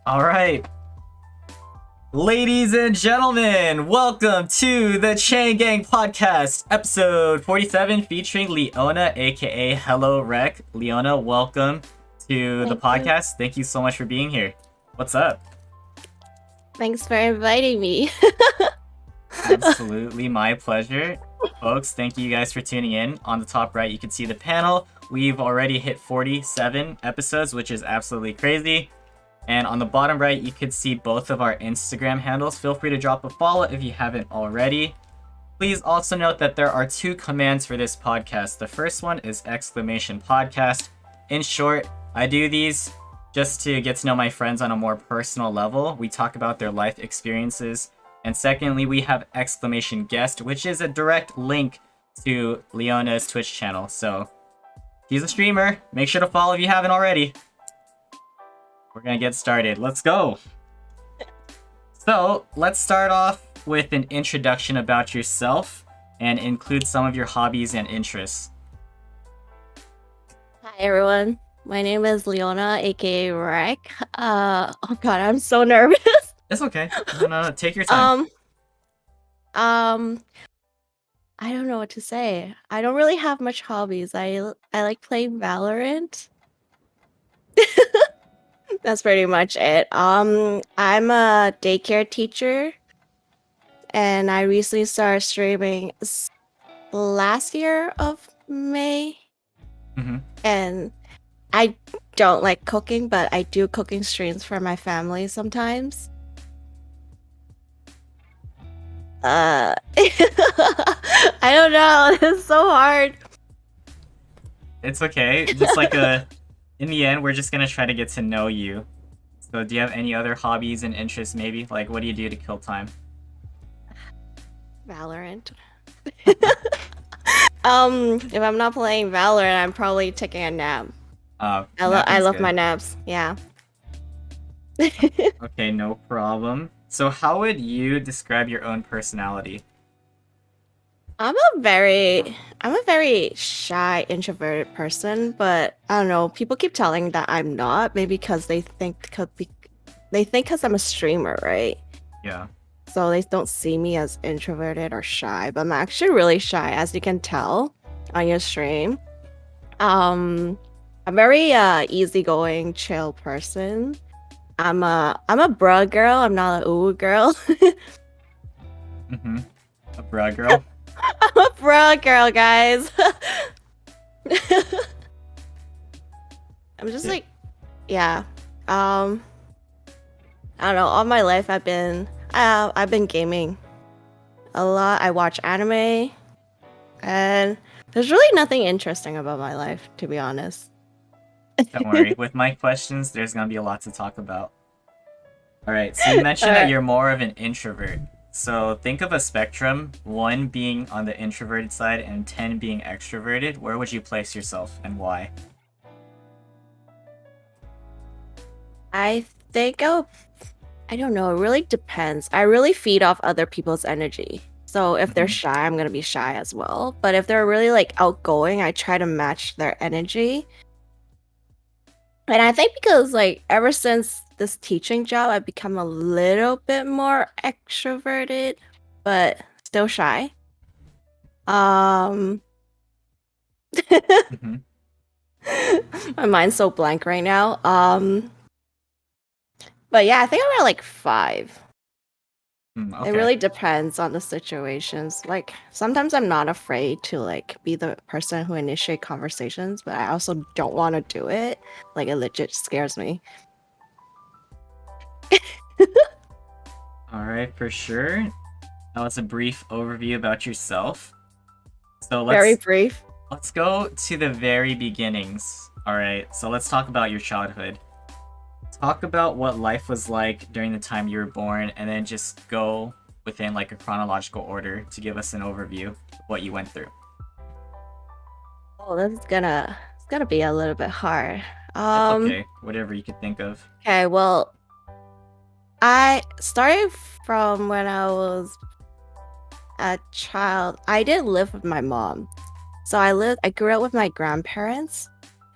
All right, ladies and gentlemen, welcome to the Chang Gang podcast, episode 47, featuring Leona, aka HELLOWRECK. Leona, welcome to the Thank you. podcast. Thank you so much for being here. What's up? Thanks for inviting me. Absolutely, my pleasure. Folks, thank you guys for tuning in. On the top right, you can see the panel. We've already hit 47 episodes, which is absolutely crazy. And on the bottom right, you can see both of our Instagram handles. Feel free to drop a follow if you haven't already. Please also note that there are two commands for this podcast. The first one is !podcast. In short, I do these just to get to know my friends on a more personal level. We talk about their life experiences. And secondly, we have !guest, which is a direct link to Leona's Twitch channel. So, he's a streamer. Make sure to follow if you haven't already. We're gonna get started. Let's go! So, let's start off with an introduction about yourself and include some of your hobbies and interests. Hi everyone. My name is Leona, aka Rek. Oh god, I'm so nervous. It's okay. No, take your time. I don't know what to say. I don't really have much hobbies. I like playing Valorant. That's pretty much it. I'm a daycare teacher, and I recently started streaming last year of May. And I don't like cooking, but I do cooking streams for my family sometimes. I don't know. It's so hard. It's okay. Just like in the end, we're just gonna try to get to know you. So, do you have any other hobbies and interests, maybe? Like, what do you do to kill time? Valorant. If I'm not playing Valorant, I'm probably taking a nap. I love my naps. Yeah. Okay, no problem. So, how would you describe your own personality? I'm a very shy, introverted person, but I don't know. People keep telling that I'm not, maybe because they think because I'm a streamer, right? Yeah. So they don't see me as introverted or shy, but I'm actually really shy, as you can tell on your stream. I'm very easygoing, chill person. I'm a bruh girl. I'm not a ooh girl. A bra girl. I'm a bruh girl, guys. I'm just like, yeah. I don't know. All my life, I've been gaming a lot. I watch anime, and there's really nothing interesting about my life, to be honest. Don't worry. With my questions, there's gonna be a lot to talk about. Alright, so you mentioned that you're more of an introvert. So think of a spectrum, 1 being on the introverted side and 10 being extroverted. Where would you place yourself and why? I think I don't know. It really depends. I really feed off other people's energy. So if they're shy, I'm gonna be shy as well. But if they're really like outgoing, I try to match their energy. And I think because like ever since this teaching job, I've become a little bit more extroverted, but still shy. My mind's so blank right now. But yeah, I think I'm at like 5. Okay. It really depends on the situations. Like sometimes I'm not afraid to like be the person who initiate conversations, but I also don't want to do it. Like it legit scares me. Alright, for sure. That was a brief overview about yourself. So Very brief. Let's go to the very beginnings. Alright, so let's talk about your childhood. Talk about what life was like during the time you were born, and then just go within like a chronological order to give us an overview of what you went through. Oh, it's gonna be a little bit hard. It's okay, whatever you could think of. Okay, well, I started from when I was a child. I didn't live with my mom, so I grew up with my grandparents.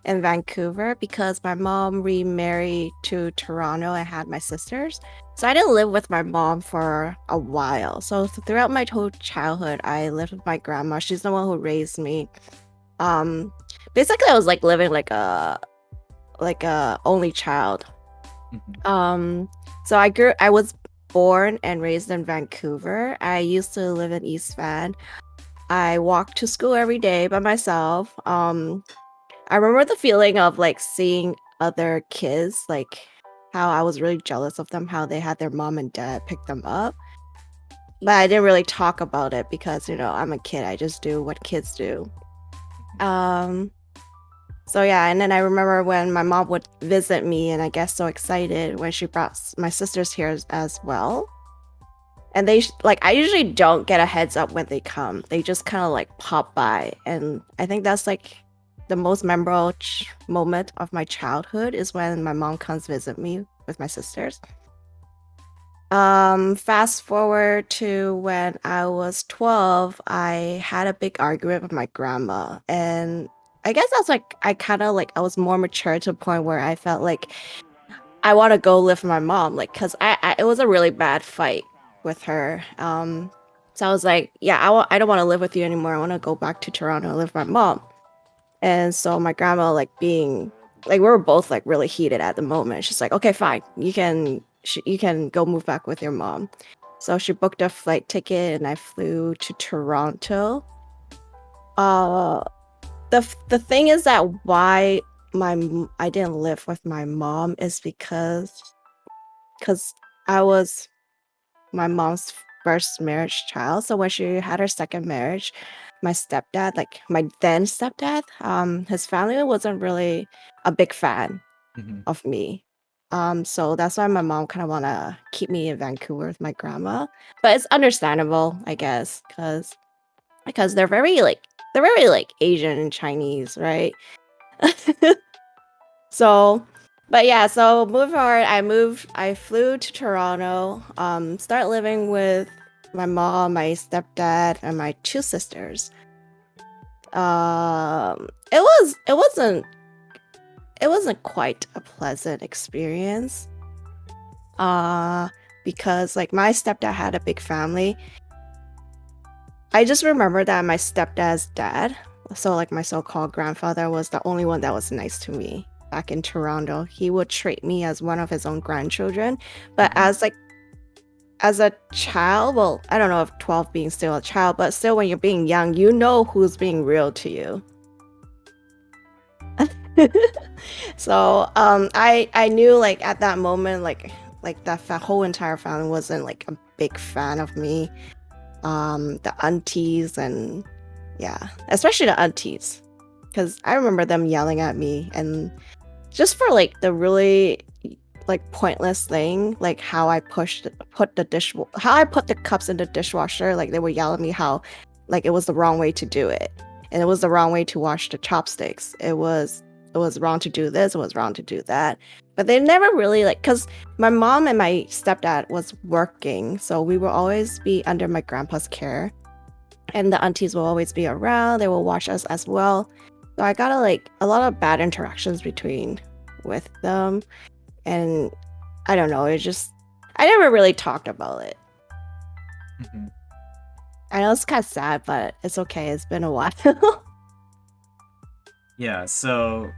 in Vancouver because my mom remarried to Toronto and had my sisters. So I didn't live with my mom for a while. So throughout my whole childhood, I lived with my grandma. She's the one who raised me. Um, Basically, I was like living like a only child. So I was born and raised in Vancouver. I used to live in East Van. I walked to school every day by myself. I remember the feeling of like seeing other kids, like how I was really jealous of them, how they had their mom and dad pick them up. But I didn't really talk about it because, I'm a kid. I just do what kids do. So yeah, and then I remember when my mom would visit me and I get so excited when she brought my sisters here as well. And they I usually don't get a heads up when they come. They just kind of like pop by. And I think that's like the most memorable moment of my childhood is when my mom comes visit me with my sisters. Fast forward to when I was 12, I had a big argument with my grandma. And I guess that's like, I was more mature to a point where I felt like I want to go live with my mom. Like, cause it was a really bad fight with her. So I was like, yeah, I don't want to live with you anymore. I want to go back to Toronto and live with my mom. And so my grandma, like being, like we were both like really heated at the moment. She's like, okay, fine, you can go move back with your mom. So she booked a flight ticket and I flew to Toronto. The thing is that why I didn't live with my mom is because I was my mom's first marriage child. So when she had her second marriage, my stepdad, like my then stepdad, his family wasn't really a big fan of me. So that's why my mom kind of want to keep me in Vancouver with my grandma. But it's understandable, I guess, because they're very like Asian and Chinese, right? So, but yeah, so moving forward, I flew to Toronto, start living with my mom, my stepdad, and my two sisters. It wasn't quite a pleasant experience. Because like my stepdad had a big family. I just remember that my stepdad's dad, so like my so-called grandfather, was the only one that was nice to me back in Toronto. He would treat me as one of his own grandchildren. But as a child, well, I don't know if 12 being still a child, but still when you're being young, you know who's being real to you. So I knew like at that moment like that whole entire family wasn't like a big fan of me. The aunties and yeah, especially the aunties, because I remember them yelling at me and just for like the really like pointless thing, like how I put the cups in the dishwasher. Like they would yell at me how like it was the wrong way to do it, and it was the wrong way to wash the chopsticks. It was wrong to do this. It was wrong to do that. But they never really like, because my mom and my stepdad was working, so we will always be under my grandpa's care, and the aunties will always be around. They will watch us as well. So I got a lot of bad interactions with them, and I don't know. I never really talked about it. I know it's kind of sad, but it's okay. It's been a while. Yeah. So,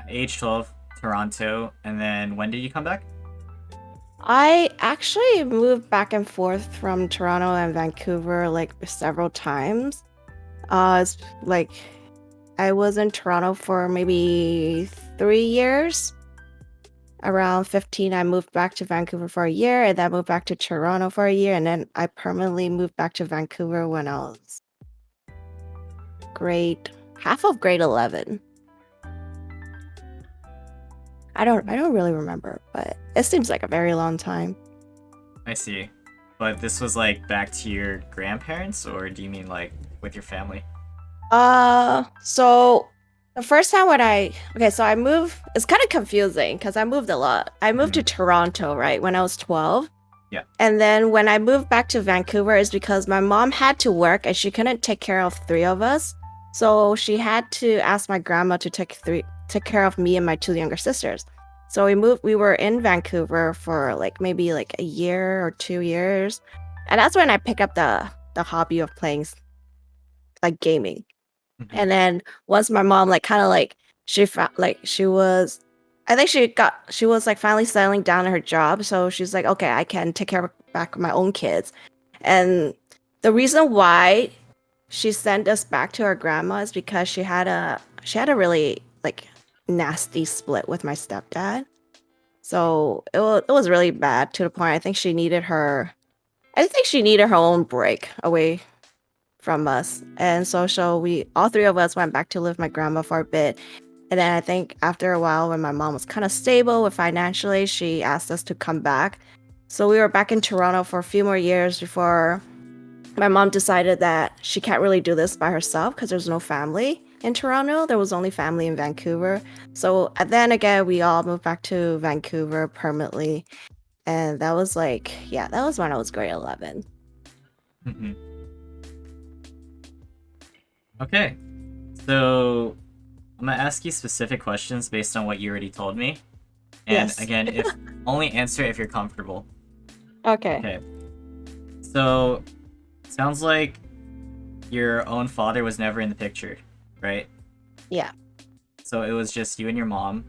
age 12. Toronto, and then when did you come back? I actually moved back and forth from Toronto and Vancouver like several times. It's like I was in Toronto for maybe 3 years. Around 15, I moved back to Vancouver for a year, and then moved back to Toronto for a year, and then I permanently moved back to Vancouver when I was half of grade 11. I don't really remember, but it seems like a very long time. I see. But this was like back to your grandparents, or do you mean like with your family? So the first time so I moved, it's kind of confusing because I moved a lot. I moved to Toronto, right, when I was 12. Yeah. And then when I moved back to Vancouver is because my mom had to work and she couldn't take care of 3 of us. So she had to ask my grandma to take took care of me and my two younger sisters. So we were in Vancouver for like maybe like a year or 2 years. And that's when I picked up the hobby of playing like gaming. Mhm. And then once my mom like kind of like she felt like she was I think she was like finally settling down in her job, so she's like, okay, I can take care of back of my own kids. And the reason why she sent us back to our grandma is because she had a really like nasty split with my stepdad. So it was really bad to the point I think she needed her own break away from us. And so we all three of us went back to live with my grandma for a bit. And then I think after a while when my mom was kind of stable with financially, she asked us to come back. So we were back in Toronto for a few more years before my mom decided that she can't really do this by herself because there's no family in Toronto. There was only family in Vancouver. So then again, we all moved back to Vancouver permanently. And that was like, yeah, that was when I was grade 11. Mhm. Okay, so I'm gonna ask you specific questions based on what you already told me. And Yes. again, if only answer if you're comfortable. Okay. Okay. So sounds like your own father was never in the picture, right? Yeah. So it was just you and your mom,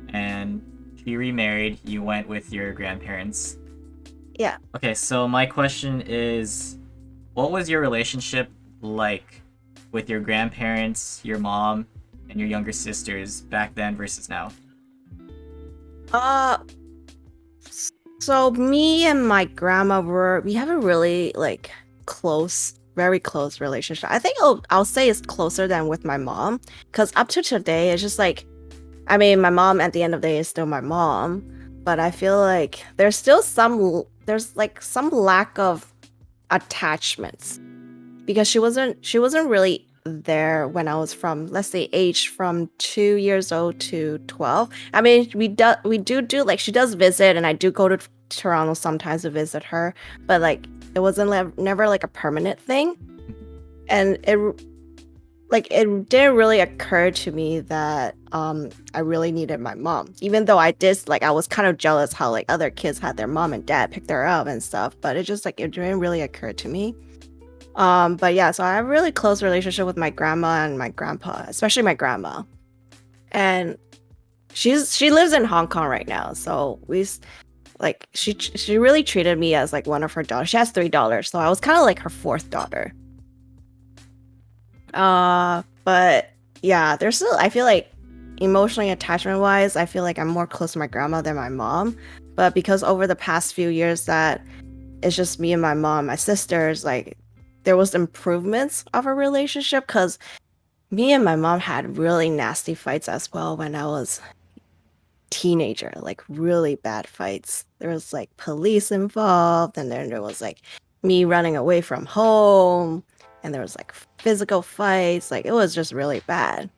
and she remarried, you went with your grandparents. Yeah. Okay, so my question is, what was your relationship like with your grandparents, your mom, and your younger sisters back then versus now? Uh, so me and my grandma we have a really like close, very close relationship. I think I'll say it's closer than with my mom, because up to today it's just like, I mean, my mom at the end of the day is still my mom, but I feel like there's like some lack of attachments because she wasn't really there when I was from, let's say, age from 2 years old to 12. I mean, we do like she does visit, and I do go to Toronto sometimes to visit her, but like it wasn't never like a permanent thing, and it didn't really occur to me that I really needed my mom, even though I was kind of jealous how like other kids had their mom and dad pick her up and stuff, but it just like it didn't really occur to me. But yeah, so I have a really close relationship with my grandma and my grandpa, especially my grandma. And she lives in Hong Kong right now, so like she really treated me as like one of her daughters. She has three daughters, so I was kind of like her fourth daughter. But yeah, there's still I feel like emotionally attachment wise, I feel like I'm more close to my grandma than my mom. But because over the past few years that it's just me and my mom, my sisters, like there was improvements of our relationship because me and my mom had really nasty fights as well when I was teenager, like really bad fights. There was like police involved, and then there was like me running away from home, and there was like physical fights. Like it was just really bad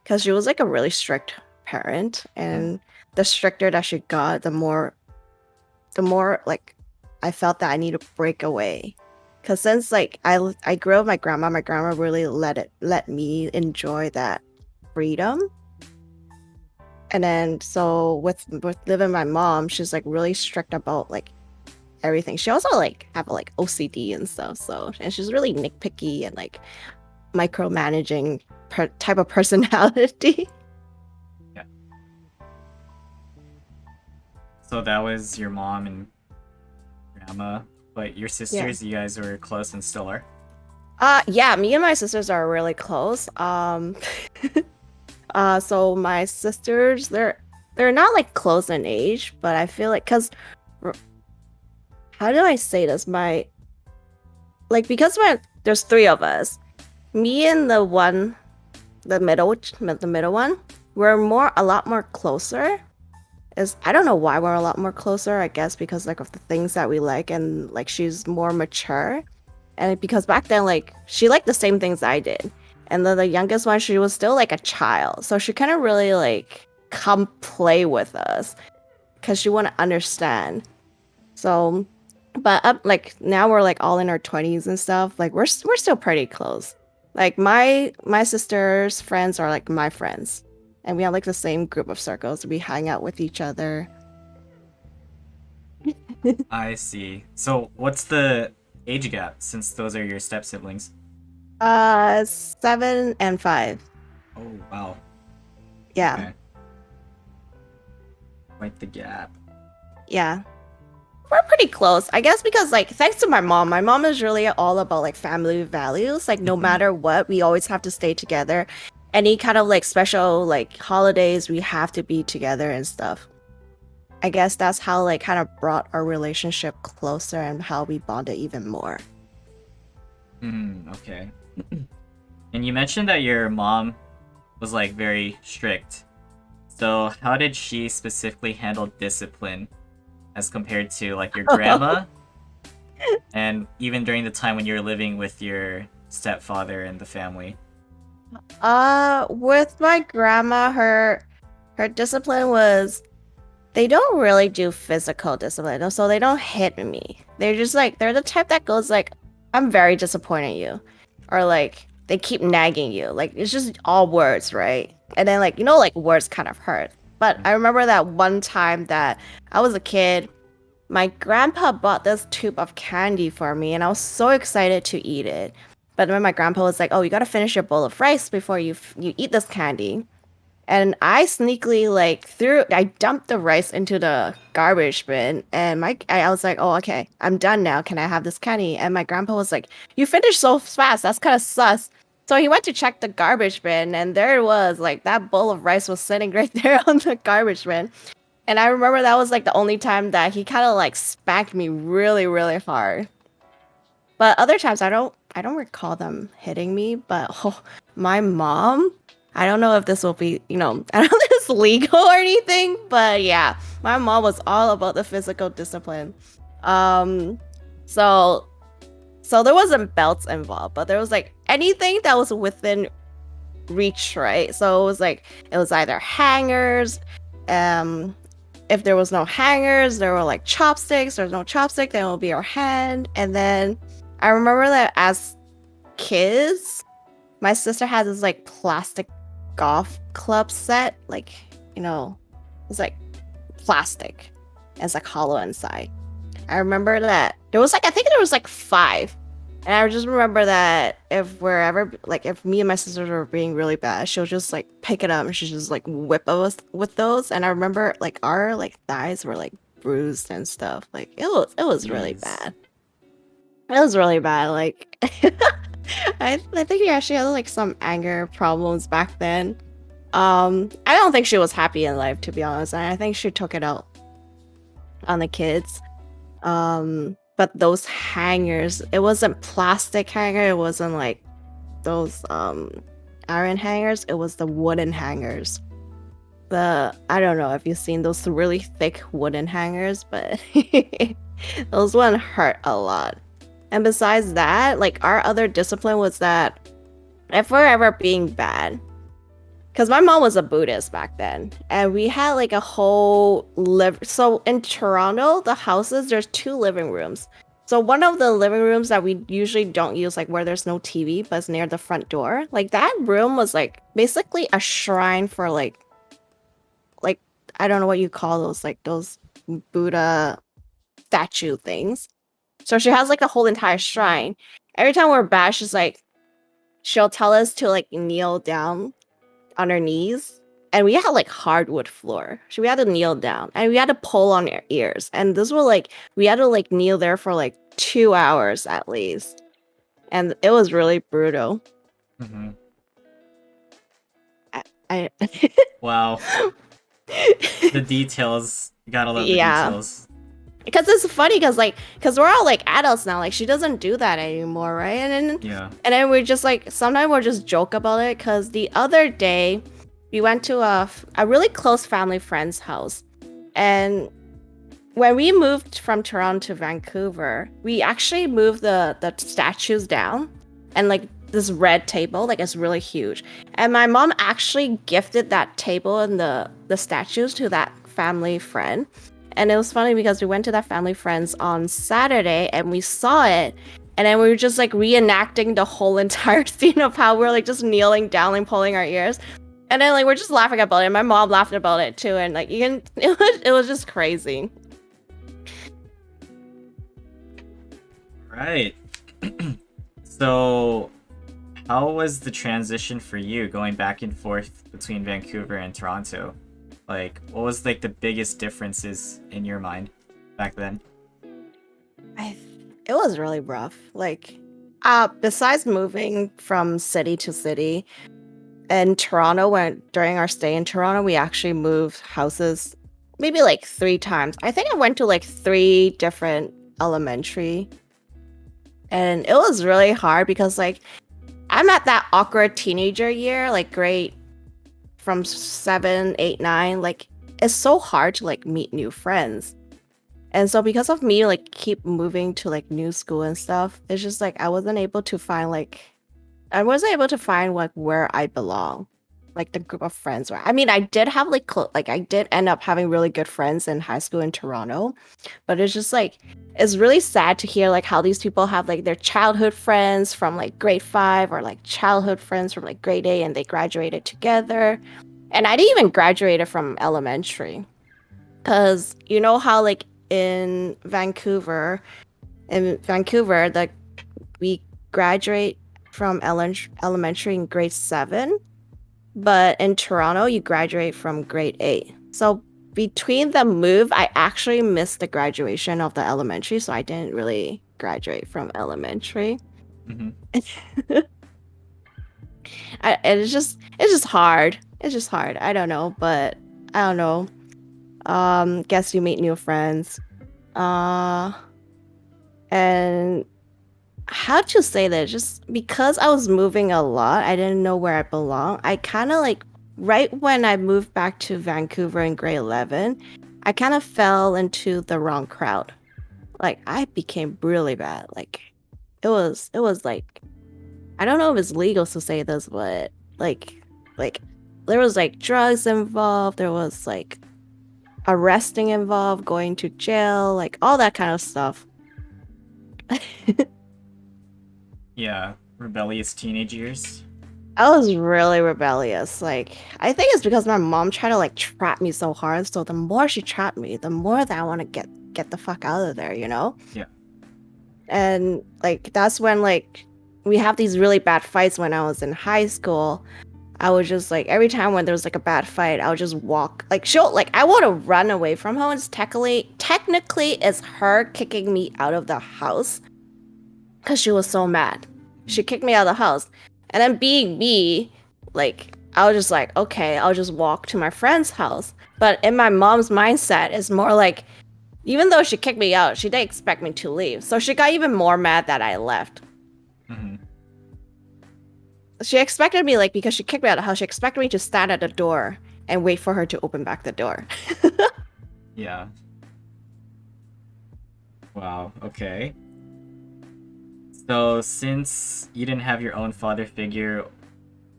because she was like a really strict parent, and the stricter that she got, the more like I felt that I need to break away. Cause since like I grew up with my grandma really let me enjoy that freedom. And then so with living with my mom, she's like really strict about like everything. She also like have like OCD and stuff. So and she's really nitpicky and like micromanaging type of personality. Yeah. So that was your mom and grandma, but your sisters, you guys were close and still are? Yeah, me and my sisters are really close. So my sisters, they're not like close in age, but I feel like how do I say this? Because there's three of us, me and the middle one, we're a lot more closer. I don't know why we're a lot more closer. I guess because like of the things that we like, and like she's more mature, and because back then like she liked the same things I did, and then the youngest one, she was still like a child, so she couldn't really like come play with us because she wouldn't understand. So, but up like now we're like all in our 20s and stuff. Like we're still pretty close. Like my sister's friends are like my friends. and we have like the same group of circles. We hang out with each other. I see. So what's the age gap since those are your step siblings? 7 and 5. Oh, wow. Yeah. Okay. Quite the gap. Yeah. We're pretty close, I guess, because like thanks to my mom is really all about like family values. Like no matter what, we always have to stay together. Any kind of like special like holidays, we have to be together and stuff. I guess that's how like kind of brought our relationship closer and how we bonded even more. Okay. And you mentioned that your mom was like very strict. So how did she specifically handle discipline as compared to like your grandma? And even during the time when you were living with your stepfather and the family? With my grandma, her discipline was they don't really do physical discipline, so they don't hit me. They're just like they're the type that goes like, I'm very disappointed in you. Or like they keep nagging you. Like it's just all words, right? And then like like words kind of hurt. But I remember that one time that I was a kid, my grandpa bought this tube of candy for me and I was so excited to eat it. But then my grandpa was like, "Oh, you gotta finish your bowl of rice before you eat this candy." And I sneakily like I dumped the rice into the garbage bin and I was like, "Oh, okay, I'm done now. Can I have this candy?" And my grandpa was like, "You finished so fast. That's kind of sus." So he went to check the garbage bin and there it was, like that bowl of rice was sitting right there on the garbage bin. And I remember that was like the only time that he kind of like spanked me really, really hard. But other times I don't recall them hitting me, but my mom, I don't know if this will be, I don't know if it's legal or anything, but yeah, my mom was all about the physical discipline. Um so there wasn't belts involved, but there was like anything that was within reach, right? So it was either hangers, if there was no hangers, there were like chopsticks. There's no chopstick, then it will be our hand. And then I remember that as kids, my sister had this like plastic golf club set, like it's like plastic, and it's like hollow inside. I remember that there was like I think there was like 5, and I just remember that if we're ever like if me and my sisters were being really bad, she'll just like pick it up and she'll just like whip us with those. And I remember like our like thighs were like bruised and stuff. Like it was really Jeez. bad. It was really bad. Like I think he actually had like some anger problems back then. I don't think she was happy in life, to be honest. And I think she took it out on the kids. But those hangers, it wasn't plastic hanger, it wasn't like those iron hangers, it was the wooden hangers. I don't know if you've seen those really thick wooden hangers, but those one hurt a lot. And besides that, like our other discipline was that if we're ever being bad, because my mom was a Buddhist back then, and we had like a whole so in Toronto, the houses, there's 2 living rooms. So one of the living rooms that we usually don't use, like where there's no TV, but it's near the front door, like that room was like basically a shrine for like I don't know what you call those, like those Buddha statue things. So she has like a whole entire shrine. Every time we're bad, she'll tell us to like kneel down on our knees, and we had like hardwood floor, so we had to kneel down and we had to pull on our ears, and this was like we had to like kneel there for like 2 hours at least, and it was really brutal. I Wow. The details. You gotta love the details. Because it's funny because we're all like adults now, like she doesn't do that anymore, right? And then we're just like sometimes we'll just joke about it, because the other day we went to a really close family friend's house, and when we moved from Toronto to Vancouver, we actually moved the statues down, and like this red table, like it's really huge, and my mom actually gifted that table and the statues to that family friend. And it was funny because we went to that family friend's on Saturday and we saw it, and then we were just like reenacting the whole entire scene of how we're like just kneeling down and pulling our ears. And then like we're just laughing about it. My mom laughed about it too, and like you can, it was just crazy. Right. So, how was the transition for you going back and forth between Vancouver and Toronto? Like, what was like the biggest differences in your mind back then? I, it was really rough. Like, besides moving from city to city, in Toronto, when during our stay in Toronto, we actually moved houses maybe like 3 times. I think I went to like 3 different elementary, and it was really hard because like I'm at that awkward teenager year, like grade from 7, 8, 9. Like it's so hard to like meet new friends. And so because of me like keep moving to like new school and stuff, it's just like I wasn't able to find like where I belong, like the group of friends where I mean I did have like like I did end up having really good friends in high school in Toronto, but it's just like it's really sad to hear like how these people have like their childhood friends from like grade 5 or like childhood friends from like grade 8 and they graduated together. And I didn't even graduated from elementary because you know how like in Vancouver, like we graduate from elementary in grade 7, but in Toronto, you graduate from grade 8. So between the move, I actually missed the graduation of the elementary, so I didn't really graduate from elementary. Mm-hmm. It's just hard. It's just hard. I don't know, but I don't know. Guess you meet new friends. Uh, and how to say that? Just because I was moving a lot, I didn't know where I belong. I kind of like right when I moved back to Vancouver in grade 11, I kind of fell into the wrong crowd. Like I became really bad. Like it was like I don't know if it's legal to say this, but like there was like drugs involved, there was like arresting involved, going to jail, like all that kind of stuff. Yeah, rebellious teenage years. I was really rebellious. Like, I think it's because my mom tried to like trap me so hard. So the more she trapped me, the more that I want to get the fuck out of there, you know? Yeah. And like that's when like we have these really bad fights when I was in high school. I would just like every time when there was like a bad fight, I would just walk. Like she'll like I want to run away from her. It's technically it's her kicking me out of the house because she was so mad. She kicked me out of the house. And then being me, like, I was just like, okay, I'll just walk to my friend's house. But in my mom's mindset, it's more like, even though she kicked me out, she didn't expect me to leave. So she got even more mad that I left. Mm-hmm. She expected me, like, because she kicked me out of the house, she expected me to stand at the door and wait for her to open back the door. Yeah. Wow, okay. So, since you didn't have your own father figure,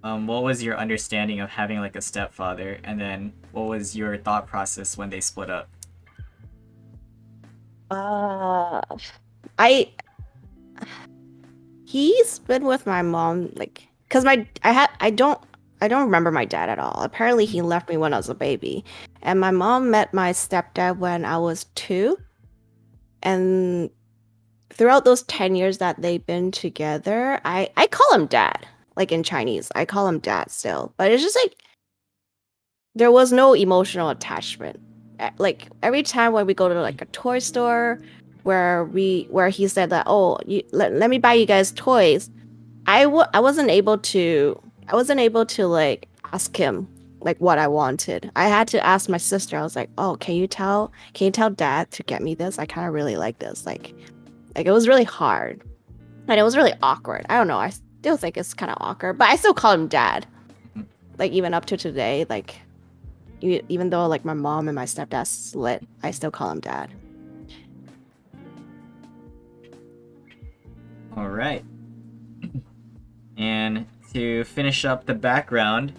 what was your understanding of having like a stepfather, and then what was your thought process when they split up? Uh, I He's been with my mom like because my I don't remember my dad at all. Apparently he left me when I was a baby. And my mom met my stepdad when I was 2. And throughout those 10 years that they've been together, I call him dad. Like in Chinese, I call him dad still. But it's just like there was no emotional attachment. Like every time when we go to like a toy store where he said that, oh, let me buy you guys toys, I wasn't able to like ask him like what I wanted. I had to ask my sister. I was like, oh, can you tell dad to get me this? I kind of really like this. Like it was really hard and it was really awkward. I don't know. I still think it's kind of awkward, but I still call him dad. Like even up to today, like even though like my mom and my stepdad split, I still call him dad. All right. And to finish up the background,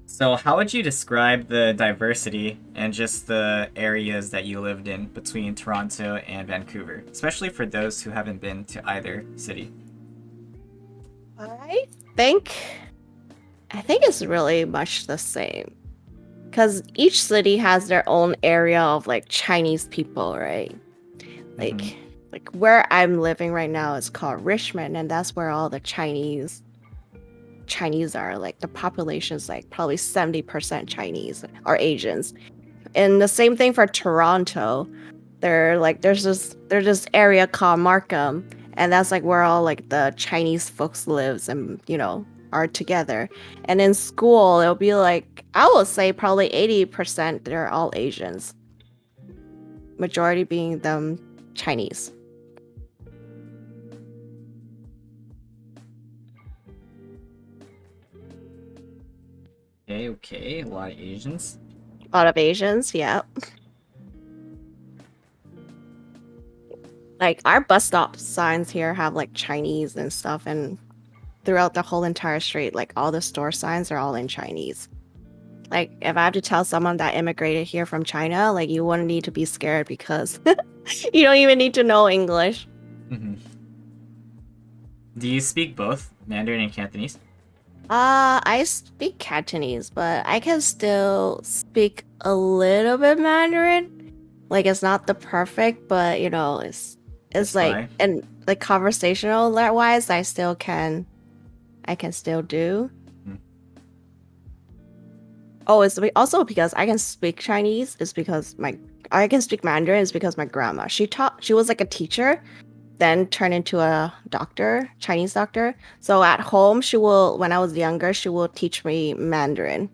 so how would you describe the diversity and just the areas that you lived in between Toronto and Vancouver, especially for those who haven't been to either city? I think I think it's really much the same. Because each city has their own area of like Chinese people, right? Mm-hmm. Like where I'm living right now is called Richmond, and that's where all the Chinese are. Like the population is like probably 70% Chinese or Asians. And the same thing for Toronto. There's this area called Markham, and that's like where all like the Chinese folks lives and are together. And in school, it'll be like I would say probably 80% they're all Asians. Majority being them Chinese. Okay, a lot of Asians. A lot of Asians, yeah. Like our bus stop signs here have like Chinese and stuff, and throughout the whole entire street, like all the store signs are all in Chinese. Like if I have to tell someone that immigrated here from China, like you wouldn't need to be scared because you don't even need to know English. Mm-hmm. Do you speak both Mandarin and Cantonese? I speak Cantonese, but I can still speak a little bit Mandarin. Like it's not the perfect, but it's like Fine. and like conversational wise, I can still do. Hmm. Oh, it's also because I can speak Chinese. It's because I can speak Mandarin. Is because my grandma she was like a teacher, then turned into a doctor, Chinese doctor. So at home, when I was younger, she will teach me Mandarin.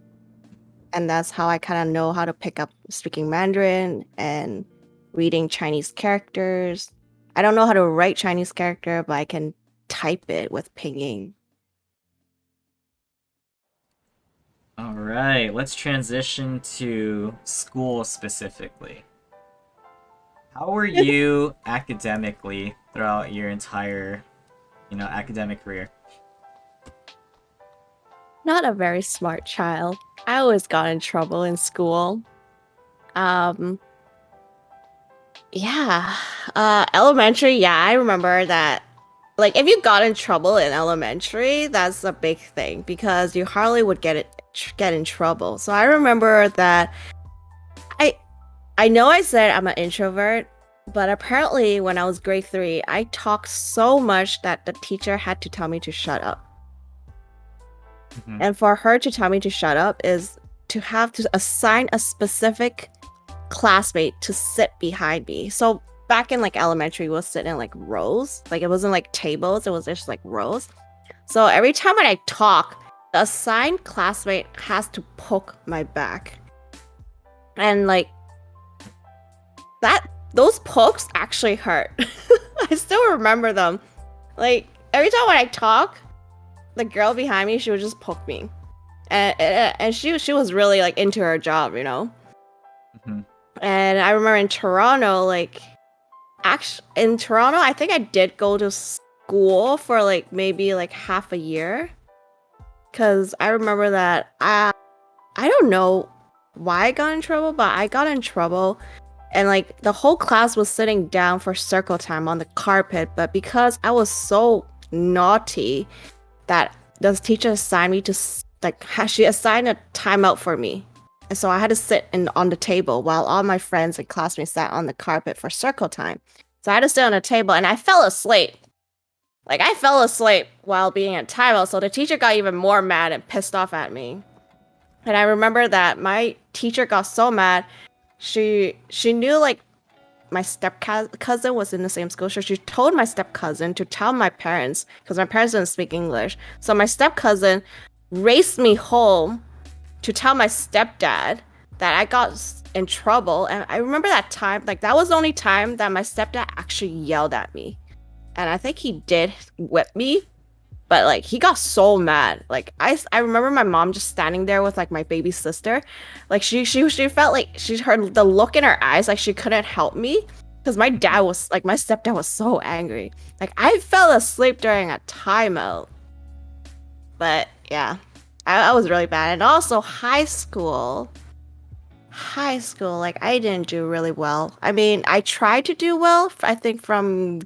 And that's how I kind of know how to pick up speaking Mandarin and reading Chinese characters. I don't know how to write Chinese character, but I can type it with pinging. All right, let's transition to school specifically. How were you academically throughout your entire, academic career? Not a very smart child. I always got in trouble in school. Um, yeah. Elementary, yeah, I remember that. Like, if you got in trouble in elementary, that's a big thing because you hardly would get in trouble. So I remember that I know I said I'm an introvert, but apparently when I was grade 3, I talked so much that the teacher had to tell me to shut up. Mm-hmm. And for her to tell me to shut up is to have to assign a specific classmate to sit behind me. So back in like elementary, we'll sit in like rows. Like it wasn't like tables, it was just like rows. So every time when I talk, the assigned classmate has to poke my back. And like those pokes actually hurt. I still remember them. Like every time when I talk, the girl behind me, she would just poke me. And she was really like into her job, Mm-hmm. And I remember in Toronto, I think I did go to school for like maybe like half a year. Cause I remember that I don't know why I got in trouble, but I got in trouble and like the whole class was sitting down for circle time on the carpet, but because I was so naughty that the teacher assigned me to she assigned a timeout for me. And so I had to sit on the table while all my friends and classmates sat on the carpet for circle time. So I had to sit on the table and I fell asleep. Like I fell asleep while being at timeout. So the teacher got even more mad and pissed off at me. And I remember that my teacher got so mad. She knew like my step cousin was in the same school. So she told my step cousin to tell my parents because my parents didn't speak English. So my step cousin raced me home to tell my stepdad that I got in trouble. And I remember that time, like that was the only time that my stepdad actually yelled at me. And I think he did whip me, but like he got so mad. Like I remember my mom just standing there with like my baby sister. Like she felt like she heard the look in her eyes, like she couldn't help me. Because my stepdad was so angry. Like I fell asleep during a timeout. But yeah. I was really bad. And also high school, like I didn't do really well. I mean, I tried to do well, I think from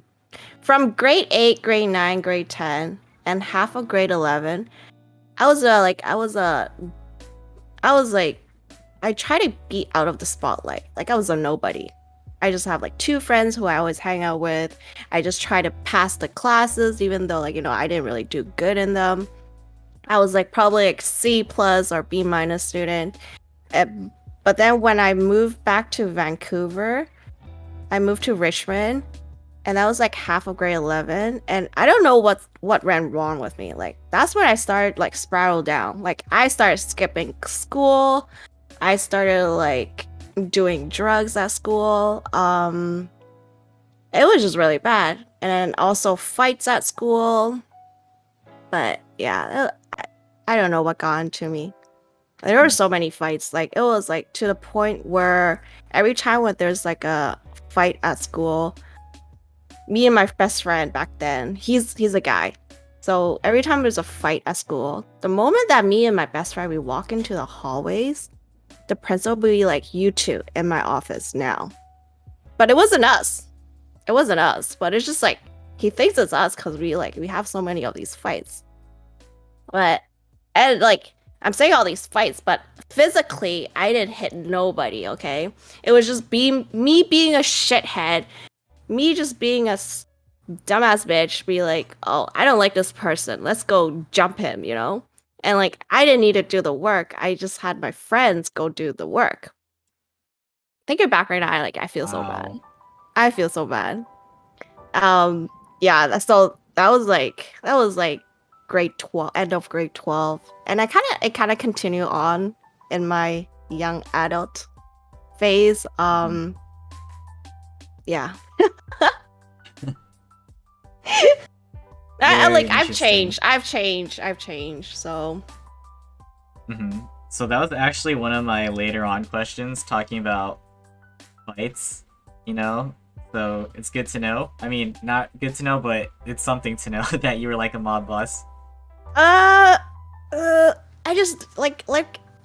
grade 8, grade 9, grade 10, and half of grade 11. I was like I try to be out of the spotlight. Like I was a nobody. I just have like two friends who I always hang out with. I just try to pass the classes, even though like I didn't really do good in them. I was like probably like C plus or B minus student. Uh, But then when I moved back to Vancouver, I moved to Richmond, and that was like half of grade 11, and I don't know what went wrong with me. Like that's when I started like spiral down. Like I started skipping school. I started like doing drugs at school. It was just really bad. And then also fights at school. But yeah, I don't know what got into me. There were so many fights. Like it was like to the point where every time when there's like a fight at school, me and my best friend back then, he's a guy. So every time there's a fight at school, the moment that me and my best friend we walk into the hallways, the principal will be like, "You two in my office now." But it wasn't us. It wasn't us. But it's just like he thinks it's us because we have so many of these fights. But and like I'm saying all these fights, but physically I didn't hit nobody. Okay, it was just me being a shithead, me just being a dumbass bitch. Be like, oh, I don't like this person. Let's go jump him. And like I didn't need to do the work. I just had my friends go do the work. Thinking back right now, I feel so bad. Wow. I feel so bad. Um, yeah, so that was like grade 12, end of grade 12. And it kind of continue on in my young adult phase. Yeah. Very I've interesting. changed. I've changed. So So that was actually one of my later on questions talking about fights, you know? So it's good to know. I mean, not good to know, but it's something to know that you were like a mob boss. uh I just like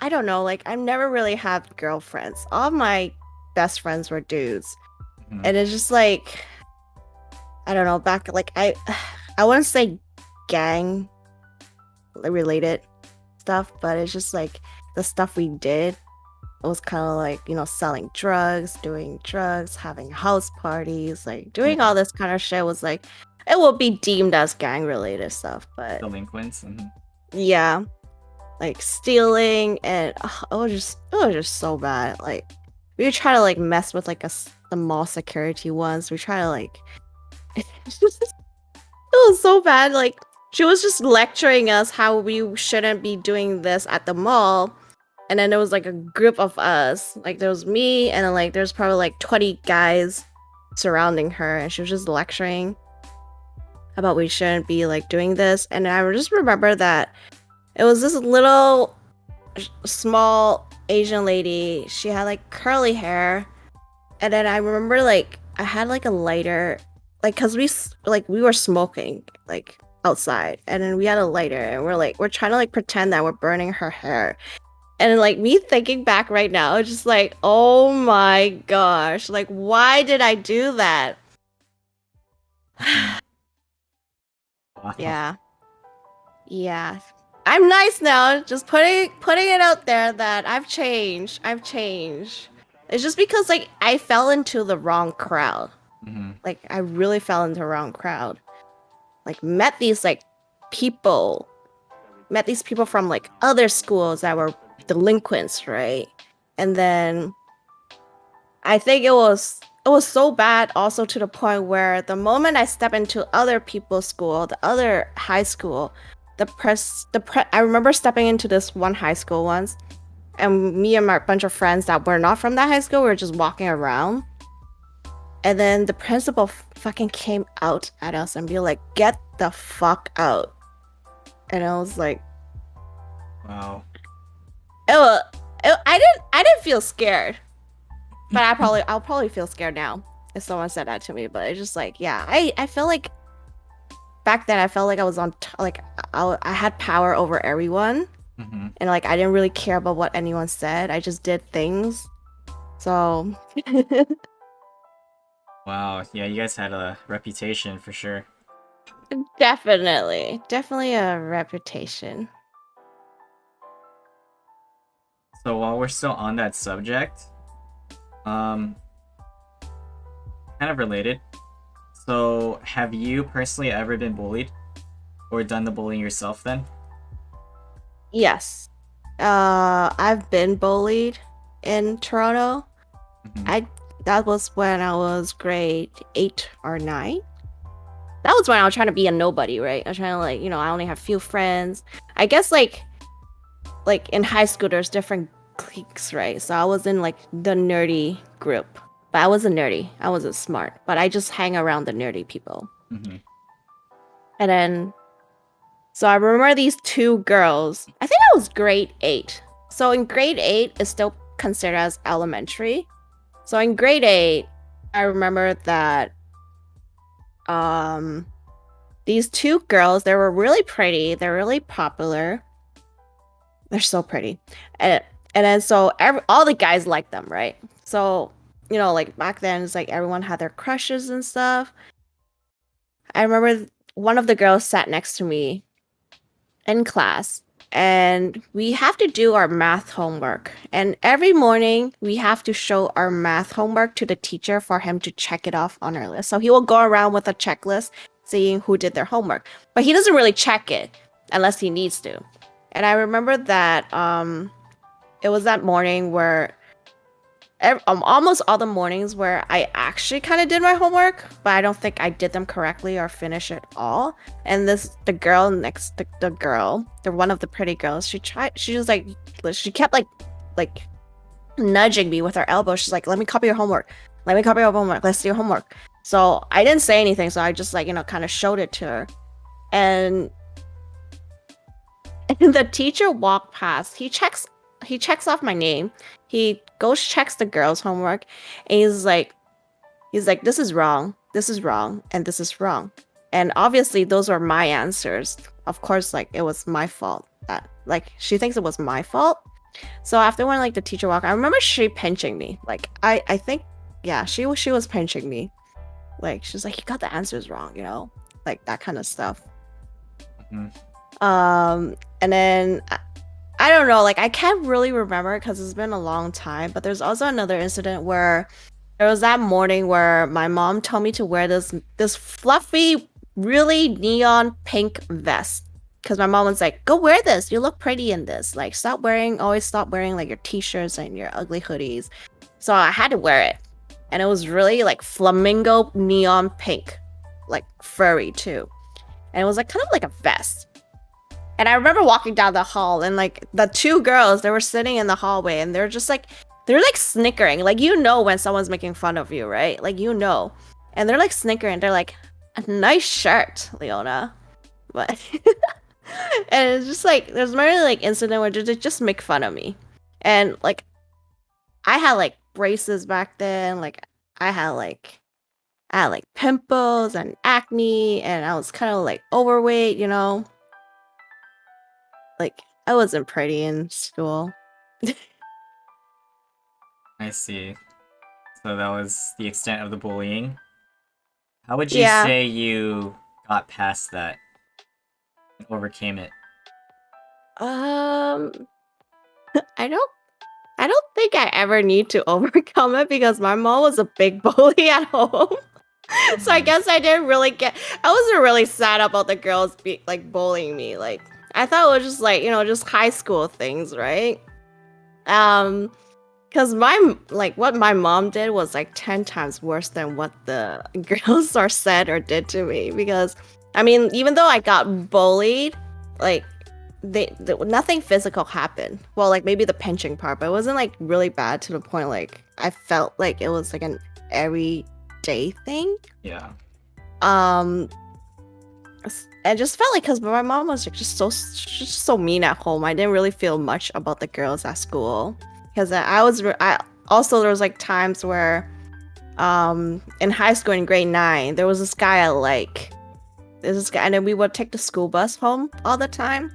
I don't know, like I never really had girlfriends. All my best friends were dudes. Mhm. And it's just like I don't know, back like I wouldn't say gang related stuff, but it's just like the stuff we did. It was kind of like, selling drugs, doing drugs, having house parties, like doing Yeah, all this kind of shit was like it will be deemed as gang related stuff, but delinquents. yeah, like stealing and it was just so bad. Like we would try to like mess with like the mall security ones. We try to like it was so bad. Like she was just lecturing us how we shouldn't be doing this at the mall. And then there was like a group of us. Like there was me and then like there's probably like 20 guys surrounding her and she was just lecturing about we shouldn't be like doing this. And I just remember that it was this little small Asian lady. She had like curly hair. And then I remember like I had like a lighter, like because we were smoking like outside, and then we had a lighter, and we're trying to like pretend that we're burning her hair, and like me thinking back right now, it's just like oh my gosh, like why did I do that? Mhm. Wow. Yeah, yeah. I'm nice now. Just putting it out there that I've changed. I've changed. It's just because like I fell into the wrong crowd. Mhm. Like I really fell into the wrong crowd. Like people, met these people from like other schools that were delinquents, right? And then I think it was so bad also to the point where the moment I step into other people's school, the other high school, I remember stepping into this one high school once, and me and my bunch of friends that were not from that high school were just walking around. And then the principal fucking came out at us and be like, "Get the fuck out." And I was like, Wow. "Oh, I didn't feel scared, but I'll probably feel scared now if someone said that to me." But it's just like, yeah, I feel like back then I felt like I was like I had power over everyone, Mhm. and like I didn't really care about what anyone said. I just did things. So Wow. Yeah, you guys had a reputation for sure. definitely a reputation. So while we're still on that subject, kind of related. So have you personally ever been bullied or done the bullying yourself then? Yes. I've been bullied in Toronto. Mhm. I That was when I was grade 8 or 9. That was when I was trying to be a nobody, right? I was trying to like, I only have few friends. I guess like in high school there's different cliques, right? So I was in like the nerdy group. But I wasn't nerdy. I wasn't smart. But I just hang around the nerdy people. Mhm. And then so I remember these two girls. I think I was grade 8. So in grade 8 it's still considered as elementary. So in grade 8, I remember that um these two girls, they were really pretty, they're really popular. They're so pretty. And then so all the guys liked them, right? So, like back then it's like everyone had their crushes and stuff. I remember one of the girls sat next to me in class and we have to do our math homework. And every morning we have to show our math homework to the teacher for him to check it off on our list. So he will go around with a checklist seeing who did their homework. But he doesn't really check it unless he needs to. And I remember that it was that morning where almost all the mornings where I actually kind of did my homework, but I don't think I did them correctly or finish it all. And the girl next, the one of the pretty girls, she kept like nudging me with her elbow. She's like, "Let me copy your homework. Let me copy your homework. Let's do your homework." So I didn't say anything, so I just like kind of showed it to her, and the teacher walked past. He checks off my name. He goes checks the girls' homework, and he's like, this is wrong, and this is wrong. And obviously those are my answers. Of course, like it was my fault. That like she thinks it was my fault. So after when like the teacher walked, I remember she pinching me. Like I think yeah, she was pinching me. Like she's like, you got the answers wrong, like that kind of stuff. Mhm. And then I don't know, like I can't really remember because it's been a long time, but there's also another incident where there was that morning where my mom told me to wear this fluffy, really neon pink vest. Because my mom was like, go wear this. You look pretty in this. Like always stop wearing like your t-shirts and your ugly hoodies. So I had to wear it. And it was really like flamingo neon pink, like furry too. And it was like kind of like a vest. And I remember walking down the hall and like the two girls, they were sitting in the hallway and they're like snickering. Like, when someone's making fun of you, right? Like, And they're like snickering. They're like, a nice shirt, Leona. But, and it's just like, there's many like incident where they just make fun of me. And like, I had like braces back then. Like, I had like pimples and acne and I was kind of like overweight, Like, I wasn't pretty in school. I see. So that was the extent of the bullying. How would you Yeah. say you got past that and overcame it? Um, I don't think I ever need to overcome it because my mom was a big bully at home. So I guess I wasn't really sad about the girls like bullying me. Like I thought it was just like, just high school things, right? Because what my mom did was like 10 times worse than what the girls are said or did to me. Because I mean, even though I got bullied, like nothing physical happened. Well, like maybe the pinching part, but it wasn't like really bad to the point like I felt like it was like an everyday thing. Yeah. I just felt like because my mom was like just so mean at home. I didn't really feel much about the girls at school because I also there was like times where in high school in grade 9 there was this guy I like. There's this guy and then we would take the school bus home all the time.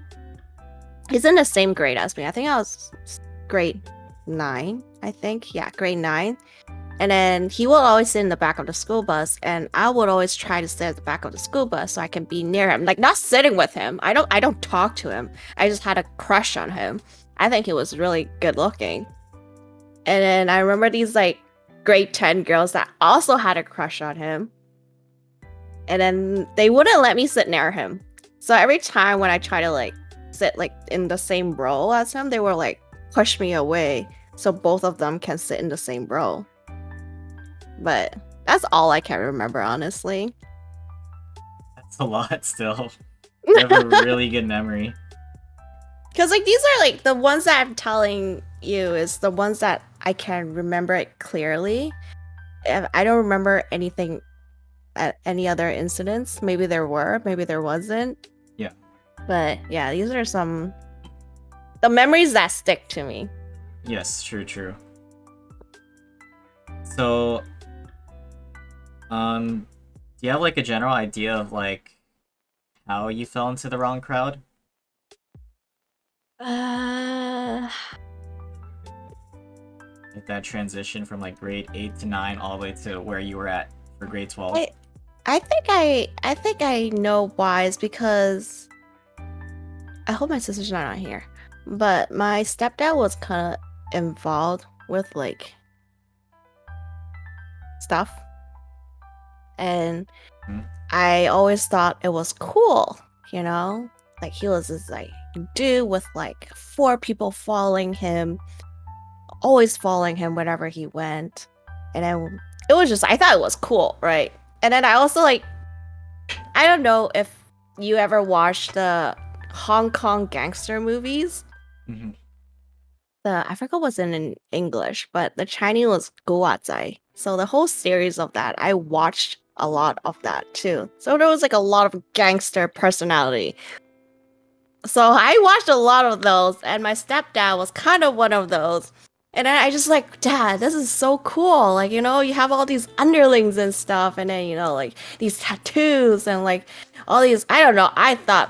He's in the same grade as me. I think I was grade 9. I think grade 9. And then he will always sit in the back of the school bus, and I would always try to sit at the back of the school bus so I can be near him. Like not sitting with him. I don't talk to him. I just had a crush on him. I think he was really good looking. And then I remember these like grade 10 girls that also had a crush on him. And then they wouldn't let me sit near him. So every time when I try to like sit like in the same row as him, they were like push me away so both of them can sit in the same row. But that's all I can remember, honestly. That's a lot still. You have a really good memory. Because like these are like the ones that I'm telling you is the ones that I can remember it clearly. I don't remember anything at any other incidents. Maybe there were, maybe there wasn't. Yeah. But yeah, these are some the memories that stick to me. Yes, true. So, do you have like a general idea of like how you fell into the wrong crowd? Like that transition from like grade 8 to 9 all the way to where you were at for grade 12? I think I know why. It's because I hope my sister's not on here. But my stepdad was kind of involved with like stuff. And I always thought it was cool, you know? Like he was this like dude with like 4 people following him, always following him wherever he went. And then it was just I thought it was cool, right? And then I also like I don't know if you ever watched the Hong Kong gangster movies. Mm-hmm. I forgot what's in English, but the Chinese was Guazai. So the whole series of that, I watched a lot of that too. So there was like a lot of gangster personality. So I watched a lot of those, and my stepdad was kind of one of those. And then I just like, Dad, this is so cool. Like, you know, you have all these underlings and stuff, and then, you know, like these tattoos and like all these, I don't know. I thought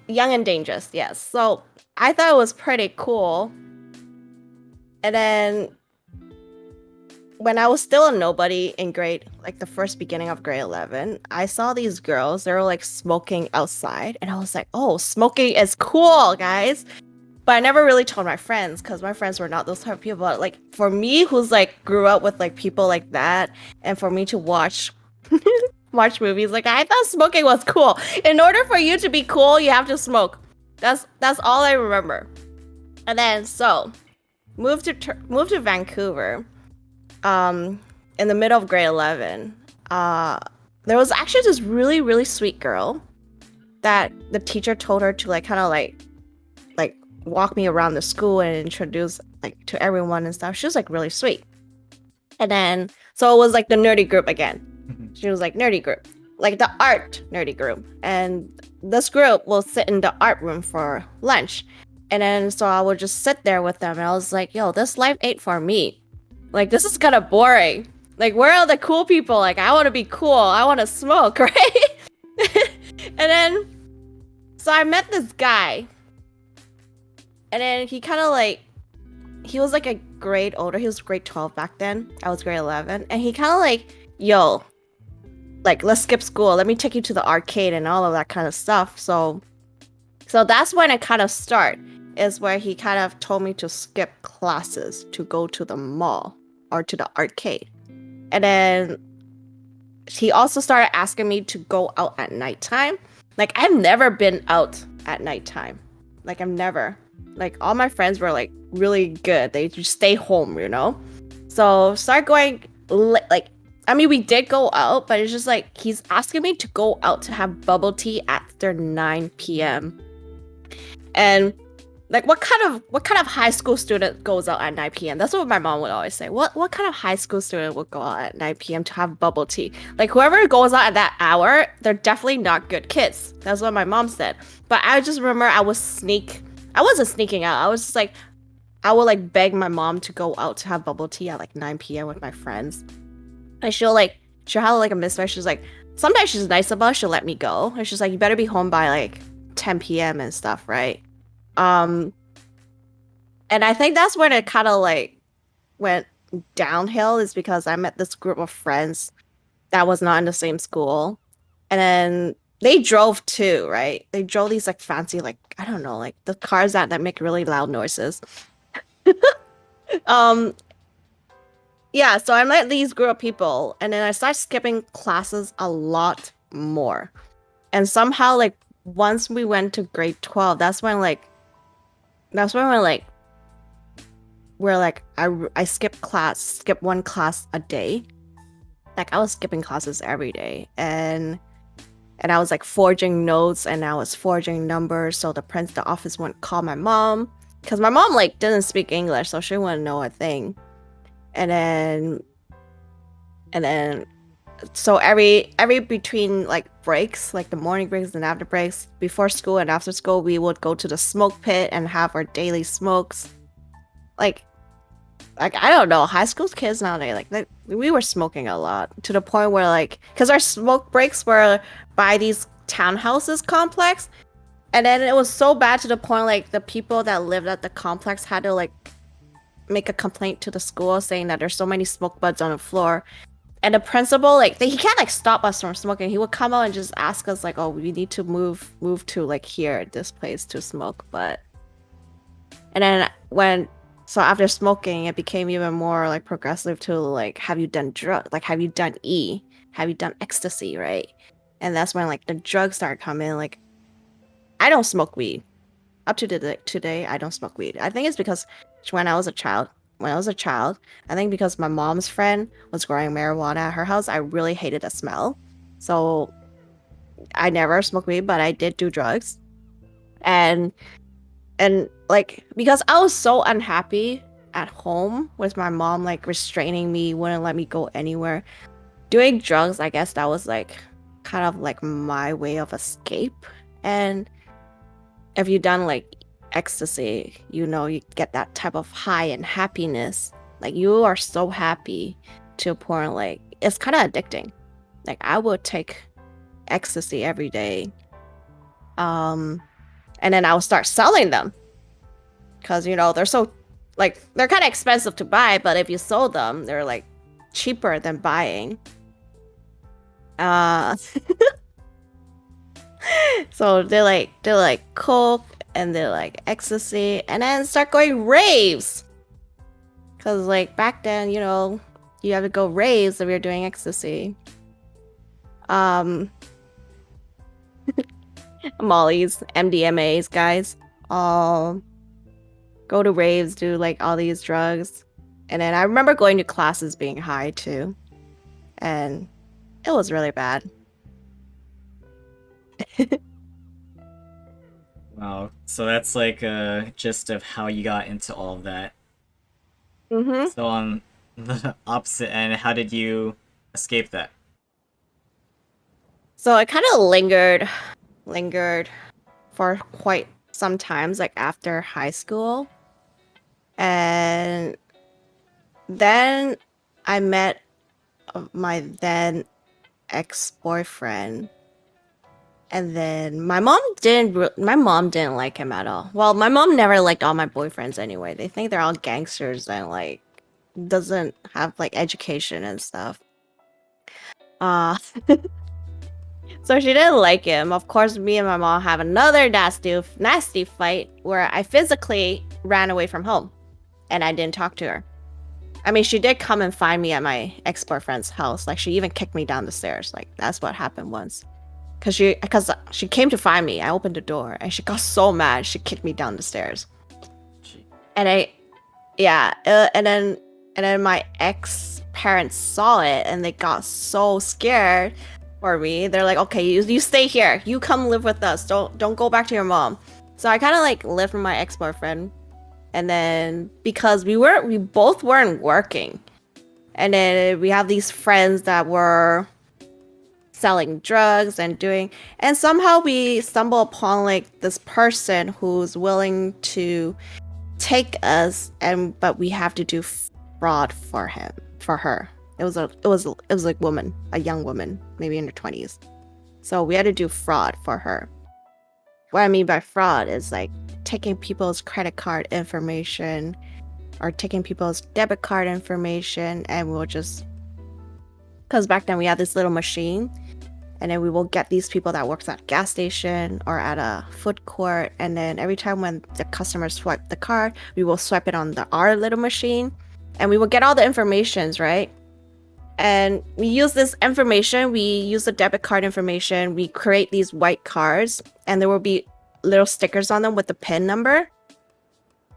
young and dangerous, yes. So I thought it was pretty cool. And then when I was still a nobody in grade, like the first beginning of grade 11, I saw these girls. They were like smoking outside. And I was like, oh, smoking is cool, guys. But I never really told my friends because my friends were not those type of people. But like for me, who's like grew up with like people like that, and for me to watch watch movies, like I thought smoking was cool. In order for you to be cool, you have to smoke. That's all I remember. And then so moved to Vancouver. In the middle of grade 11, there was actually this really, really sweet girl that the teacher told her to like kind of like walk me around the school and introduce like to everyone and stuff. She was like really sweet. And then so it was like the nerdy group again. She was like nerdy group, like the art nerdy group. And this group will sit in the art room for lunch. And then so I would just sit there with them and I was like, yo, this life ain't for me. Like, this is kind of boring. Like, where are the cool people? Like, I want to be cool. I want to smoke, right? And then, so I met this guy. And then he kind of like, he was like a grade older. He was grade 12 back then. I was grade 11. And he kind of like, yo, like, let's skip school. Let me take you to the arcade and all of that kind of stuff. So that's when it kind of start. Is where he kind of told me to skip classes to go to the mall or to the arcade. And then he also started asking me to go out at nighttime. Like, I've never been out at nighttime. Like, I've never. Like, all my friends were, like, really good. They just stay home, you know? So, start going, like, I mean, we did go out, but it's just, like, he's asking me to go out to have bubble tea after 9 p.m. And like what kind of high school student goes out at 9 p.m.? That's what my mom would always say. What kind of high school student would go out at 9 p.m. to have bubble tea? Like whoever goes out at that hour, they're definitely not good kids. That's what my mom said. But I just remember I wasn't sneaking out. I was just like I would like beg my mom to go out to have bubble tea at like 9 p.m. with my friends. And she'll have like a mismatch. She's like sometimes she's nice about it, she'll let me go. And she's like, you better be home by like 10 p.m. and stuff, right? And I think that's when it kind of like went downhill is because I met this group of friends that was not in the same school. And then they drove too, right? They drove these like fancy, like I don't know, like the cars that make really loud noises. Um, yeah, so I met these group of people, and then I started skipping classes a lot more. And somehow, like once we went to grade 12, that's when we're like I skip one class a day. Like I was skipping classes every day, and I was like forging notes, and I was forging numbers so the office wouldn't call my mom, because my mom like didn't speak English, so she wouldn't know a thing. And then so every between like breaks, like the morning breaks and after breaks, before school and after school, we would go to the smoke pit and have our daily smokes. Like I don't know, high school kids nowadays, like we were smoking a lot to the point where like, because our smoke breaks were by these townhouses complex, and then it was so bad to the point like the people that lived at the complex had to like make a complaint to the school saying that there's so many smoke buds on the floor. And the principal, like, he can't like stop us from smoking. He would come out and just ask us like, "Oh, we need to move to like here, this place to smoke." But and then so after smoking, it became even more like progressive to like, have you done drug? Like, have you done E? Have you done ecstasy? Right? And that's when like the drugs started coming. Like, I don't smoke weed. Up to today, I don't smoke weed. I think it's because when I was a child, I think because my mom's friend was growing marijuana at her house, I really hated the smell. So I never smoked weed, but I did do drugs. And like, because I was so unhappy at home with my mom like restraining me, wouldn't let me go anywhere. Doing drugs, I guess that was like kind of like my way of escape. And if you've done like ecstasy, you know, you get that type of high and happiness. Like you are so happy to a point like it's kind of addicting. Like I would take ecstasy every day. And then I would start selling them because you know they're so like they're kind of expensive to buy, but if you sold them, they're like cheaper than buying. So they're like coke and they're like ecstasy, and then start going raves. Cause like back then, you know, you have to go raves if you're doing ecstasy. Molly's, MDMA's, guys. Go to raves, do like all these drugs. And then I remember going to classes being high too. And it was really bad. Wow. So that's like a gist of how you got into all of that. Mm-hmm. So on the opposite end, how did you escape that? So I kind of lingered for quite some times, like after high school. And then I met my then ex-boyfriend. And then my mom didn't like him at all. Well, my mom never liked all my boyfriends anyway. They think they're all gangsters and like doesn't have like education and stuff. Uh so she didn't like him. Of course, me and my mom have another nasty fight where I physically ran away from home and I didn't talk to her. I mean, she did come and find me at my ex-boyfriend's house. Like, she even kicked me down the stairs. Like, that's what happened once. Because she came to find me. I opened the door, and she got so mad, she kicked me down the stairs. Gee. And then my ex-parents saw it, and they got so scared for me. They're like, okay, you stay here. You come live with us. Don't go back to your mom. So I kind of, like, lived with my ex-boyfriend. And then because we both weren't working, and then we have these friends that were selling drugs and somehow we stumble upon like this person who's willing to take us, but we have to do fraud for her. It was like a young woman, maybe in her 20s. So we had to do fraud for her. What I mean by fraud is like taking people's credit card information or taking people's debit card information, and we'll just, because back then we had this little machine, And then we will get these people that works at a gas station or at a food court. And then every time when the customers swipe the card, we will swipe it on our little machine. And we will get all the informations, right? And we use this information. We use the debit card information. We create these white cards. And there will be little stickers on them with the PIN number.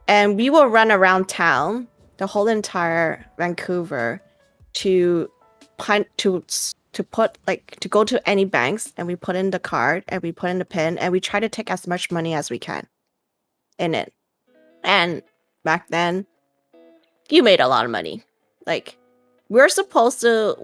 And we will run around town, the whole entire Vancouver, to go to any banks, and we put in the card and we put in the PIN, and we try to take as much money as we can in it. And back then, you made a lot of money. Like, we're supposed to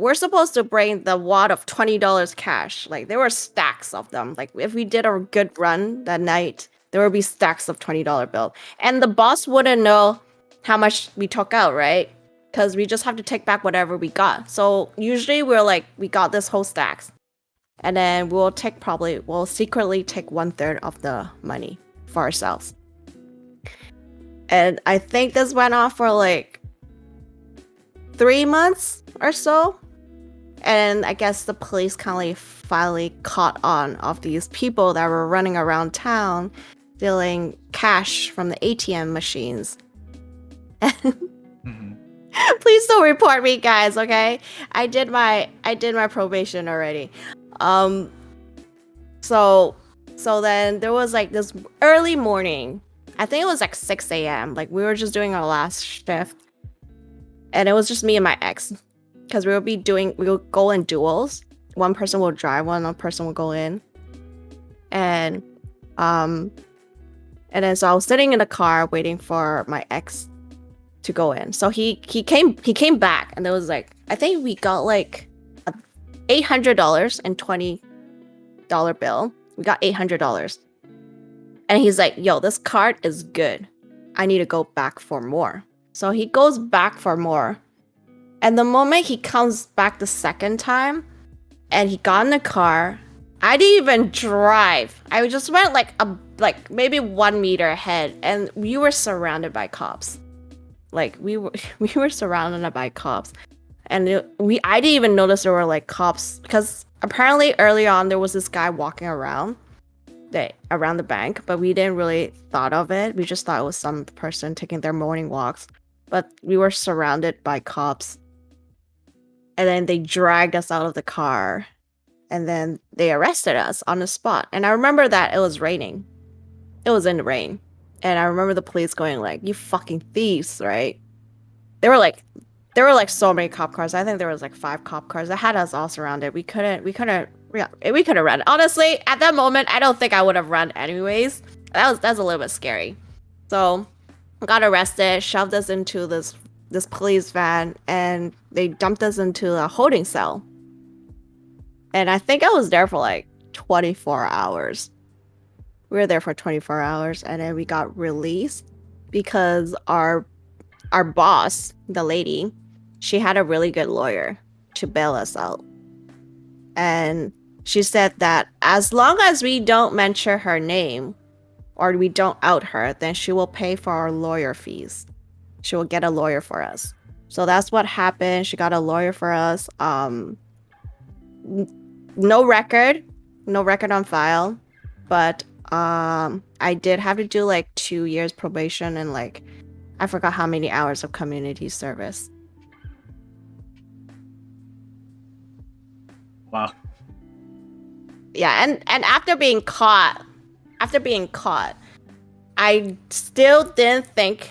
bring the wad of $20 cash. Like, there were stacks of them. Like, if we did a good run that night, there would be stacks of $20 bill. And the boss wouldn't know how much we took out, right? Because we just have to take back whatever we got. So usually we're like, we got this whole stacks. And then we'll secretly take 1/3 of the money for ourselves. And I think this went on for like 3 months or so. And I guess the police finally caught on of these people that were running around town stealing cash from the ATM machines. Please don't report me, guys, okay? I did my probation already. So then there was like this early morning. I think it was like 6 a.m. Like, we were just doing our last shift. And it was just me and my ex. Because we will go in duels. One person will drive, one person will go in. And then so I was sitting in the car waiting for my ex to go in. So he came back, and there was like, I think we got like $800 and $20 bill. We got $800. And he's like, yo, this card is good. I need to go back for more. So he goes back for more. And the moment he comes back the second time and he got in the car, I didn't even drive. I just went like maybe 1 meter ahead, and we were surrounded by cops. Like, we were surrounded by cops. And I didn't even notice there were like cops, because apparently early on there was this guy walking around the bank, but we didn't really thought of it. We just thought it was some person taking their morning walks. But we were surrounded by cops. And then they dragged us out of the car. And then they arrested us on the spot. And I remember that it was raining. It was in the rain. And I remember the police going like, you fucking thieves, right? There were like so many cop cars. I think there was like 5 cop cars that had us all surrounded. We couldn't run. Honestly, at that moment, I don't think I would have run anyways. That's a little bit scary. So I got arrested, shoved us into this police van, and they dumped us into a holding cell. And I think I was there for like 24 hours. We were there for 24 hours, and then we got released because our boss, the lady, she had a really good lawyer to bail us out. And she said that as long as we don't mention her name or we don't out her, then she will pay for our lawyer fees. She will get a lawyer for us. So that's what happened. She got a lawyer for us. No record on file, but I did have to do like 2 years probation and like I forgot how many hours of community service. Wow. Yeah, and after being caught, I still didn't think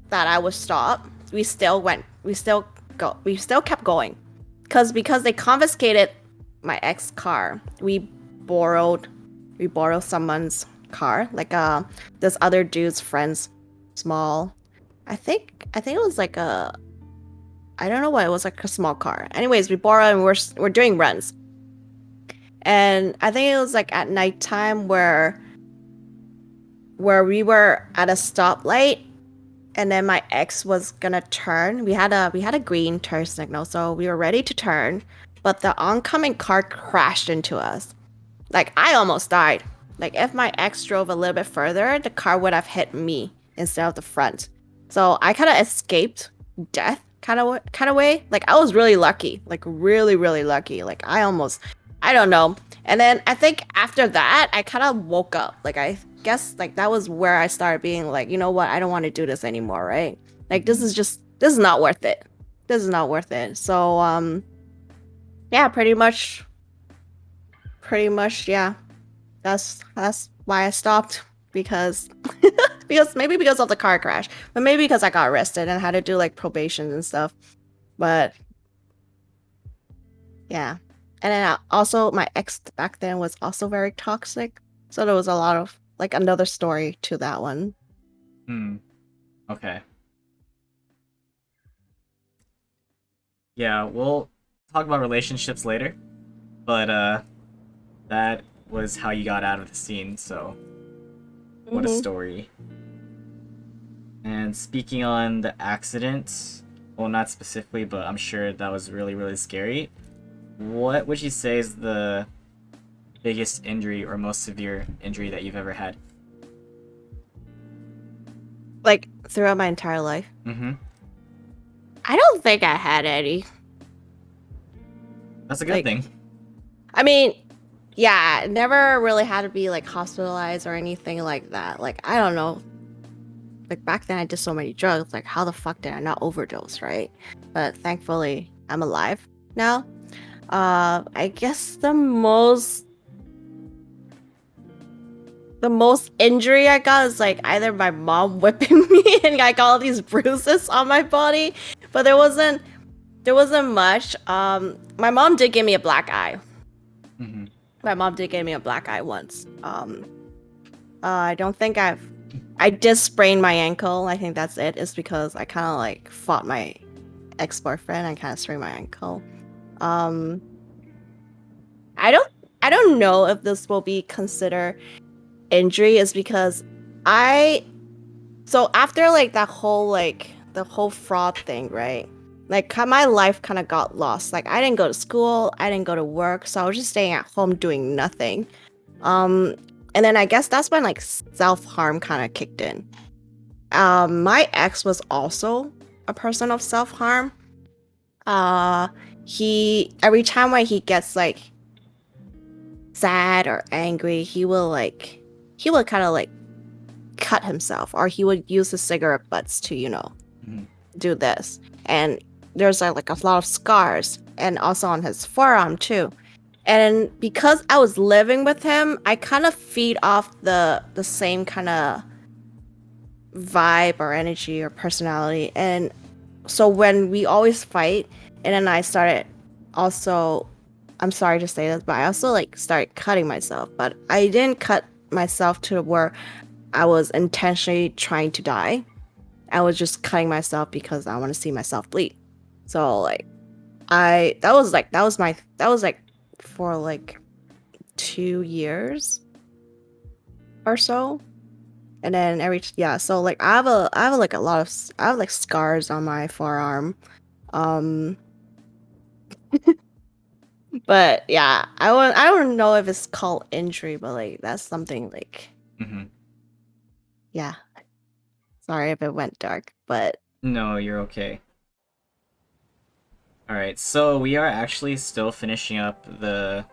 that I would stop. We still kept going. Because they confiscated my ex car. We borrowed someone's car, like this other dude's friend's small. I think it was like I don't know what, it was like a small car. Anyways, we borrowed and we're doing runs. And I think it was like at nighttime where we were at a stoplight, and then my ex was gonna turn. We had a green turn signal, so we were ready to turn, but the oncoming car crashed into us. Like, I almost died. Like, if my ex drove a little bit further, the car would have hit me instead of the front. So I kind of escaped death kind of way. Like, I was really lucky, like really, really lucky. Like, I almost I don't know. And then I think after that, I kind of woke up. Like I guess like that was where I started being like, you know what? I don't want to do this anymore, right? Like Mhm. this is not worth it. This is not worth it. So yeah, pretty much yeah. That's why I stopped because because of the car crash, but maybe because I got arrested and had to do like probation and stuff. But yeah. And then also my ex back then was also very toxic. So there was a lot of like another story to that one. Hmm. Okay. Yeah, we'll talk about relationships later, but that was how you got out of the scene, so what a Hmm. story. And speaking on the accident, well, not specifically, but I'm sure that was really, really scary. What would you say is the biggest injury or most severe injury that you've ever had? Like throughout my entire life. Mm-hmm. I don't think I had any. That's a good Like thing. I mean, yeah, I never really had to be like hospitalized or anything like that. Like I don't know. Like back then I did so many drugs. Like how the fuck did I not overdose, right? But thankfully I'm alive now. I guess the most injury I got is like either my mom whipping me and I got all these bruises on my body, but there wasn't much. My mom did give me a black eye. Mm-hmm. My mom did give me a black eye once. I don't think I did sprain my ankle. I think that's it. It's because I kind of like fought my ex-boyfriend. I kind of sprained my ankle. Um, I don't I don't know if this will be considered injury is because I so after like that whole like the whole fraud thing, right? Like my life kind of got lost. Like I didn't go to school, I didn't go to work, so I was just staying at home doing nothing. Um and then I guess that's when like self-harm kind of kicked in. My ex was also a person of self-harm. Uh he every time when he gets like sad or angry, he will kind of like cut himself or he would use his cigarette butts to, Mm-hmm. do this. And there's like a lot of scars and also on his forearm too. And because I was living with him, I kind of feed off the same kind of vibe or energy or personality. And so when we always fight, and then I started also, I'm sorry to say this, but I also like started cutting myself. But I didn't cut myself to where I was intentionally trying to die. I was just cutting myself because I want to see myself bleed. So like that was like for like 2 years or so. And then so like I have like a lot of I have like scars on my forearm. Um but yeah, I don't know if it's called injury, but like that's something like Mm-hmm. yeah. Sorry if it went dark, but No, you're okay. Alright, so we are actually still finishing up the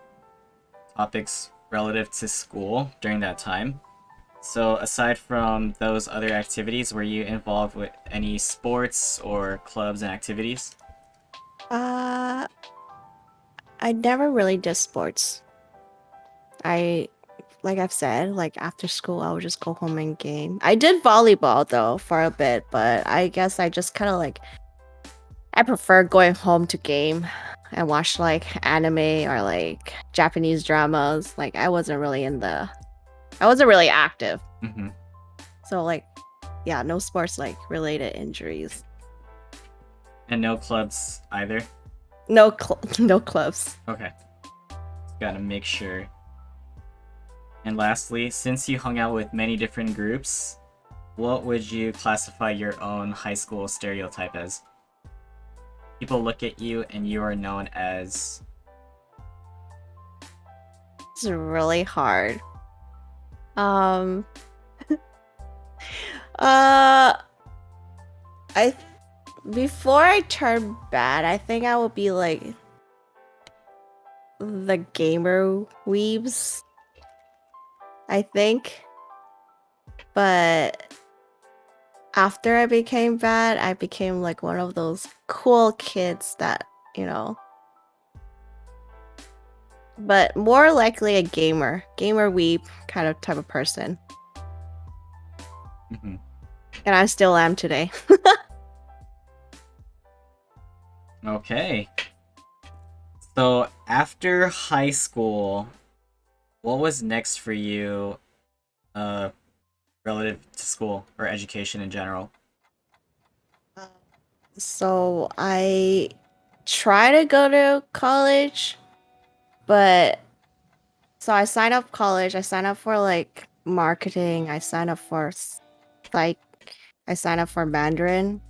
topics relative to school during that time. So aside from those other activities, were you involved with any sports or clubs and activities? uh I never really did sports. I like I've said, like after school I would just go home and game. I did volleyball though for a bit, but I guess I just kind of like I prefer going home to game and watch like anime or like Japanese dramas. Like I wasn't really active. Mm-hmm. So like yeah, no sports like related injuries. And no clubs either? No clubs. Okay. Just gotta make sure. And lastly, since you hung out with many different groups, what would you classify your own high school stereotype as? People look at you and you are known as... It's really hard. Um uh I before I turn bad, I think I would be like the gamer weebs, I think. But after I became bad, I became like one of those cool kids that, you know. But more likely a gamer weeb kind of type of person. Mm-hmm. And I still am today. Okay. So after high school, what was next for you, relative to school or education in general? So I try to go to college, but so I signed up college. I signed up for like marketing. I signed up for psych. I signed up for Mandarin.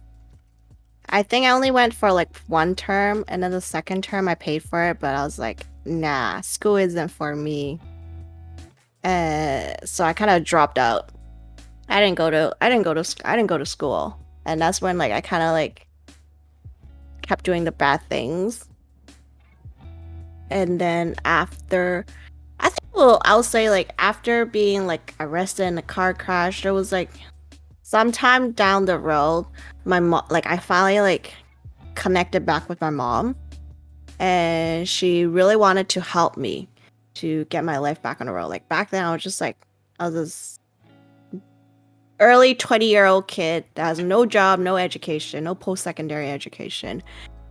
I think I only went for like one term, and then the second term I paid for it, but I was like, nah, school isn't for me. So I kind of dropped out. I didn't go to school, and that's when like I kind of like kept doing the bad things. And then after, I think, well, I'll say like after being like arrested in a car crash, there was like sometime down the road, my mom, like I finally like connected back with my mom, and she really wanted to help me to get my life back on the road. Like back then, I was just like, I was this early 20-year-old kid that has no job, no education, no post-secondary education.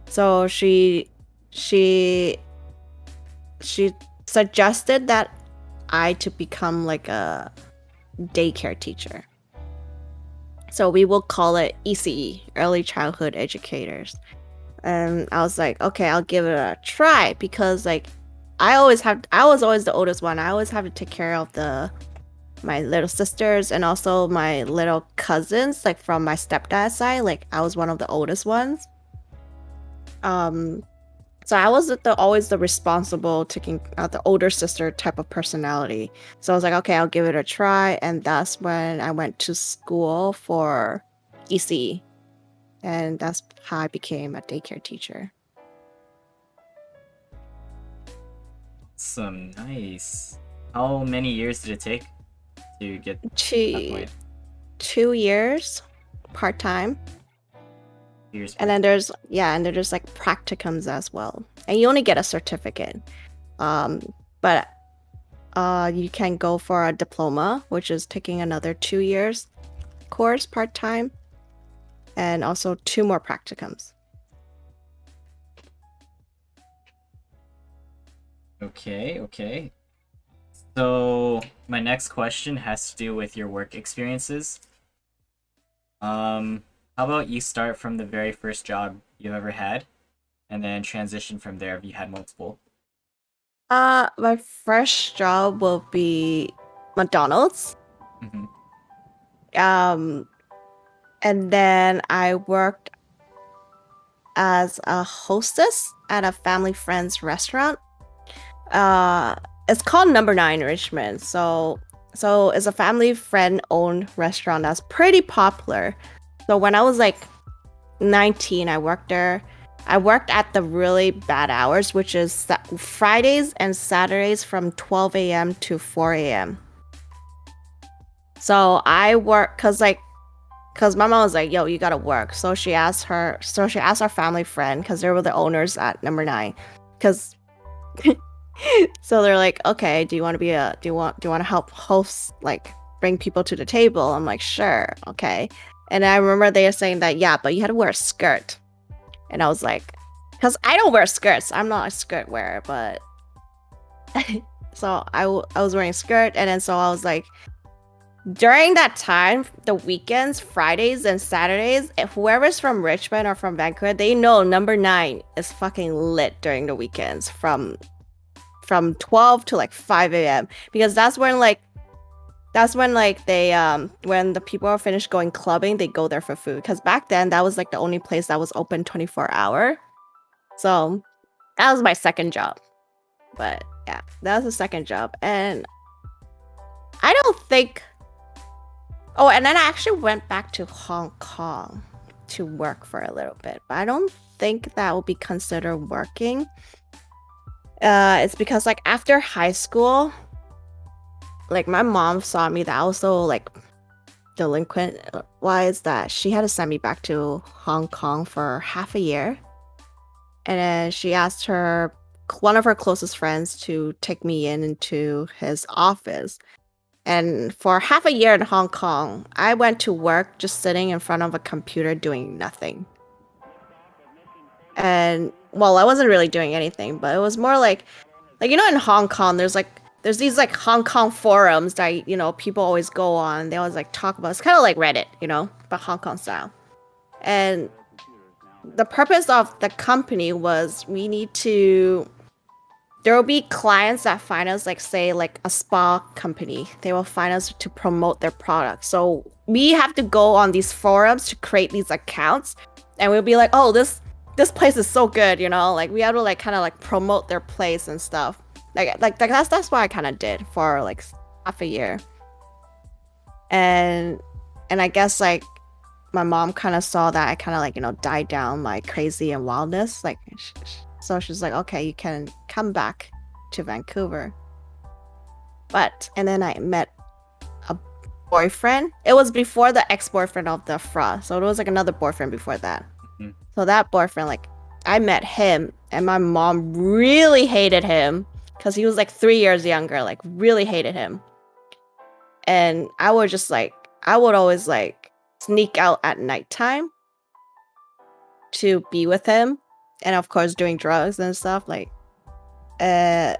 So she suggested that I to become like a daycare teacher. So we will call it ECE, early childhood educators. And I was like, okay, I'll give it a try because like I was always the oldest one. I always have to take care of my little sisters and also my little cousins, like from my stepdad's side. Like I was one of the oldest ones. So I was always the responsible, taking the older sister type of personality. So I was like, okay, I'll give it a try, and that's when I went to school for EC, and that's how I became a daycare teacher. Awesome, nice. How many years did it take to get to that point? 2 years, part time. Years. And then there's like practicums as well, and you only get a certificate. But you can go for a diploma, which is taking another 2 years course part time, and also 2 more practicums. Okay. So my next question has to do with your work experiences. How about you start from the very first job you ever had, and then transition from there if you had multiple? My first job will be McDonald's. Mm-hmm. And then I worked as a hostess at a family friend's restaurant. It's called Number 9 Richmond. So it's a family friend owned restaurant that's pretty popular. So when I was like 19, I worked there. I worked at the really bad hours, which is Fridays and Saturdays from 12 a.m. to 4 a.m. So I work because my mom was like, yo, you gotta work. So she asked our family friend, because they were the owners at Number 9. Because so they're like, okay, do you want to help host, like bring people to the table? I'm like, sure, okay. And I remember they were saying that, yeah, but you had to wear a skirt. And I was like, because I don't wear skirts. I'm not a skirt wearer, but so I was wearing a skirt. And then so I was like, during that time, the weekends, Fridays and Saturdays, if whoever's from Richmond or from Vancouver, they know Number 9 is fucking lit during the weekends from 12 to like 5 a.m. because that's when they when the people are finished going clubbing, they go there for food, because back then that was like the only place that was open 24-hour. So that was my second job. But yeah, that was the second job. And I don't think and then I actually went back to Hong Kong to work for a little bit, but I don't think that will be considered working. It's because like after high school, like my mom saw me that I was so like delinquent wise that she had to send me back to Hong Kong for half a year. And then she asked her one of her closest friends to take me into his office. And for half a year in Hong Kong, I went to work just sitting in front of a computer doing nothing. And well, I wasn't really doing anything, but it was more like in Hong Kong, there's these like Hong Kong forums that people always go on. They always like talk about. It's kind of like Reddit, but Hong Kong style. And the purpose of the company was we need to. There will be clients that find us, like say like a spa company. They will find us to promote their products. So we have to go on these forums to create these accounts, and we'll be like, oh, this place is so good, like we have to like kind of like promote their place and stuff. Like that's what I kind of did for like half a year. And I guess like my mom kind of saw that I kind of like died down my crazy and wildness, like so she's like, okay, you can come back to Vancouver. And then I met a boyfriend. It was before the ex-boyfriend of the Fra, so it was like another boyfriend before that. Mhm. So that boyfriend, like, I met him, and my mom really hated him because he was like 3 years younger, like really hated him. And I would always like sneak out at nighttime to be with him, and of course doing drugs and stuff. Like, it's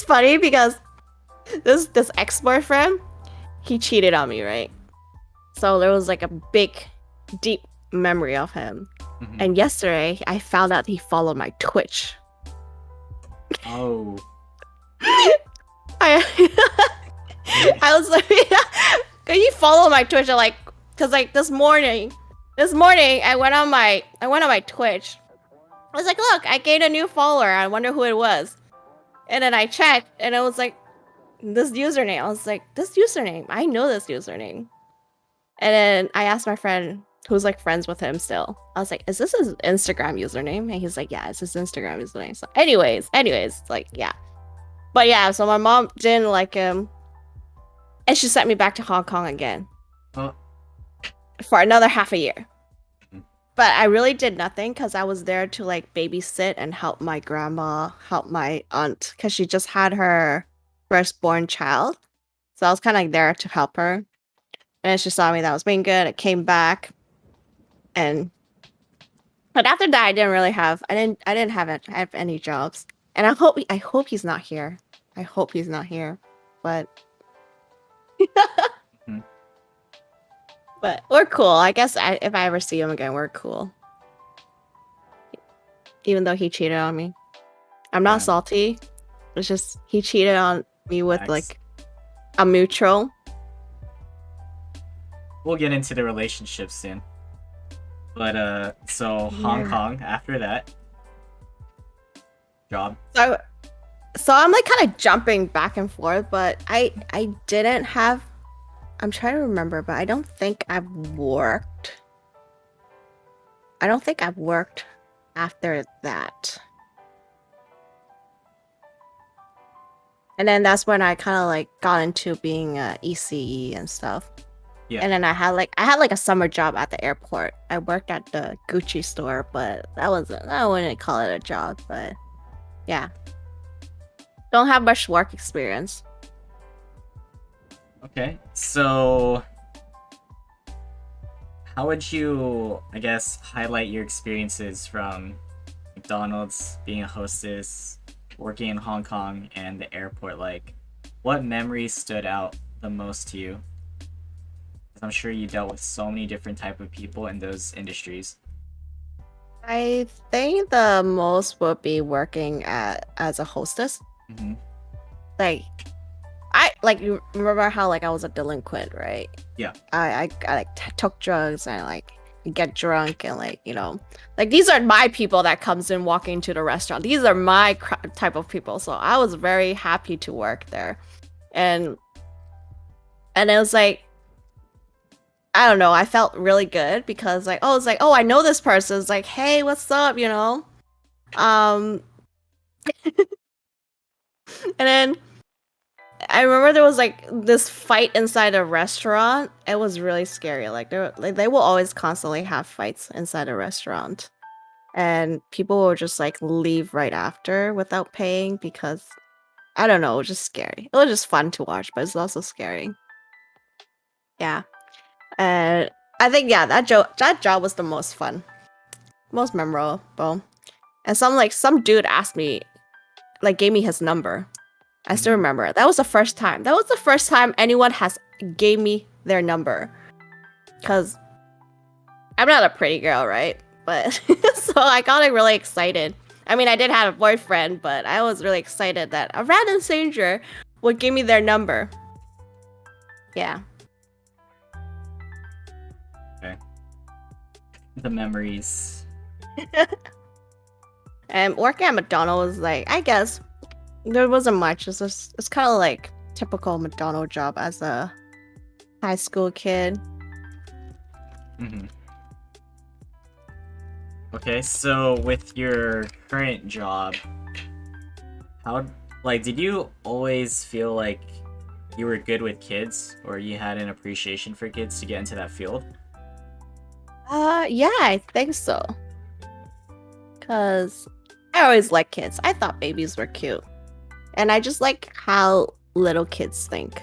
funny because this ex-boyfriend, he cheated on me, right? So there was like a big, deep memory of him. Mhm. And yesterday, I found out he followed my Twitch. Oh. I was like, can you follow my Twitch? And like, cause like this morning, I went on my Twitch. I was like, look, I gained a new follower. I wonder who it was. And then I checked, and it was like this username. I was like, this username, I know this username. And then I asked my friend who's like friends with him still. I was like, is this his Instagram username? And he's like, yeah, it's his Instagram username. So anyways, like, yeah. But yeah, so my mom didn't like him, and she sent me back to Hong Kong again for another half a year. But I really did nothing because I was there to like babysit and help my grandma, help my aunt, because she just had her firstborn child. So I was kind of like there to help her. And she saw me that I was being good. I came back, but after that, I didn't have any jobs. And I hope he's not here. I hope he's not here. But Mhm. but we're cool. I guess if I ever see him again, we're cool. Even though he cheated on me, I'm not Yeah. salty. It's just he cheated on me with Nice. like a mutual. We'll get into the relationship soon. But so Hong Yeah. Kong after that job. So I'm like kind of jumping back and forth, but I didn't have. I'm trying to remember, but I don't think I've worked. I don't think I've worked after that. And then that's when I kind of like got into being a ECE and stuff. Yeah. And then I had like a summer job at the airport. I worked at the Gucci store, but I wouldn't call it a job, but yeah. Don't have much work experience. Okay. So how would you, I guess, highlight your experiences from McDonald's, being a hostess, working in Hong Kong, and the airport? Like, what memories stood out the most to you? Because I'm sure you dealt with so many different type of people in those industries. I think the most would be working as a hostess. Mm-hmm. Like, I like you remember how like I was a delinquent, right? Yeah. I like took drugs and like get drunk and like like these are my people that comes in walking into the restaurant. These are my type of people. So I was very happy to work there, and it was like I don't know. I felt really good because like it's like I know this person. It's like, hey, what's up? Um, and then I remember there was like this fight inside a restaurant. It was really scary. They will always constantly have fights inside a restaurant. And people will just like leave right after without paying because I don't know, it was just scary. It was just fun to watch, but it's also scary. Yeah. And I think yeah, that job was the most fun. Most memorable. And some dude asked me, like gave me his number. I still remember. That was the first time. That was the first time anyone has gave me their number. Cause I'm not a pretty girl, right? But so I got like really excited. I mean, I did have a boyfriend, but I was really excited that a random stranger would give me their number. Yeah. Okay. The memories. And working at McDonald's, like, I guess there wasn't much. It's kind of like typical McDonald's job as a high school kid. Mm-hmm. Okay, so with your current job, did you always feel like you were good with kids, or you had an appreciation for kids to get into that field? Yeah, I think so. Cause I always liked kids. I thought babies were cute. And I just like how little kids think.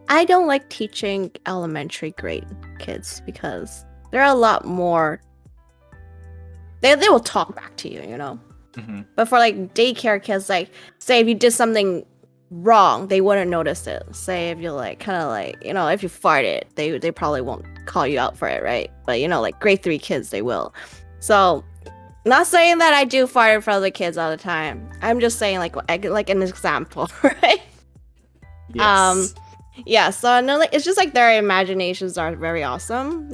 I don't like teaching elementary grade kids because they're a lot more they will talk back to you, you know? Mm-hmm. But for like daycare kids, like say if you did something wrong, they wouldn't notice it. Say if you like kind of like, you know, if you farted, they probably won't call you out for it, right? But you know, like grade 3 kids, they will. So not saying that I do fart in front of the kids all the time. I'm just saying like an example, right? Yes. Yeah, so I know like it's just like their imaginations are very awesome.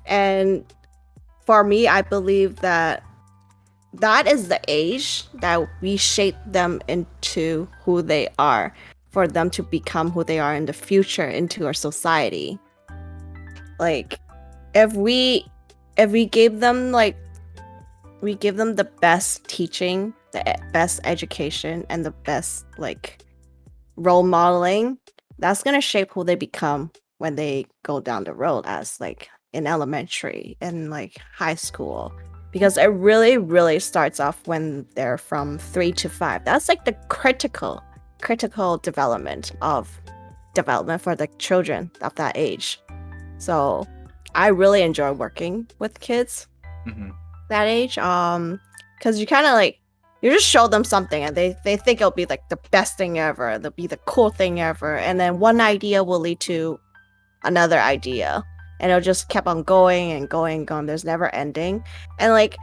And for me, I believe that is the age that we shape them into who they are, for them to become who they are in the future into our society. Like if we give them the best teaching, the best education, and the best like role modeling, that's gonna shape who they become when they go down the road as like in elementary and like high school. Because it really, really starts off when they're from 3 to 5. That's like the critical development for the children of that age. So I really enjoy working with kids that age. Because you kind of like you just show them something and they think it'll be like the best thing ever. It'll be the cool thing ever. And then one idea will lead to another idea. And it'll just keep on going and going and going. There's never ending. And like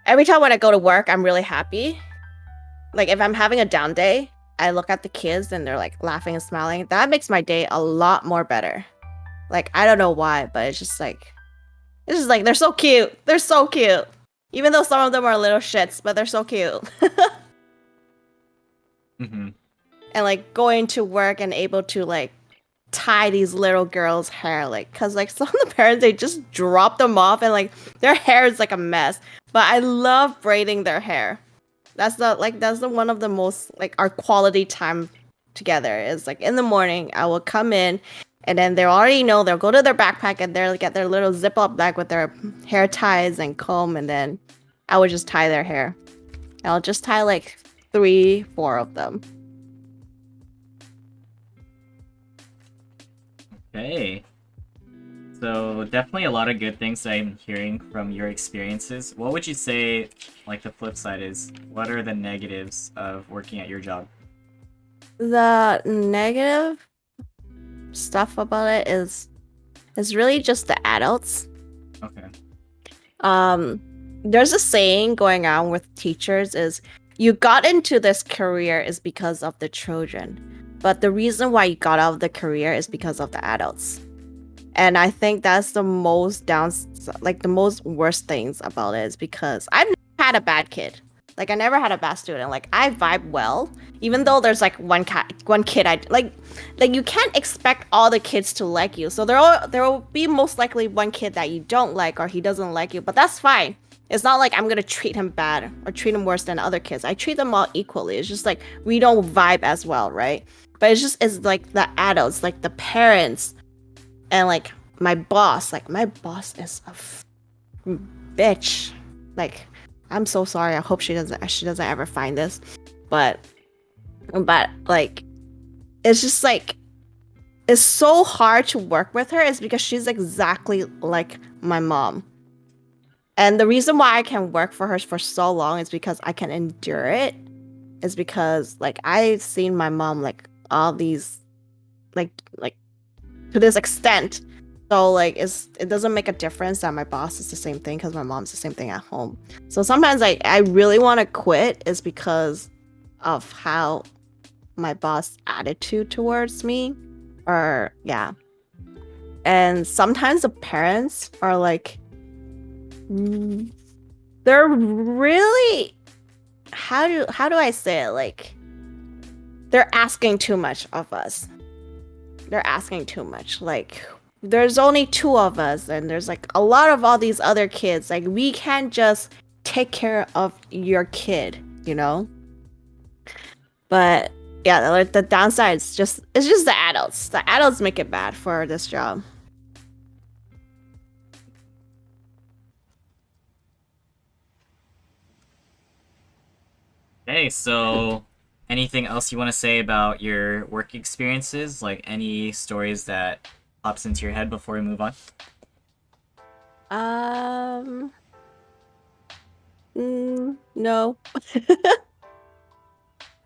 every time when I go to work, I'm really happy. Like if I'm having a down day, I look at the kids and they're like laughing and smiling. That makes my day a lot more better. Like I don't know why, but it's just like they're so cute. They're so cute. Even though some of them are little shits, but they're so cute. Mm-hmm. And like going to work and able to like tie these little girls' hair, like, cause like some of the parents they just drop them off and like their hair is like a mess. But I love braiding their hair. That's the one of the most like our quality time together is like in the morning. I will come in, and then they already know they'll go to their backpack and they'll get their little zip up bag with their hair ties and comb, and then I would just tie their hair. I'll just tie like 3, 4 of them. Okay. So definitely a lot of good things I'm hearing from your experiences. What would you say, like the flip side is? What are the negatives of working at your job? The negative stuff about it is really just the adults. Okay. There's a saying going on with teachers is you got into this career is because of the children. But the reason why you got out of the career is because of the adults. And I think that's the most the most worst things about it is because I've never had a bad kid. Like I never had a bad student. Like I vibe well, even though there's like one kid I like you can't expect all the kids to like you. So there will be most likely one kid that you don't like or he doesn't like you, but that's fine It's not like I'm gonna treat him bad or treat him worse than other kids. I treat them all equally. It's just like we don't vibe as well, right? But it's like the adults, like the parents, and like my boss. Like my boss is a bitch. Like I'm so sorry. I hope she doesn't ever find this, but like it's just like it's so hard to work with her is because she's exactly like my mom. And the reason why I can work for her for so long is because I can endure it. Is because like I've seen my mom like all these like to this extent. So like it doesn't make a difference that my boss is the same thing because my mom's the same thing at home. So sometimes I really want to quit is because of how my boss attitude towards me or yeah. And sometimes the parents are like they're really how do I say it? Like they're asking too much of us. They're asking too much. Like there's only two of us and there's like a lot of all these other kids. Like we can't just take care of your kid, you know? But yeah, like the downside is it's just the adults. The adults make it bad for this job. Okay, so anything else you want to say about your work experiences? Like any stories that pops into your head before we move on? Um, no.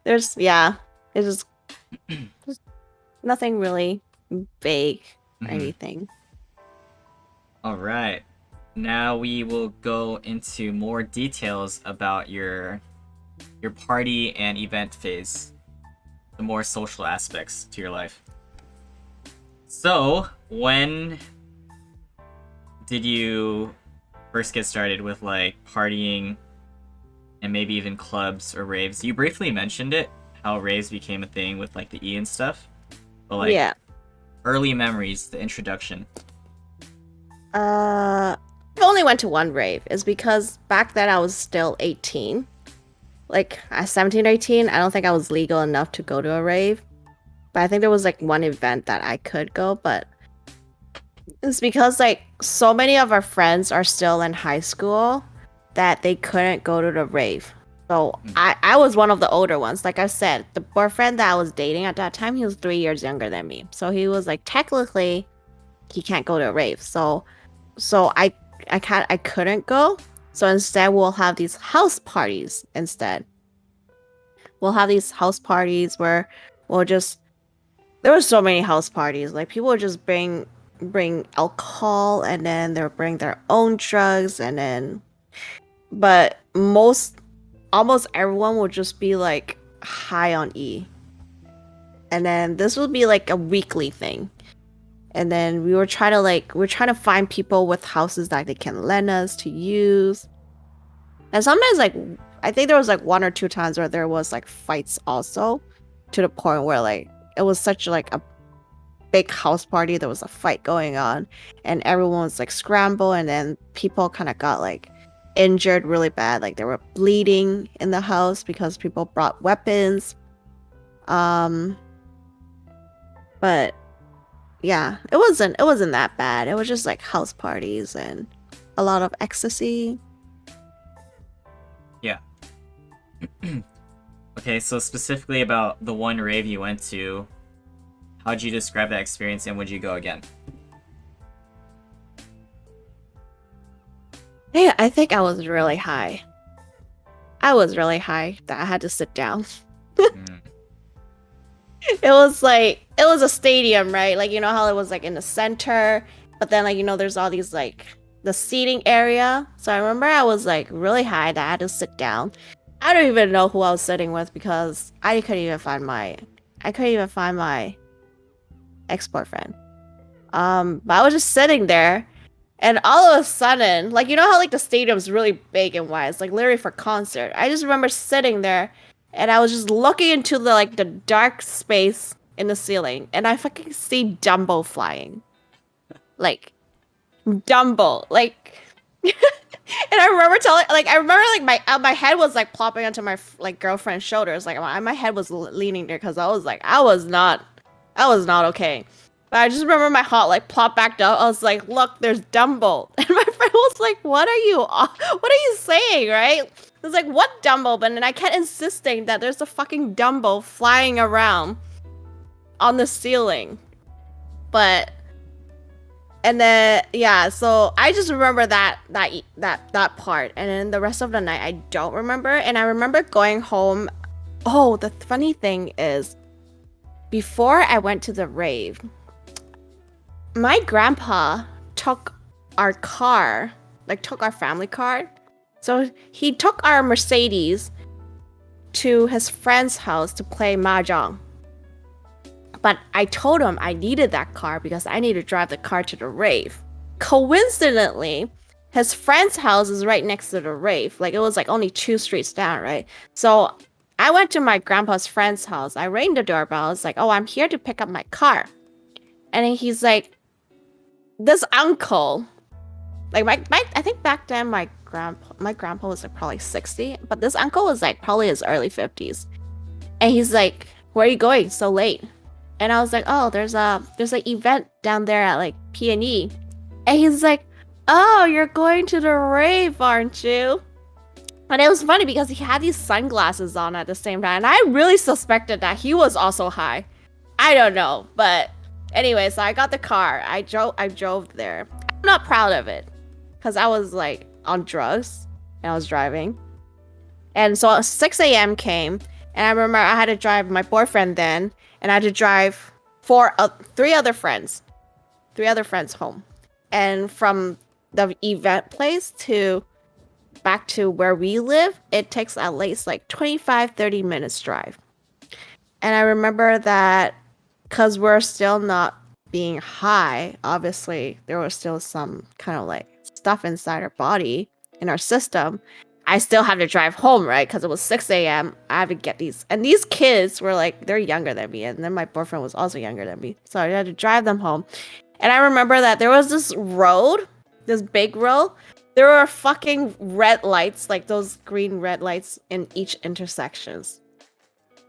There's yeah, it's just nothing really vague or Mhm. anything. All right. Now we will go into more details about your party and event phase, the more social aspects to your life. So, when did you first get started with like partying and maybe even clubs or raves? You briefly mentioned it, how raves became a thing with like the E and stuff, but like Yeah. early memories, the introduction. I only went to one rave. Is because back then I was still 18. Like at 17, 18, I don't think I was legal enough to go to a rave. But I think there was like one event that I could go, but it's because like so many of our friends are still in high school that they couldn't go to the rave. So Mm. I was one of the older ones. Like I said, the boyfriend that I was dating at that time, he was 3 years younger than me. So he was like technically he can't go to a rave. So I couldn't go. So instead we'll have these house parties instead. We'll have these house parties where we'll just there were so many house parties. Like people would just bring alcohol and then they'll bring their own drugs and then but almost everyone would just be like high on E. And then this would be like a weekly thing. And then we're trying to find people with houses that they can lend us to use. And sometimes like I think there was like one or two times where there was like fights also to the point where like it was such like a big house party. There was a fight going on, and everyone was like scrambled, and then people kind of got like injured really bad. Like they were bleeding in the house because people brought weapons. Um, but yeah, it wasn't that bad. It was just like house parties and a lot of ecstasy. Yeah. Okay, so specifically about the one rave you went to, how'd you describe that experience and would you go again? Yeah, I think I was really high. I was really high that I had to sit down. Mm. It was a stadium, right? Like you know how it was like in the center, but then like you know there's all these like the seating area. So I remember I was like really high that I had to sit down. I don't even know who I was sitting with because I couldn't even find my ex-boyfriend. But I was just sitting there and all of a sudden, like you know how like the stadium's really big and wide, it's like literally for concert. I just remember sitting there and I was just looking into the dark space in the ceiling and I fucking see Dumbo flying. Like Dumbo. Like And I remember telling, like, I remember like my head was like plopping onto my like girlfriend's shoulders, like my head was leaning there because I was like, I was not okay. But I just remember my heart like plopped back up. I was like, look, there's Dumbo, and my friend was like, what are you saying, right? It was like, what Dumbo? But then I kept insisting that there's a fucking Dumbo flying around on the ceiling, but. And then yeah, so I just remember that part, and then the rest of the night I don't remember. And I remember going home. Oh, the funny thing is, before I went to the rave, my grandpa took our car, like took our family car. So he took our Mercedes to his friend's house to play mahjong. But I told him I needed that car because I need to drive the car to the rave. Coincidentally, his friend's house is right next to the rave. Like, it was like only 2 streets down, right? So I went to my grandpa's friend's house. I rang the doorbell. I was like, oh, I'm here to pick up my car. And then he's like, this uncle, like I think back then my grandpa was like probably 60, but this uncle was like probably his early 50s. And he's like, where are you going so late? And I was like, oh, there's an event down there at like P&E. And he's like, oh, you're going to the rave, aren't you? And it was funny because he had these sunglasses on at the same time. And I really suspected that he was also high. I don't know. But anyway, so I got the car. I drove there. I'm not proud of it because I was like on drugs and I was driving. And so 6 a.m. came. And I remember I had to drive my boyfriend then. And I had to drive 3 other friends home. And from the event place to back to where we live, it takes at least like 25-30 minutes drive. And I remember that because we're still not being high, obviously there was still some kind of like stuff inside our body, in our system. I still had to drive home, right? Because it was 6 a.m. I had to get these. And these kids were like, they're younger than me. And then my boyfriend was also younger than me. So I had to drive them home. And I remember that there was this road, this big road. There were fucking red lights, like those green red lights in each intersections.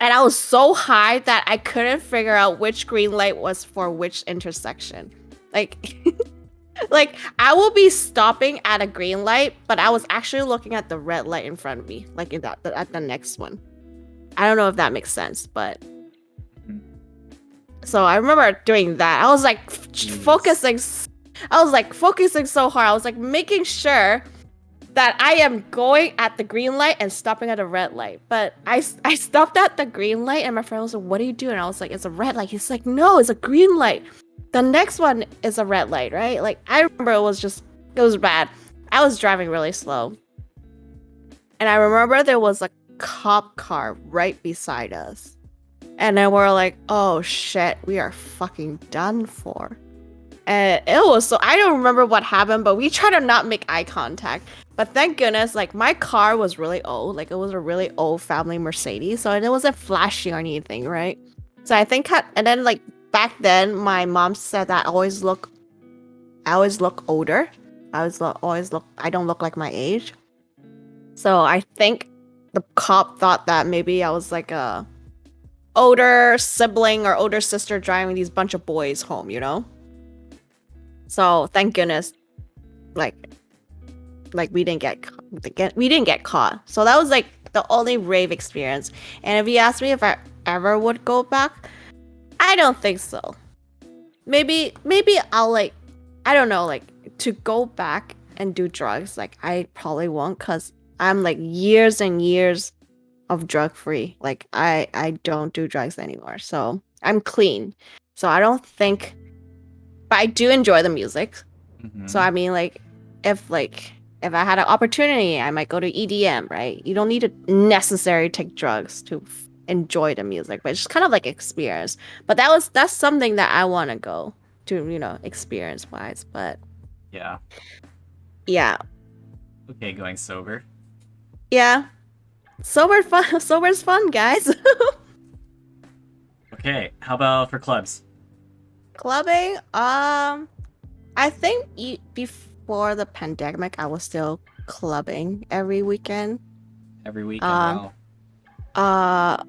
And I was so high that I couldn't figure out which green light was for which intersection. Like... Like, I will be stopping at a green light, but I was actually looking at the red light in front of me, like at the next one. I don't know if that makes sense, but... So I remember doing that. I was like focusing so hard. I was like making sure that I am going at the green light and stopping at a red light. But I stopped at the green light and my friend was like, what are you doing? I was like, it's a red light. He's like, no, it's a green light. The next one is a red light, right? Like, I remember it was bad. I was driving really slow. And I remember there was a cop car right beside us. And then we're like, oh shit, we are fucking done for. And it was so, I don't remember what happened, but we tried to not make eye contact. But thank goodness, like, my car was really old. Like, it was a really old family Mercedes. So it wasn't flashy or anything, right? So I think, and then like, back then, my mom said that I always look older. I don't look like my age. So I think the cop thought that maybe I was like a older sibling or older sister driving these bunch of boys home, you know? So thank goodness, like we didn't get caught. So that was like the only rave experience. And if you ask me if I ever would go back, I don't think so. Maybe I'll like, I don't know, like to go back and do drugs. Like I probably won't because I'm like years and years of drug free. Like I don't do drugs anymore. So I'm clean. So I don't think, but I do enjoy the music. Mm-hmm. So I mean like if I had an opportunity, I might go to EDM, right? You don't need to necessarily take drugs to enjoy the music, but it's just kind of like experience. But that's something that I want to go to, you know, experience wise. But yeah. Okay, going sober. Yeah, sober's fun, guys. Okay, how about for clubs? Clubbing, I think before the pandemic, I was still clubbing every weekend. Every weekend, Um, wow. uh,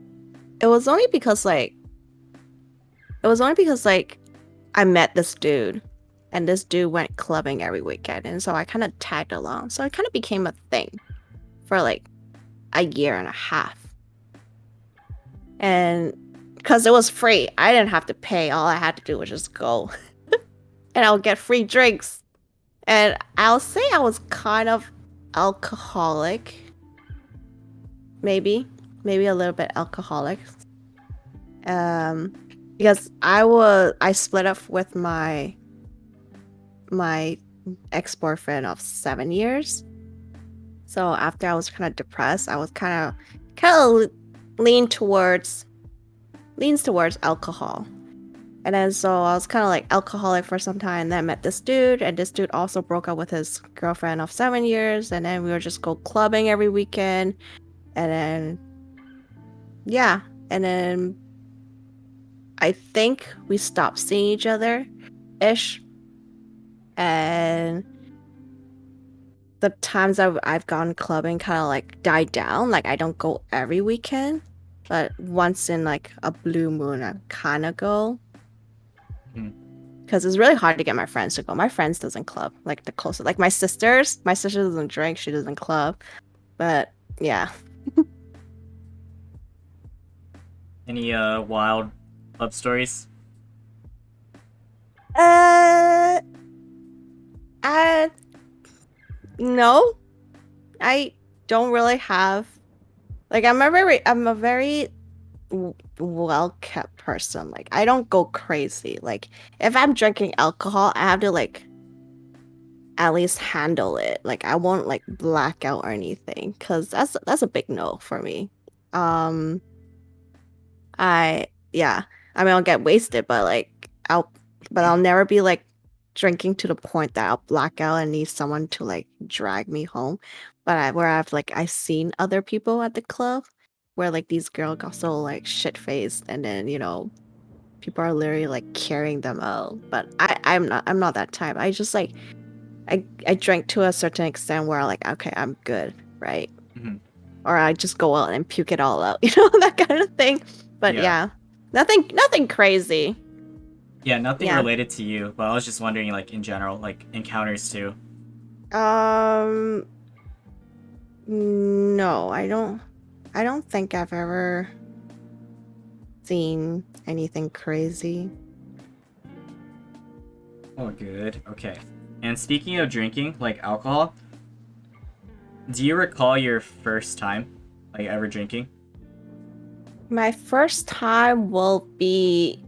it was only because like I met this dude, and this dude went clubbing every weekend, and so I kind of tagged along. So it kind of became a thing for like a year and a half. And because it was free, I didn't have to pay. All I had to do was just go, and I'll get free drinks. And I'll say I was kind of alcoholic, maybe a little bit alcoholic. Um, because I split up with my ex-boyfriend of 7 years. So after I was kind of depressed, I was kind of leans towards alcohol. And then so I was kind of like alcoholic for some time. And then I met this dude, and this dude also broke up with his girlfriend of 7 years. And then we would just go clubbing every weekend. And then, yeah. And then I think we stopped seeing each other ish. And the times I've gone clubbing kind of like died down. Like I don't go every weekend, but once in like a blue moon, I kind of go. Because it's really hard to get my friends to go. My friends doesn't club. Like the closest, like my sister doesn't drink. She doesn't club. But yeah. Any wild club stories? Uh, I no, I don't really have. Like I'm a very well kept person. Like I don't go crazy. Like if I'm drinking alcohol, I have to like at least handle it. Like I won't like black out or anything, because that's a big no for me. Um, yeah. I mean, I'll get wasted, but I'll never be like drinking to the point that I'll black out and need someone to like drag me home. But I've seen other people at the club where like these girls got so like shit faced, and then people are literally like carrying them out. But I'm not that type. I just like I drank to a certain extent where like okay, I'm good, right? Mm-hmm. Or I just go out and puke it all out, that kind of thing. But yeah, nothing crazy. Yeah, nothing Yeah. related to you, but I was just wondering, like, in general, like, encounters too. No, I don't think I've ever seen anything crazy. Oh, good. Okay. And speaking of drinking, like alcohol, do you recall your first time, like, ever drinking? My first time will be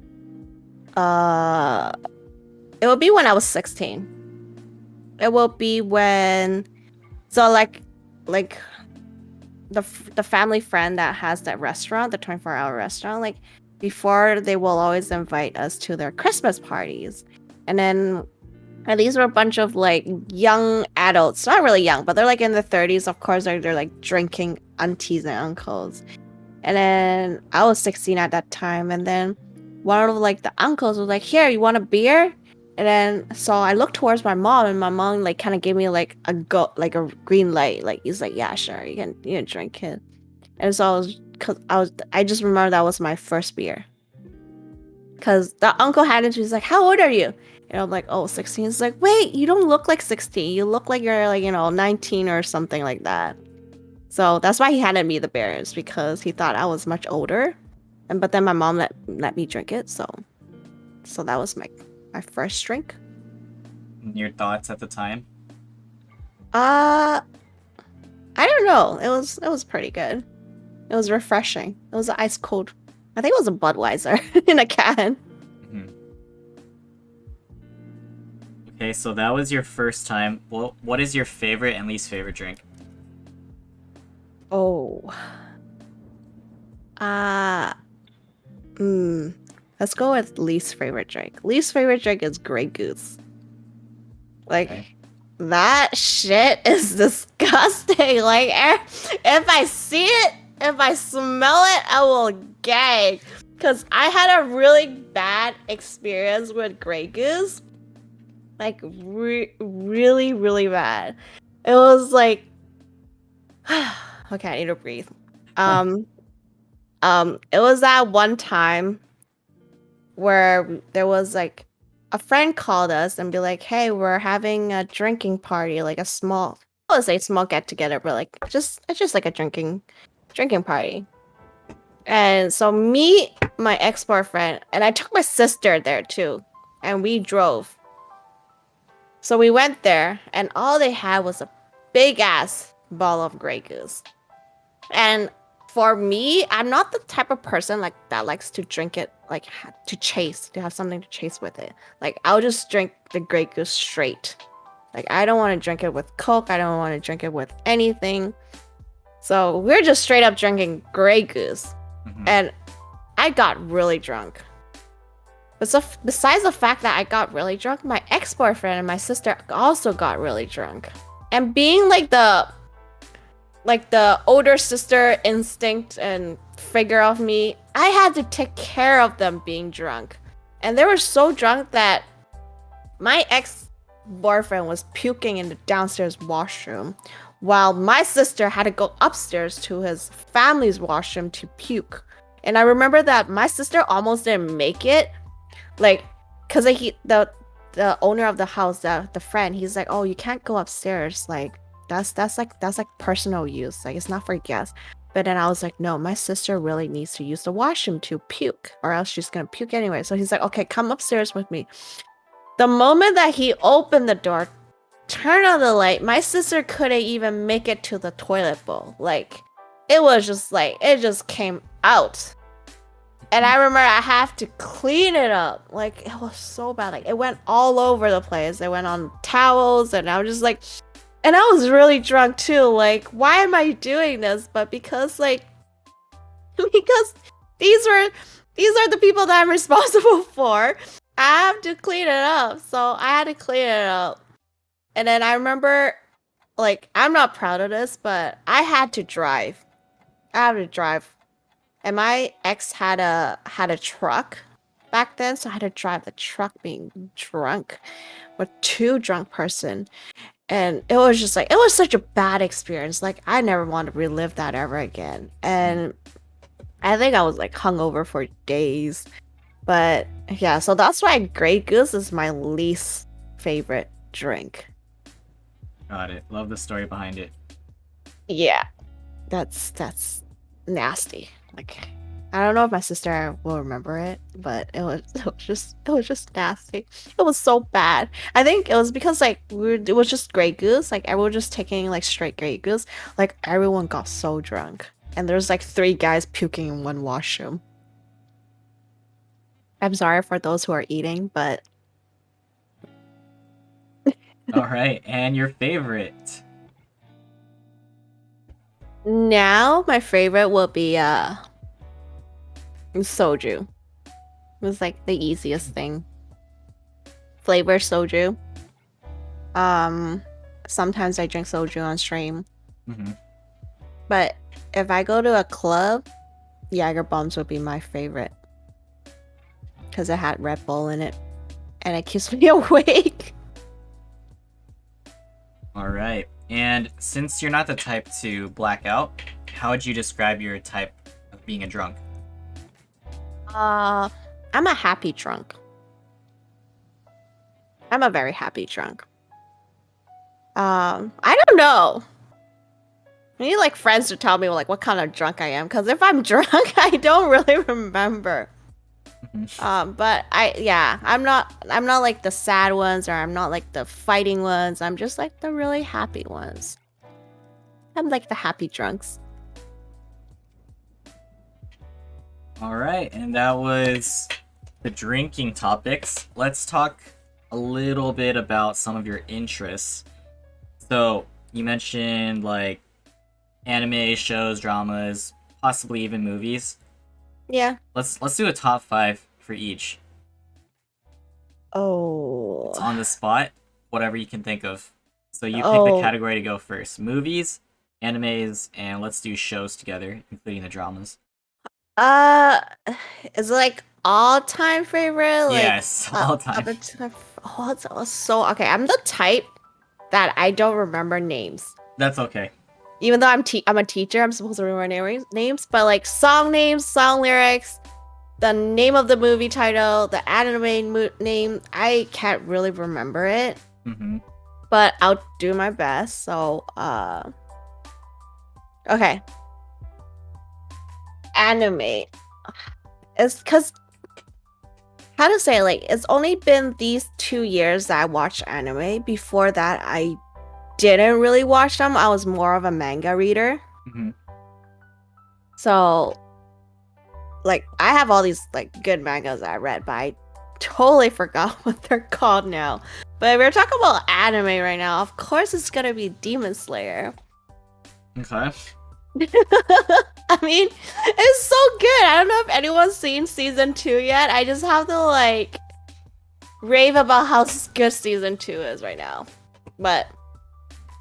it will be when I was 16. It will be when like the family friend that has that restaurant, the 24-hour restaurant, like before they will always invite us to their Christmas parties. And these were a bunch of like young adults, not really young, but they're like in their 30s. Of course, they're like drinking aunties and uncles. And then I was 16 at that time. And then one of like the uncles was like, "Here, you want a beer?" And then so I looked towards my mom, and my mom like kind of gave me like a green light. Like he's like, "Yeah, sure, you can drink it." And so I just remember that was my first beer. Cause the uncle had it, he's like, "How old are you?" And I'm like, "Oh, 16." He's like, "Wait, you don't look like 16. You look like you're like, 19 or something like that." So that's why he handed me the beers, because he thought I was much older. But then my mom let me drink it, so that was my first drink. Your thoughts at the time? I don't know. It was pretty good. It was refreshing. It was ice cold. I think it was a Budweiser in a can. Mm-hmm. Okay, so that was your first time. Well, what is your favorite and least favorite drink? Oh. Let's go with least favorite drink. Least favorite drink is Grey Goose. Like, Okay. that shit is disgusting. Like, if I see it, if I smell it, I will gag. Because I had a really bad experience with Grey Goose. Like, really, really bad. It was like, okay, I need to breathe. It was that one time where there was like a friend called us and be like, "Hey, we're having a drinking party, like a small, I would say small get together, but like just it's just like a drinking party." And so me, my ex-boyfriend, and I took my sister there too, and we drove. So we went there, and all they had was a big ass ball of Grey Goose. And for me, I'm not the type of person like that likes to drink it like to chase, to have something to chase with it. Like I'll just drink the Grey Goose straight. Like I don't want to drink it with Coke. I don't want to drink it with anything. So we're just straight up drinking Grey Goose, and I got really drunk. But so besides the fact that I got really drunk, my ex-boyfriend and my sister also got really drunk. And being like the older sister instinct and figure of me, I had to take care of them being drunk. And they were so drunk that my ex-boyfriend was puking in the downstairs washroom, while my sister had to go upstairs to his family's washroom to puke. And I remember that my sister almost didn't make it, like, cause like the owner of the house, the friend, he's like, "Oh, you can't go upstairs, like that's like personal use, like it's not for guests." But then I was like, "No, my sister really needs to use the washroom to puke, or else she's gonna puke anyway." So he's like, "Okay, come upstairs with me." The moment that he opened the door, turned on the light, my sister couldn't even make it to the toilet bowl. Like, it was just like it just came out. And I remember I have to clean it up. Like, it was so bad. Like, it went all over the place. It went on towels, and I was just like, and I was really drunk too. Like, why am I doing this? But because, like, because these are the people that I'm responsible for. I have to clean it up. So I had to clean it up. And then I remember, like, I'm not proud of this, but I had to drive. I had to drive. And my ex had a truck back then, so I had to drive the truck being drunk with two drunk person. And it was just like it was such a bad experience. Like I never want to relive that ever again. And I think I was like hungover for days. But yeah, so that's why Grey Goose is my least favorite drink. Got it. Love the story behind it. Yeah. That's nasty. Like I don't know if my sister will remember it, but it was just nasty. It was so bad. I think it was because like it was just Grey Goose. Like everyone was just taking like straight Grey Goose. Like everyone got so drunk, and there's like three guys puking in one washroom. I'm sorry for those who are eating, but All right, and your favorite? now my favorite will be soju. It was like the easiest thing. Flavor soju. Sometimes I drink soju on stream. But if I go to a club, Jager bombs would be my favorite. Because it had Red Bull in it. And it keeps me awake. Alright, and since you're not the type to black out, how would you describe your type of being a drunk? I'm a happy drunk. I'm a very happy drunk. I don't know. I need like friends to tell me like what kind of drunk I am, because if I'm drunk, I don't really remember. But I'm not like the sad ones, or I'm not like the fighting ones. I'm just like the really happy ones. I'm like the happy drunks. Alright, and that was the drinking topics. Let's talk a little bit about some of your interests. So, you mentioned like anime, shows, dramas, possibly even movies. Yeah. Let's do a top 5 for each. Oh. It's on the spot, whatever you can think of. So you pick the category to go first. Movies, animes, and let's do shows together, including the dramas. Is it like all-time favorite? Like, Yes, all time. so okay. I'm the type that I don't remember names. That's okay. Even though I'm a teacher, I'm supposed to remember names, but like song names, song lyrics, the name of the movie title, the anime name, I can't really remember it. Mm-hmm. But I'll do my best. So, okay. Anime. It's because, how to say, like, it's only been these 2 years that I watched anime. Before that, I didn't really watch them. I was more of a manga reader. Mm-hmm. So, like, I have all these, like, good mangas that I read, but I totally forgot what they're called now. But if we're talking about anime right now, of course it's gonna be Demon Slayer. Okay. I mean, it's so good. I don't know if anyone's seen season 2 yet. I just have to like rave about how good season 2 is right now. But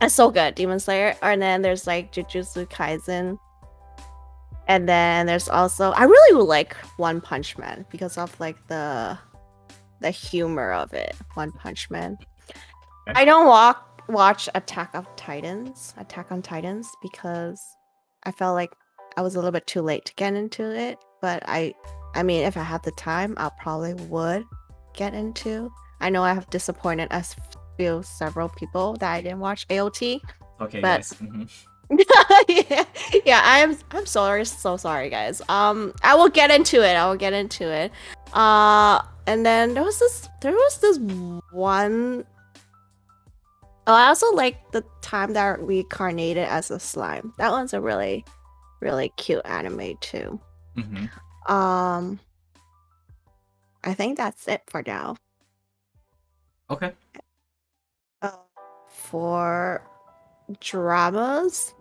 it's so good, Demon Slayer. And then there's like Jujutsu Kaisen. And then there's also, I really would like One Punch Man because of like the humor of it. One Punch Man. Okay. I don't watch Attack on Titans because I felt like I was a little bit too late to get into it. But I mean, if I had the time, I probably would get into. I know I have disappointed several people that I didn't watch AOT. Okay, but guys. Mm-hmm. yeah, I'm sorry, so sorry, guys. I will get into it. And then there was this one. Oh, I also like the time that we reincarnated as a slime. That one's a really, really cute anime too. Mm-hmm. I think that's it for now. Okay. For dramas.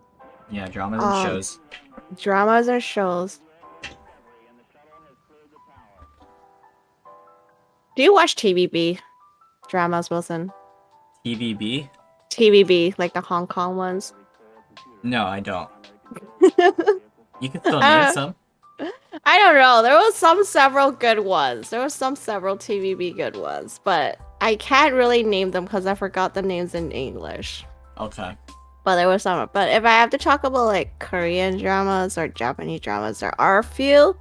Yeah, dramas and shows. Dramas and shows. Do you watch TVB dramas, Wilson? TVB? TVB, like the Hong Kong ones. No, I don't. You could still name some. I don't know. There was several good ones. There was several TVB good ones, but I can't really name them because I forgot the names in English. Okay. But there was some. But if I have to talk about like Korean dramas or Japanese dramas, there are a few.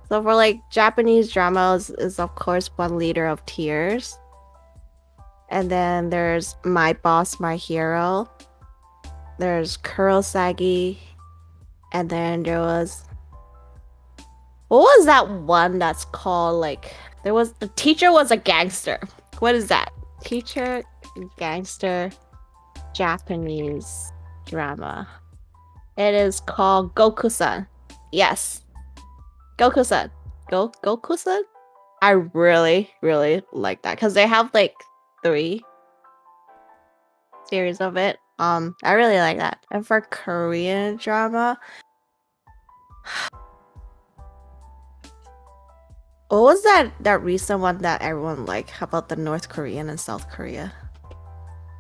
So for like Japanese dramas is of course One Liter of Tears. And then there's My Boss, My Hero. There's Kurosagi. And then there was... What was that one that's called like... The teacher was a gangster. What is that? Teacher, gangster, Japanese drama. It is called Goku-san. Yes. Goku-san. Goku-san? I really, really like that. Because they have like 3 series of it. I really like that. And for Korean drama, what was that recent one that everyone liked about the North Korean and South Korea?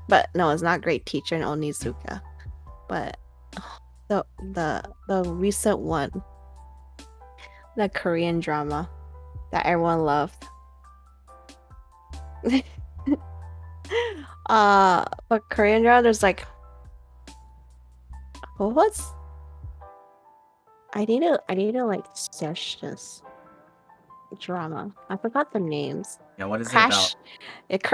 But no, it's not Great Teacher and Onizuka. But the recent one, the Korean drama that everyone loved. But Korean drama, there's like, what's? I need to like search this drama. I forgot the names. Yeah, what is it about?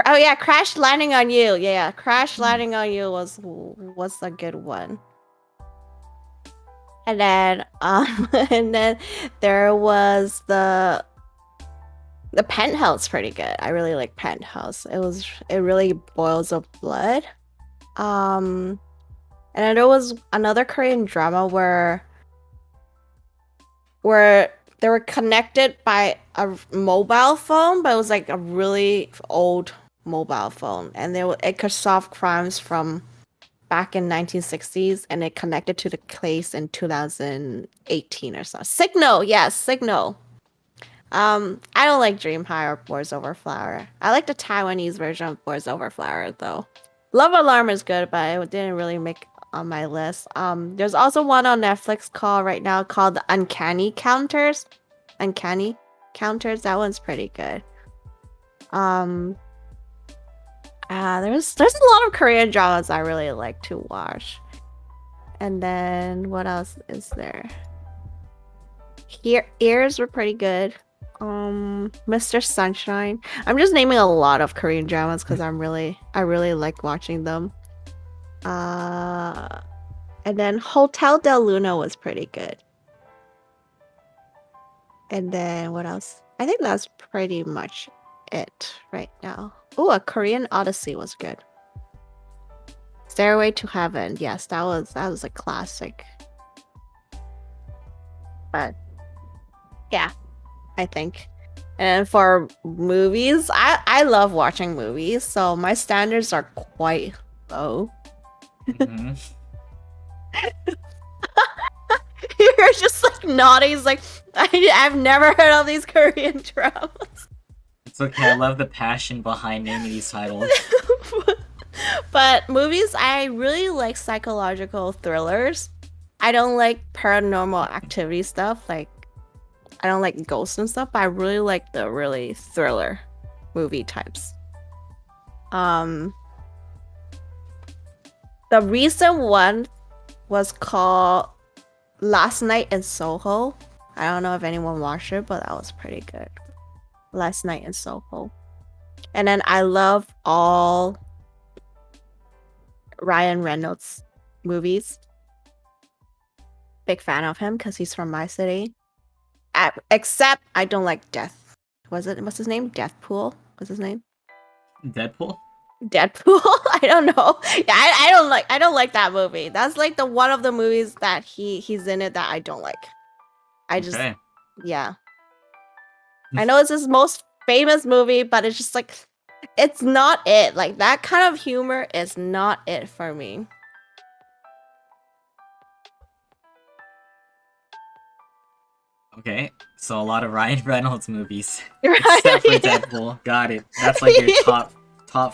Oh yeah, Crash Landing on You. Yeah, Crash Landing on You was a good one. And then and then there was the Penthouse, pretty good. I really like Penthouse. It really boils the blood. And then there was another Korean drama where they were connected by a mobile phone, but it was like a really old mobile phone, and it could solve crimes from back in 1960s, and it connected to the case in 2018 or so. Signal, yes, Signal. I don't like Dream High or Boys Over Flower. I like the Taiwanese version of Boys Over Flower though. Love Alarm is good, but it didn't really make on my list. There's also one on Netflix right now called the Uncanny Counters. That one's pretty good. I There's a lot of Korean dramas I really like to watch. And then what else is there? Here, Ears were pretty good. Mr. Sunshine. I'm just naming a lot of Korean dramas because I really like watching them. And then Hotel Del Luna was pretty good. And then what else? I think that's pretty much it right now. Oh, A Korean Odyssey was good. Stairway to Heaven. Yes, that was a classic. But yeah, I think. And for movies, I love watching movies, so my standards are quite low. Mhm. You're just like nodding. He's like, I've never heard of these Korean dramas. It's okay. I love the passion behind naming these titles. But movies, I really like psychological thrillers. I don't like paranormal activity stuff. Like, I don't like ghosts and stuff, but I really like the really thriller movie types. The recent one was called Last Night in Soho. I don't know if anyone watched it, but that was pretty good. Last Night in Soho. And then I love all Ryan Reynolds movies. Big fan of him because he's from my city. Except I don't like Death. What's his name? Deathpool? What's his name? Deadpool? Deadpool? I don't know. Yeah, I don't like that movie. That's like the one of the movies that he's in it that I don't like. I just Okay. yeah. I know it's his most famous movie, but it's just like it's not it. Like that kind of humor is not it for me. Okay. So a lot of Ryan Reynolds movies. Right? Except for Yeah. Deadpool. Got it. That's like your top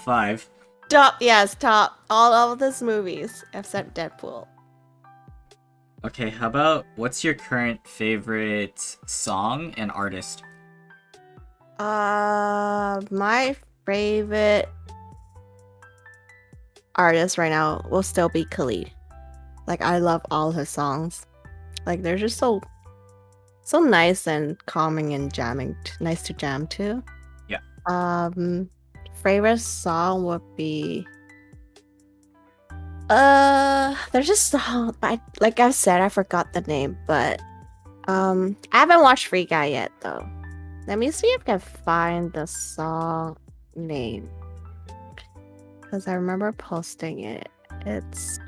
5. Top all of his movies except Deadpool. Okay, how about what's your current favorite song and artist? My favorite artist right now will still be Khalid. Like I love all his songs. Like they're just so nice and calming and jamming. Nice to jam to. Yeah. Favorite song would be there's just song like I said, I forgot the name, but I haven't watched Free Guy yet though. Let me see if I can find the song name. Because I remember posting it. It's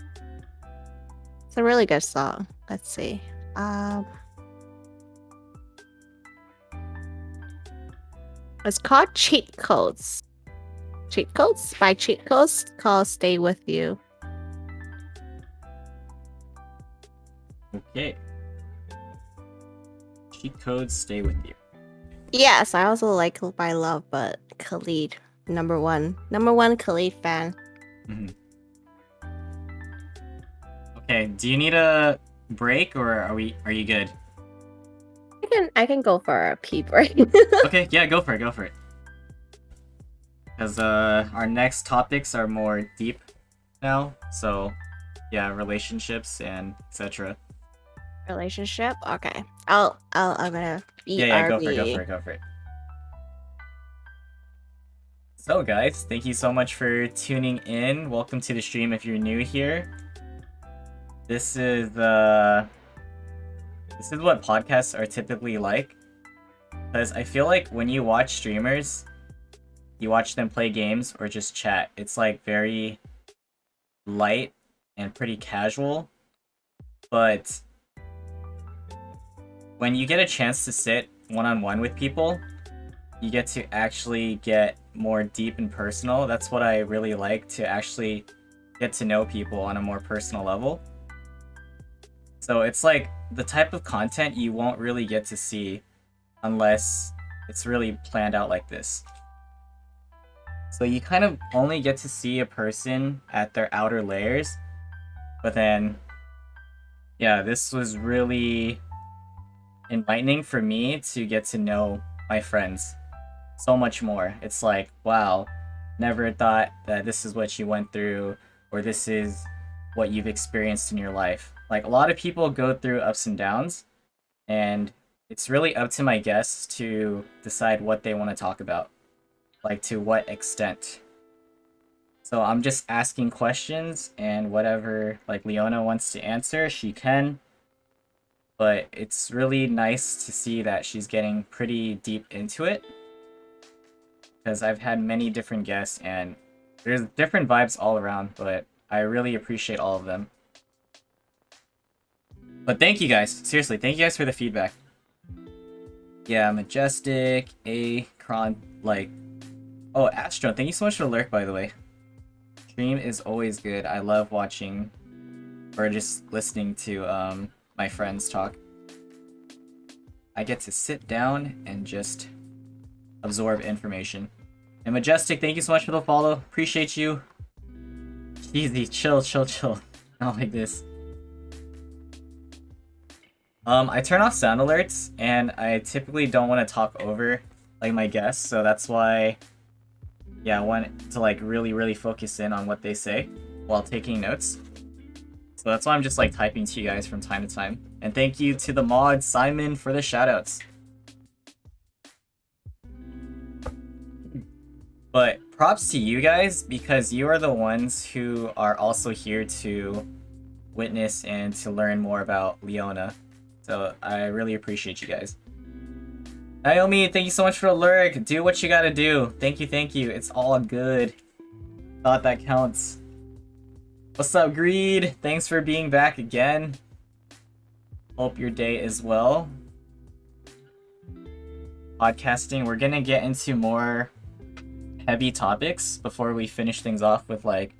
a really good song. Let's see. It's called Cheat Codes. Cheat Codes by Cheat Codes called Stay With You. Okay. Cheat codes stay with you. Yes, I also like By Love, but Khalid, number one Khalid fan. Mhm. Okay, do you need a break or are you good? I can go for a pee break. Okay, yeah, go for it. Because our next topics are more deep now, so yeah, relationships and etc. Relationship? Okay. I'm gonna Yeah, go BRB. for it. So guys, thank you so much for tuning in. Welcome to the stream if you're new here. This is what podcasts are typically like. Because I feel like when you watch streamers, you watch them play games or just chat. It's like very light and pretty casual. But when you get a chance to sit one-on-one with people, you get to actually get more deep and personal. That's what I really like, to actually get to know people on a more personal level. So it's like the type of content you won't really get to see unless it's really planned out like this. So you kind of only get to see a person at their outer layers, but then, yeah, this was really enlightening for me to get to know my friends so much more. It's like, wow, never thought that this is what you went through, or this is what you've experienced in your life. Like, a lot of people go through ups and downs, and it's really up to my guests to decide what they want to talk about, like to what extent. So I'm just asking questions, and whatever like Leona wants to answer, she can. But it's really nice to see that she's getting pretty deep into it, because I've had many different guests and there's different vibes all around, but I really appreciate all of them. But thank you guys. Seriously, thank you guys for the feedback. Yeah, Majestic, Akron, like... Oh, Astro, thank you so much for the lurk, by the way. Stream is always good. I love watching or just listening to my friends talk. I get to sit down and just absorb information. And Majestic, thank you so much for the follow. Appreciate you. Easy, chill. Not like this. I turn off sound alerts, and I typically don't want to talk over like my guests, so that's why, yeah, I want to like really focus in on what they say while taking notes. So that's why I'm just like typing to you guys from time to time. And thank you to the mod Simon for the shoutouts. But props to you guys, because you are the ones who are also here to witness and to learn more about Leona. So I really appreciate you guys. Naomi, thank you so much for the lurk. Do what you gotta do. Thank you. It's all good. Thought that counts. What's up, Greed? Thanks for being back again. Hope your day is well. Podcasting, we're gonna get into more heavy topics before we finish things off with like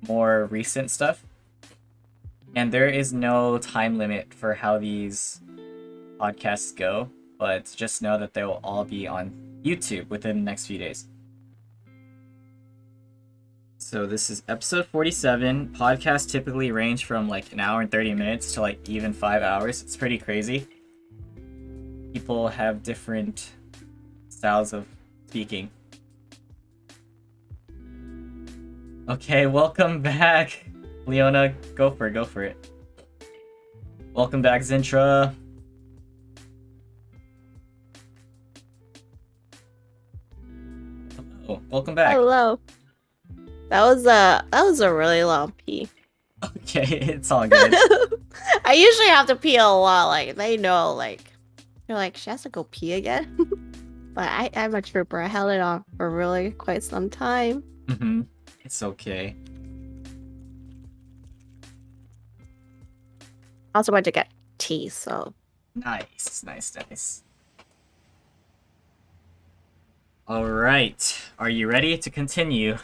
more recent stuff. And there is no time limit for how these podcasts go, but just know that they will all be on YouTube within the next few days. So this is episode 47. Podcasts typically range from like an hour and 30 minutes to like even 5 hours. It's pretty crazy. People have different styles of speaking. Okay, welcome back. Leona, go for it. Welcome back, Zintra. Hello, welcome back. Hello. That was a really long pee. Okay, it's all good. I usually have to pee a lot. Like they know, like they're like she has to go pee again. But I'm a trooper. I held it on for really quite some time. It's okay. I also went to get tea, so Nice. All right, are you ready to continue?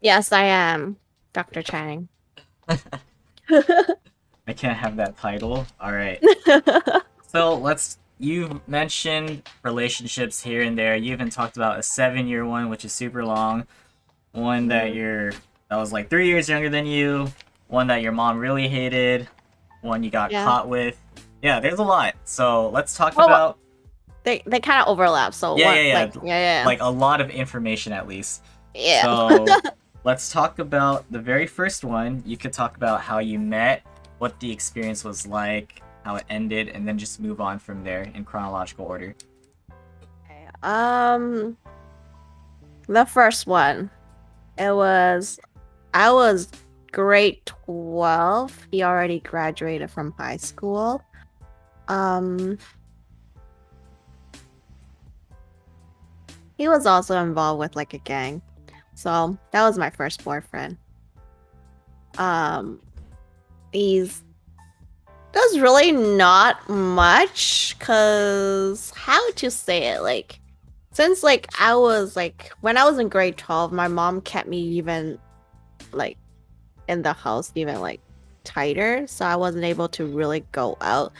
yes, I am, Dr. Chang. I can't have that title. All right. So you've mentioned relationships here and there. You even talked about a 7-year one, which is super long. One that was like 3 years younger than you. One that your mom really hated. One you got caught with. Yeah, there's a lot. So let's talk about. They kind of overlap. So yeah. Like a lot of information at least. Yeah. So let's talk about the very first one. You could talk about how you met, what the experience was like, how it ended, and then just move on from there in chronological order. Okay. The first one. I was grade 12. He already graduated from high school. He was also involved with like a gang. So that was my first boyfriend. There's really not much, cause how to say it, like since like I was like when I was in grade 12, my mom kept me even like in the house even like tighter, so I wasn't able to really go out.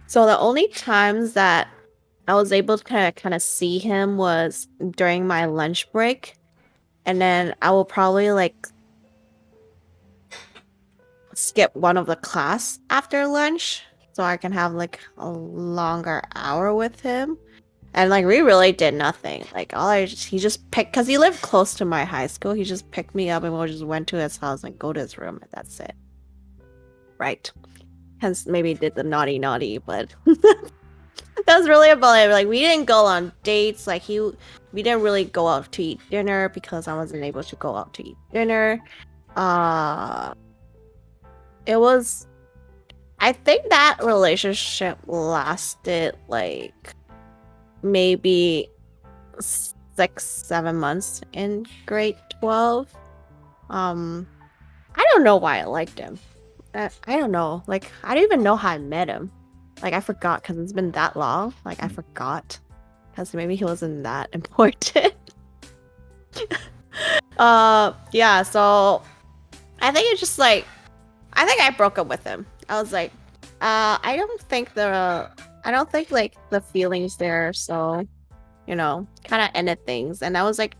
So the only times that I was able to kind of see him was during my lunch break, and then I will probably like skip one of the class after lunch so I can have like a longer hour with him. And like we really did nothing. Like he just picked, because he lived close to my high school. He just picked me up and we just went to his house and go to his room and that's it. Right. Hence maybe did the naughty, but that was really about it. Like we didn't go on dates. Like we didn't really go out to eat dinner because I wasn't able to go out to eat dinner. It was, I think that relationship lasted like maybe 6-7 months in grade 12. I don't know why I liked him. I don't know. Like I don't even know how I met him. Like I forgot because it's been that long. Like I forgot because maybe he wasn't that important. Yeah. So I think it's just like I think I broke up with him. I was like, I don't think like the feelings there. So kind of ended things. And I was like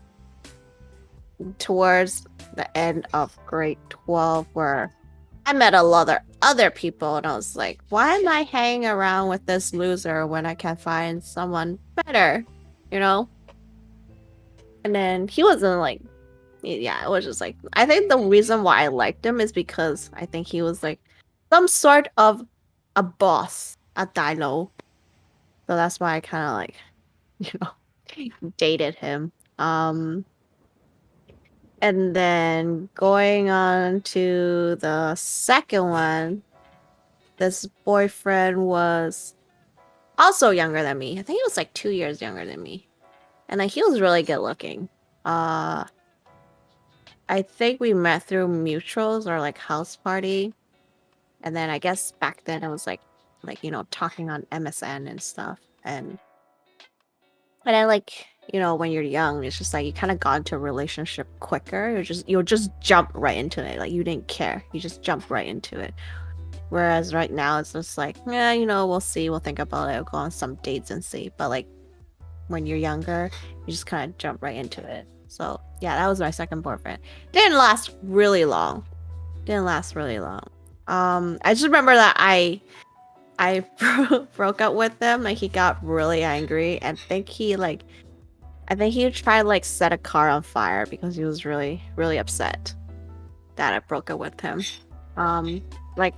towards the end of grade 12 where I met a lot of other people and I was like, why am I hanging around with this loser when I can find someone better? And then he wasn't like, yeah, it was just like, I think the reason why I liked him is because I think he was like some sort of a boss at Dino. So that's why I kind of like, dated him. And then going on to the second one, this boyfriend was also younger than me. I think he was like 2 years younger than me. And like he was really good looking. I think we met through mutuals or like house party. And then I guess back then it was like talking on MSN and stuff. And I like, when you're young, it's just like you kind of got into a relationship quicker. You'll just jump right into it. Like you didn't care. You just jump right into it. Whereas right now it's just like, yeah, we'll see. We'll think about it. We'll go on some dates and see. But like when you're younger, you just kind of jump right into it. So yeah, that was my second boyfriend. Didn't last really long. I just remember that I broke up with him. Like he got really angry and I think he tried to like set a car on fire because he was really, really upset that I broke up with him. Like,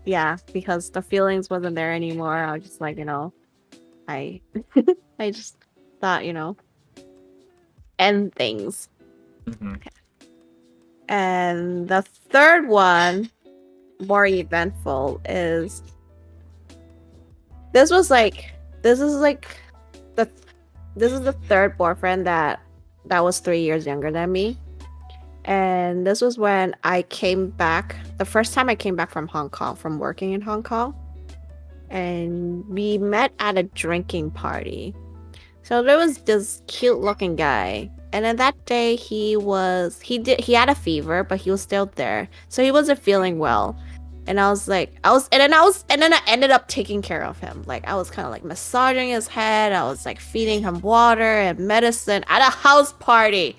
yeah, because the feelings wasn't there anymore. I was just like, I I just thought, end things. Mm-hmm. Okay. And the third one, more eventful, is this is the third boyfriend that was 3 years younger than me. And this was when I came back, the first time I came back from Hong Kong, from working in Hong Kong. And we met at a drinking party. So there was this cute looking guy. And then that day he had a fever, but he was still there. So he wasn't feeling well. And I ended up taking care of him. Like I was kind of like massaging his head. I was like feeding him water and medicine at a house party.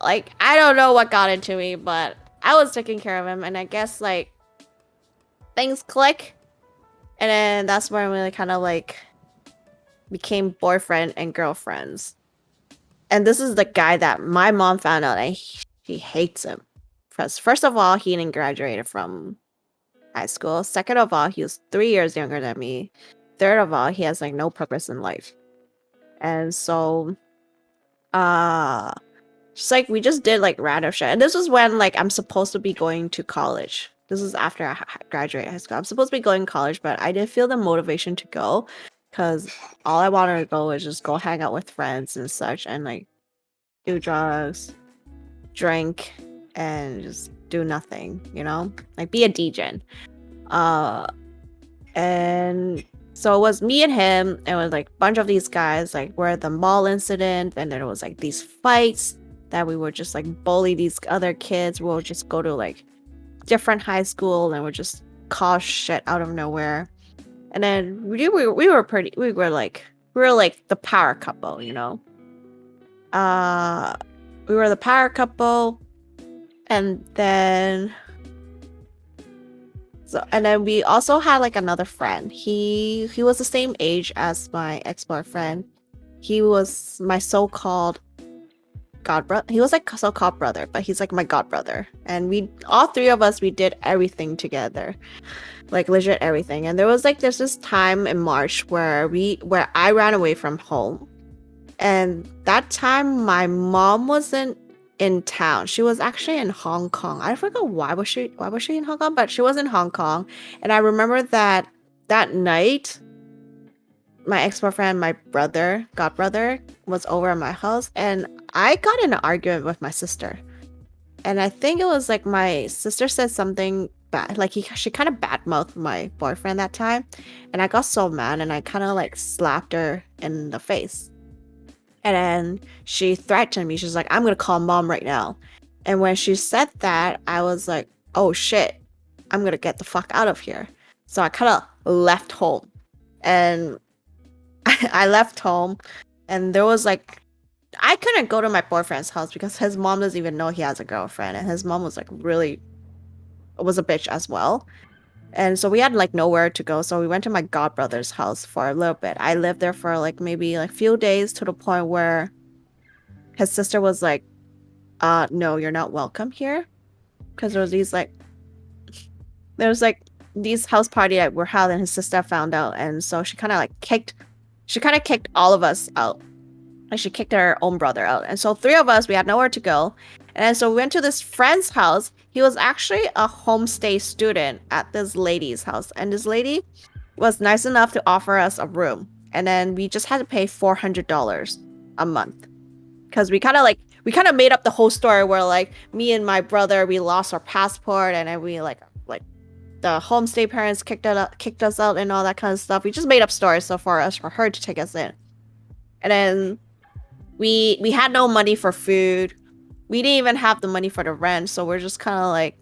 Like I don't know what got into me, but I was taking care of him, and I guess like things click, and then that's when we kind of like became boyfriend and girlfriends. And this is the guy that my mom found out and she hates him. First of all, he didn't graduate from high school. Second of all, he was 3 years younger than me. Third of all, he has like no purpose in life. And so just like we just did like random shit. And this was when like I'm supposed to be going to college. This is after I graduated high school. I'm supposed to be going to college, but I didn't feel the motivation to go because all I wanted to go was just go hang out with friends and such and like do drugs, drink, and just do nothing, like be a DJ. And so it was me and him, and it was like a bunch of these guys, like we're at the mall incident, and there was like these fights that we would just like bully these other kids. We'll just go to like different high school and would just cause shit out of nowhere. And then we were like the power couple, we were the power couple. And then we also had like another friend. He was the same age as my ex-boyfriend, he was my so-called god brother. He was like so-called brother, but he's like my god brother. And we all three of us, we did everything together. Like legit everything. And there's this time in March where I ran away from home. And that time my mom wasn't in town. She was actually in Hong Kong. I forgot why was she in Hong Kong, but she was in Hong Kong. And I remember that night my ex-boyfriend, my god brother, was over at my house, and I got in an argument with my sister. And I think it was like my sister said something bad, like she kind of badmouthed my boyfriend that time, and I got so mad, and I kind of like slapped her in the face. And then she threatened me. She's like, "I'm gonna call mom right now." And when she said that, I was like, "Oh shit, I'm gonna get the fuck out of here." So I kind of left home, and I left home, and there was like, I couldn't go to my boyfriend's house because his mom doesn't even know he has a girlfriend, and his mom was like was a bitch as well. And so we had like nowhere to go, so we went to my godbrother's house for a little bit. I lived there for like maybe like few days, to the point where his sister was like, no, you're not welcome here, because there was like these house party that were held, and his sister found out, and so she kind of kicked all of us out. Like she kicked her own brother out. And so three of us, we had nowhere to go. And so we went to this friend's house. He was actually a homestay student at this lady's house. And this lady was nice enough to offer us a room. And then we just had to pay $400 a month. Because we kind of made up the whole story where like me and my brother, we lost our passport, and then we like the homestay parents kicked us out and all that kind of stuff. We just made up stories so for her to take us in. And then we had no money for food. We didn't even have the money for the rent, so we're just kind of like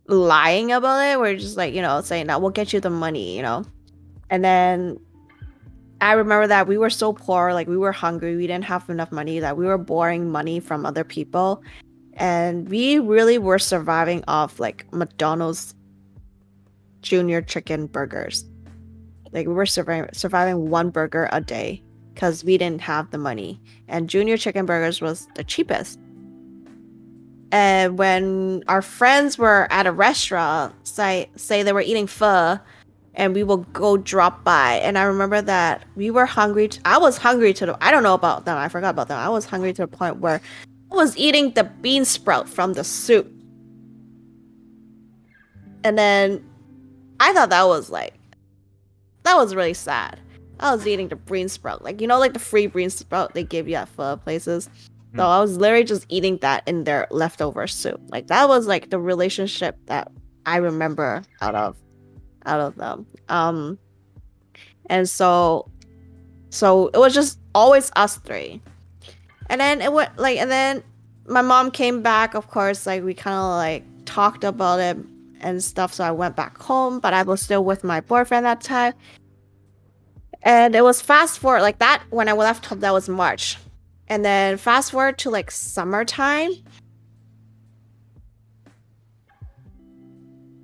lying about it. We're just like, saying that we'll get you the money, And then I remember that we were so poor, like we were hungry, we didn't have enough money, that we were borrowing money from other people, and we really were surviving off like McDonald's junior chicken burgers. Like we were surviving one burger a day because we didn't have the money, and junior chicken burgers was the cheapest. And when our friends were at a restaurant, say they were eating pho, and we will go drop by, and I remember that we were hungry. I was hungry I don't know about them, I forgot about them. I was hungry to the point where I was eating the bean sprout from the soup. And then I thought that was really sad. I was eating the bean sprout, like the free bean sprout they give you at pho places. So I was literally just eating that in their leftover soup. Like that was like the relationship that I remember out of them. And so it was just always us three. And then and then my mom came back, of course, like we kind of like talked about it and stuff. So I went back home, but I was still with my boyfriend that time. And it was fast forward like that. When I left home, that was March. And then fast forward to like summertime.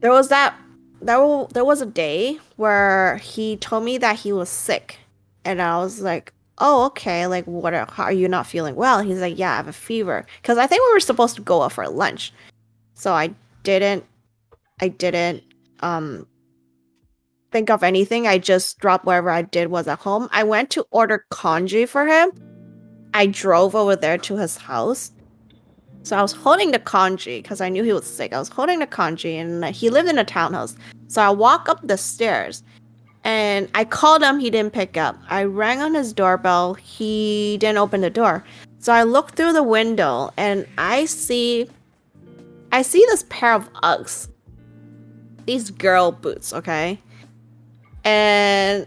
There was a day where he told me that he was sick. And I was like, oh, okay. Like, how are you not feeling well? He's like, yeah, I have a fever. Because I think we were supposed to go out for lunch. So I didn't think of anything. I just dropped whatever I did was at home. I went to order congee for him. I drove over there to his house. So I was holding the congee because I knew he was sick. I was holding the congee, and he lived in a townhouse. So I walk up the stairs, and I called him. He didn't pick up. I rang on his doorbell. He didn't open the door. So I look through the window, and I see this pair of Uggs. These girl boots, okay? And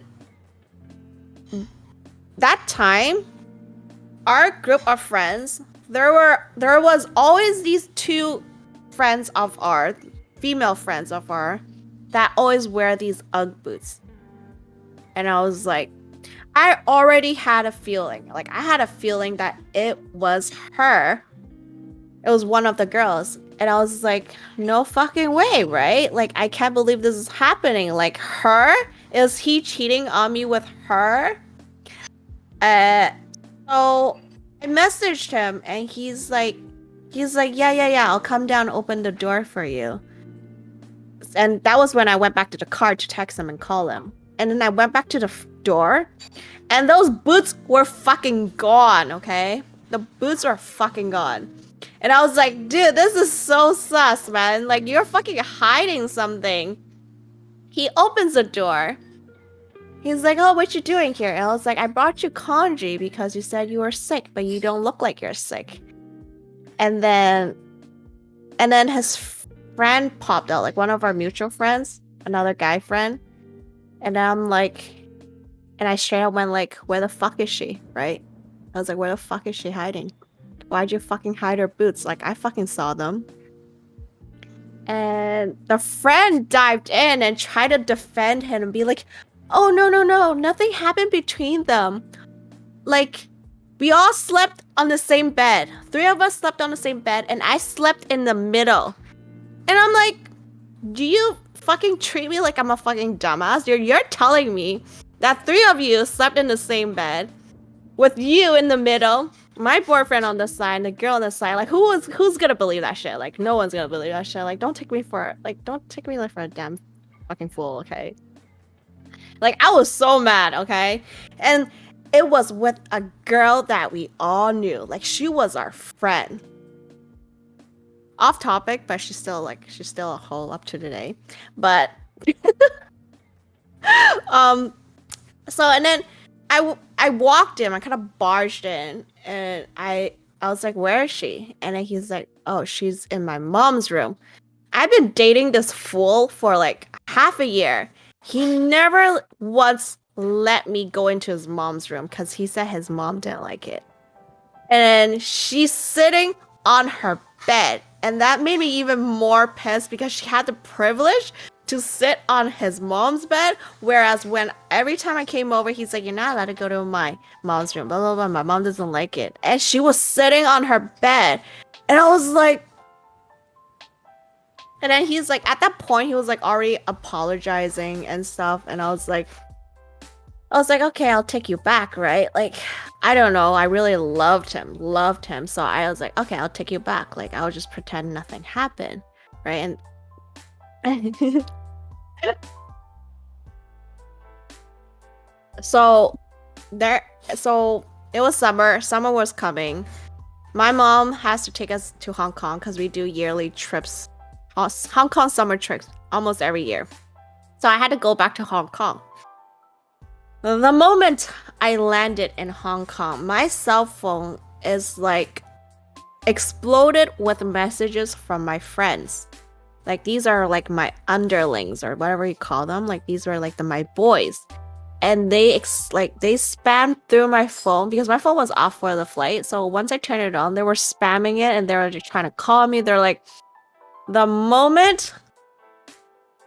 that time, our group of friends, there was always these two friends of ours, female friends of ours, that always wear these Ugg boots. And I was like, I already had a feeling. Like, I had a feeling that it was her. It was one of the girls. And I was like, no fucking way, right? Like, I can't believe this is happening. Like, her? Is he cheating on me with her? So I messaged him and he's like, yeah, I'll come down, open the door for you. And that was when I went back to the car to text him and call him. And then I went back to the door, and those boots were fucking gone, okay? The boots are fucking gone. And I was like, dude, this is so sus, man. Like, you're fucking hiding something. He opens the door. He's like, oh, what you doing here? And I was like, I brought you kanji because you said you were sick, but you don't look like you're sick. And then his friend popped out, like one of our mutual friends, another guy friend. And I'm like, and I straight up went like, where the fuck is she, right? I was like, where the fuck is she hiding? Why'd you fucking hide her boots? Like, I fucking saw them. And the friend dived in and tried to defend him and be like, oh, no, nothing happened between them. Like, we all slept on the same bed. 3 of us slept on the same bed, and I slept in the middle. And I'm like, do you fucking treat me like I'm a fucking dumbass? You're telling me that 3 of you slept in the same bed with you in the middle, my boyfriend on the side, the girl on the side. Like, who's gonna believe that shit? Like, no one's gonna believe that shit. Like, don't take me for a damn fucking fool, okay? Like, I was so mad, okay? And it was with a girl that we all knew. Like, she was our friend. Off topic, but she's still a hoe up to today. But so, and then I walked in, I kind of barged in, and I was like, where is she? And then he's like, oh, she's in my mom's room. I've been dating this fool for like half a year. He never once let me go into his mom's room because he said his mom didn't like it. And she's sitting on her bed. And that made me even more pissed because she had the privilege to sit on his mom's bed. Whereas when every time I came over, he's like, you're not allowed to go to my mom's room, blah, blah, blah. My mom doesn't like it. And she was sitting on her bed. And I was like, and then he's like, at that point, he was like already apologizing and stuff. And I was like, okay, I'll take you back, right? Like, I don't know. I really loved him. So I was like, okay, I'll take you back. Like, I'll just pretend nothing happened, right? And so it was summer. Summer was coming. My mom has to take us to Hong Kong because we do yearly trips, Hong Kong summer trips almost every year. So I had to go back to Hong Kong. The moment I landed in Hong Kong, my cell phone is like exploded with messages from my friends. Like, these are like my underlings or whatever you call them. Like, these were like my boys. And they spammed through my phone because my phone was off for the flight. So once I turned it on, they were spamming it and they were just trying to call me. They're like, the moment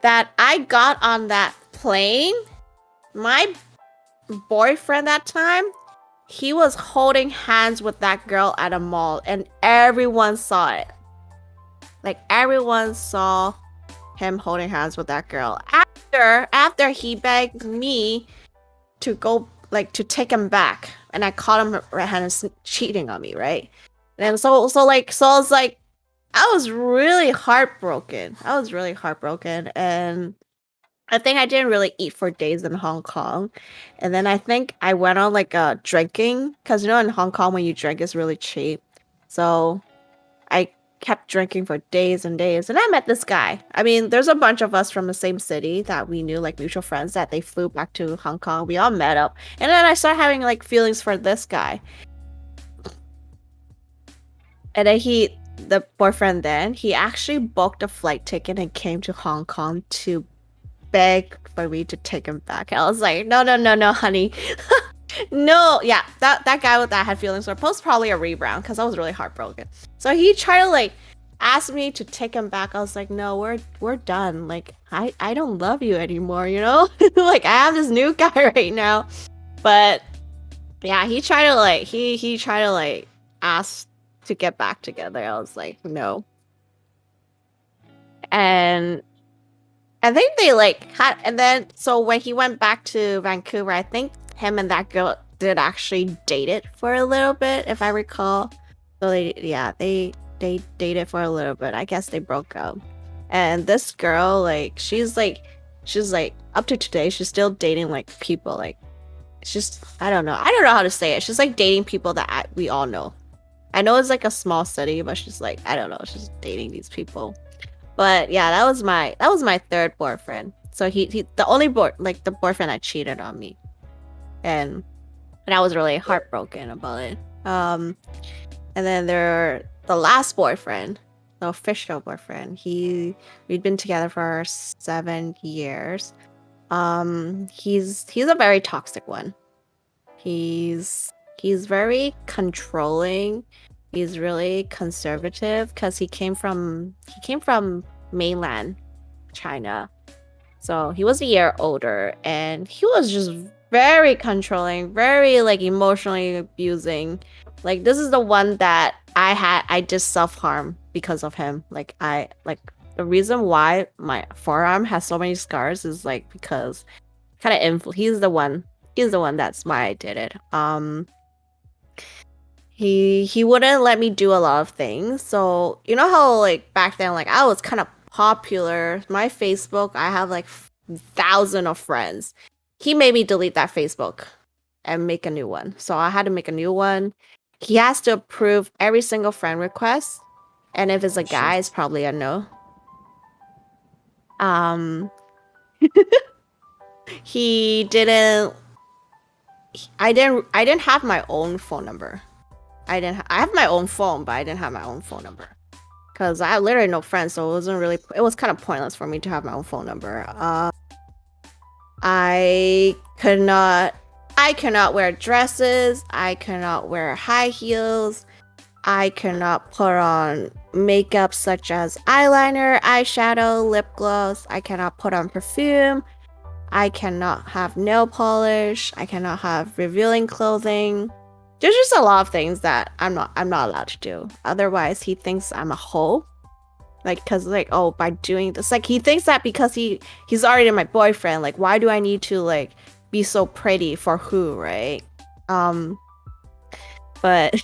that I got on that plane, my boyfriend that time, he was holding hands with that girl at a mall and everyone saw it. Like, everyone saw him holding hands with that girl after he begged me to go, like, to take him back, and I caught him red-handed cheating on me, right? And so I was like, I was really heartbroken, and I think I didn't really eat for days in Hong Kong. And then I think I went on like a drinking, because in Hong Kong when you drink it's really cheap. So I kept drinking for days and days. And I met this guy. I mean, there's a bunch of us from the same city that we knew, like mutual friends, that they flew back to Hong Kong. We all met up. And then I started having like feelings for this guy. And then the boyfriend then, he actually booked a flight ticket and came to Hong Kong to beg for me to take him back. I was like, no, honey. No, yeah, that guy that I had feelings for post probably a rebound because I was really heartbroken. So he tried to like ask me to take him back. I was like, no, we're done. Like, I don't love you anymore, you know? Like, I have this new guy right now. But yeah, he tried to like he tried to like ask to get back together. I was like, no. And I think they like had, and then so when he went back to Vancouver, I think him and that girl did actually date it for a little bit, if I recall. So they dated for a little bit. I guess they broke up. And this girl, like, she's like up to today, she's still dating like people. Like, it's just I don't know how to say it. She's like dating people that we all know. I know it's like a small city, but she's like, I don't know, she's dating these people. But yeah, that was my third boyfriend. So he the only the boyfriend that cheated on me, and I was really heartbroken about it. And then the last boyfriend, the official boyfriend. We'd been together for 7 years. He's a very toxic one. He's very controlling. He's really conservative because he came from mainland China. So he was a year older, and he was just very controlling, very like emotionally abusing. Like, this is the one that I did self-harm because of him. Like, the reason why my forearm has so many scars is like because he's the one that's why I did it. He wouldn't let me do a lot of things. So you know how like back then, like, I was kind of popular. My Facebook, I have like thousands of friends. He made me delete that Facebook and make a new one. So I had to make a new one. He has to approve every single friend request, and if it's a guy, it's probably a no. He didn't. I didn't have my own phone number. I have my own phone, but I didn't have my own phone number because I had literally no friends, so it was kind of pointless for me to have my own phone number. I cannot wear dresses. I cannot wear high heels. I cannot put on makeup such as eyeliner, eyeshadow, lip gloss. I cannot put on perfume. I cannot have nail polish. I cannot have revealing clothing. There's just a lot of things that I'm not allowed to do. Otherwise, he thinks I'm a hoe. Like, cause like, oh, by doing this, like, he thinks that because he's already my boyfriend. Like, why do I need to like be so pretty for who, right? But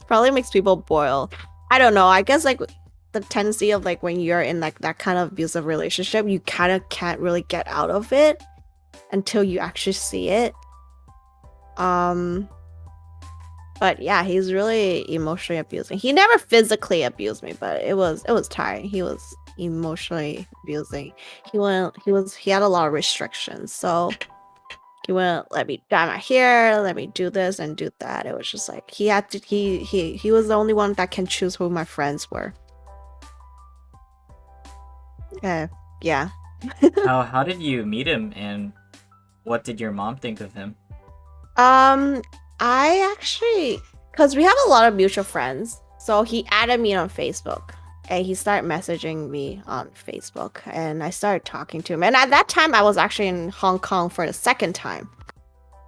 probably makes people boil. I don't know. I guess like the tendency of like when you're in like that kind of abusive relationship, you kind of can't really get out of it until you actually see it. But yeah, he's really emotionally abusing. He never physically abused me, but it was tiring. He was emotionally abusing. He had a lot of restrictions, so he wouldn't let me dye my hair, let me do this and do that. It was just like he was the only one that can choose who my friends were. Yeah. How did you meet him, and what did your mom think of him? I actually, because we have a lot of mutual friends, so he added me on Facebook, and he started messaging me on Facebook, and I started talking to him. And at that time, I was actually in Hong Kong for the second time,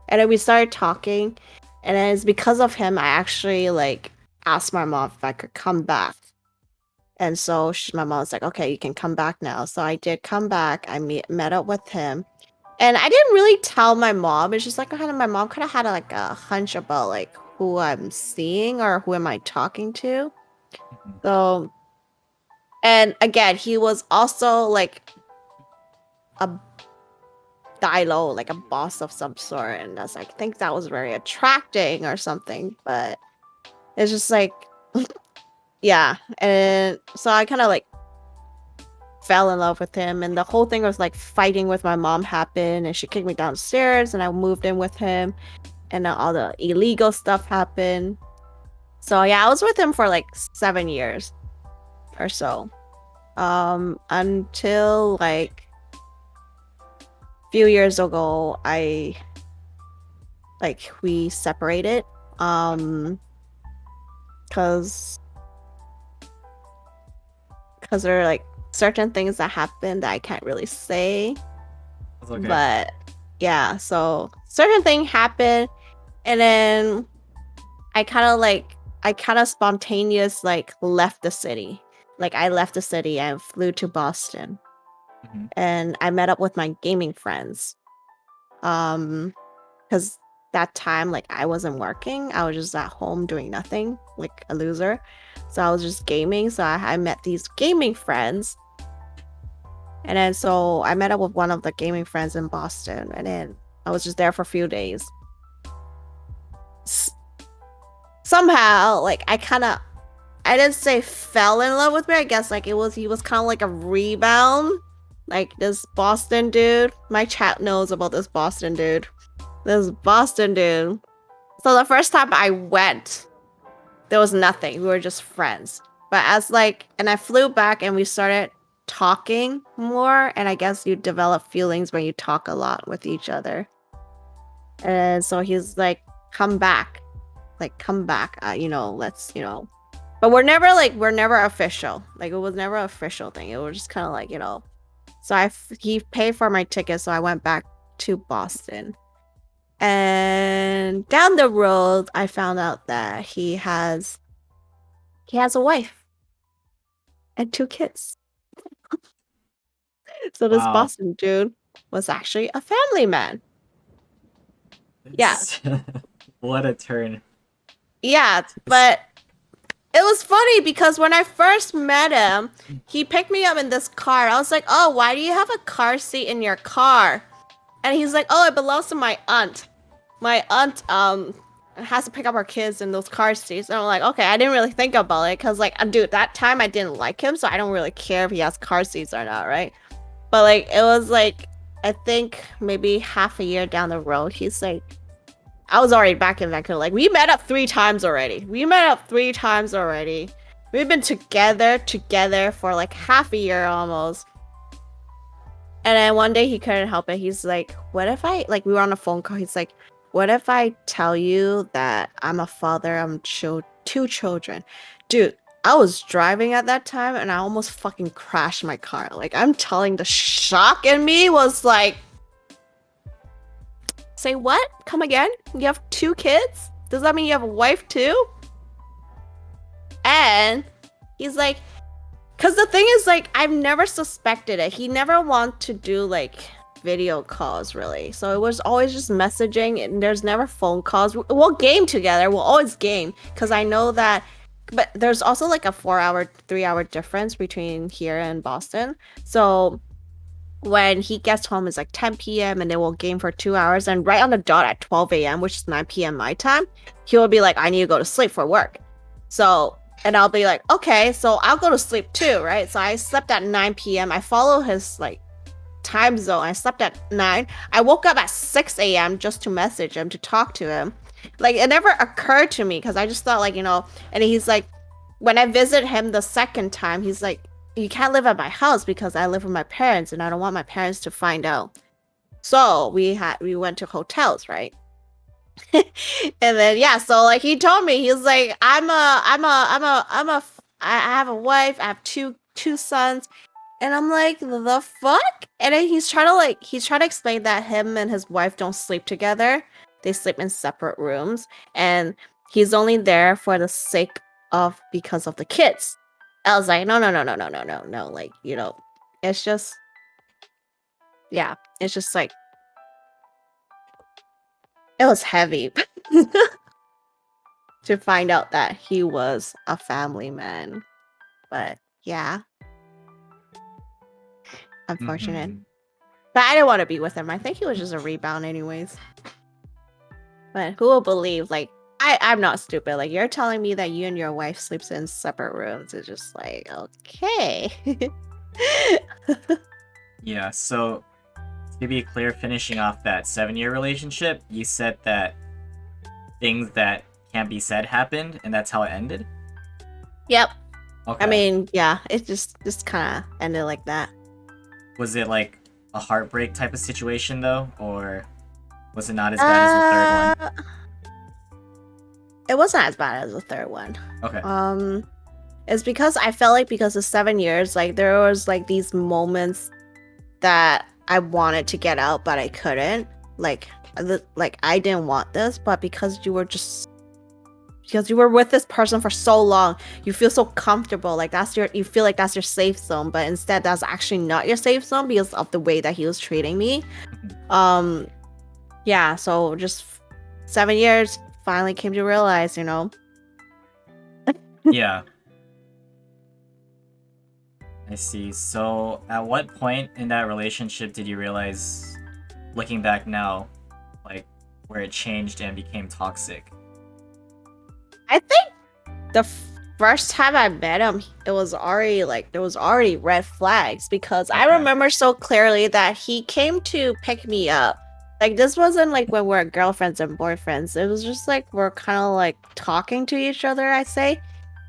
and then we started talking, and then it's because of him I actually like asked my mom if I could come back. And so my mom was like, okay, you can come back now. So I did come back. I met up with him. And I didn't really tell my mom. It's just like my mom kind of had like a hunch about like who I'm seeing or who am I talking to. So, and again, he was also like a Dilo, like a boss of some sort. And I was like, I think that was very attracting or something. But it's just like, yeah. And so I kind of like fell in love with him, and the whole thing was like fighting with my mom happened, and she kicked me downstairs, and I moved in with him, and then all the illegal stuff happened. So yeah, I was with him for like 7 years or so, until like a few years ago we separated, because there are like certain things that happen that I can't really say. Okay. But yeah, so certain thing happened, and then I kind of spontaneous like left the city. Like, I left the city and flew to Boston. And I met up with my gaming friends. Because that time, like I wasn't working. I was just at home doing nothing, like a loser. So I was just gaming. So I met these gaming friends. And then so I met up with one of the gaming friends in Boston. And then I was just there for a few days. Somehow, like I didn't say fell in love with me. I guess like he was kind of like a rebound. Like this Boston dude. My chat knows about this Boston dude. This Boston dude. So the first time I went, there was nothing. We were just friends. But and I flew back and we started talking more. And I guess you develop feelings when you talk a lot with each other. And so he's like, come back. Like, come back. Let's. But we're never official. Like, it was never an official thing. It was just kind of like, So he paid for my ticket, so I went back to Boston. And down the road, I found out that he has a wife and 2 kids. So this Wow. Boston dude was actually a family man. Yeah. What a turn. Yeah, but it was funny because when I first met him, he picked me up in this car. I was like, oh, why do you have a car seat in your car? And he's like, oh, it belongs to my aunt. My aunt has to pick up her kids in those car seats. And I'm like, okay, I didn't really think about it because, like, dude, that time I didn't like him, so I don't really care if he has car seats or not, right? But, like, it was, like, I think maybe half a year down the road, he's like, I was already back in Vancouver. Like, we met up 3 times already. We've been together for, like, half a year almost. And then one day he couldn't help it. He's like, what if we were on a phone call. He's like, what if I tell you that I'm a father of 2 children? Dude, I was driving at that time and I almost fucking crashed my car. Like, I'm telling, the shock in me was like, say what? Come again? You have 2 kids? Does that mean you have a wife too? And he's like, because the thing is, like, I've never suspected it. He never wanted to do, like, video calls, really. So it was always just messaging, and there's never phone calls. We'll game together. We'll always game, because I know that. But there's also, like, a 3-hour difference between here and Boston. So when he gets home, it's, like, 10 p.m., and then we'll game for 2 hours. And right on the dot at 12 a.m., which is 9 p.m. my time, he will be like, I need to go to sleep for work. So... And I'll be like, okay, so I'll go to sleep too, right? So I slept at 9 p.m. I follow his, like, time zone. I slept at 9. I woke up at 6 a.m. just to message him, to talk to him. Like, it never occurred to me because I just thought, like, and he's like, when I visit him the second time, he's like, you can't live at my house because I live with my parents and I don't want my parents to find out. So we went to hotels, right? And then so like he told me, he was like, I have a wife, I have two sons, and I'm like, the fuck? And then he's trying to explain that him and his wife don't sleep together. They sleep in separate rooms, and he's only there for the sake of because of the kids. I was like, no, like, it's just it's just like, it was heavy to find out that he was a family man. But yeah, unfortunate. Mhm. But I didn't want to be with him. I think he was just a rebound anyways. But who will believe, like, I'm not stupid. Like, you're telling me that you and your wife sleeps in separate rooms. It's just like, okay. Yeah, so to be clear, finishing off that 7-year relationship, you said that things that can't be said happened, and that's how it ended? Yep. Okay. I mean, yeah, it just kind of ended like that. Was it like a heartbreak type of situation, though? Or was it not as bad as the third one? It wasn't as bad as the third one. Okay. It's because I felt like because of 7 years, like, there was, like, these moments that I wanted to get out, but I couldn't. Like I didn't want this, but because you were with this person for so long, you feel so comfortable. Like, you feel like that's your safe zone, but instead that's actually not your safe zone because of the way that he was treating me. Yeah, so just 7 years, finally came to realize, you know. Yeah. I see. So, at what point in that relationship did you realize, looking back now, like, where it changed and became toxic? I think the first time I met him, it was already there was already red flags because I Okay. remember so clearly that he came to pick me up. Like this wasn't like when we're girlfriends and boyfriends. It was just like we're kind of like talking to each other, I say.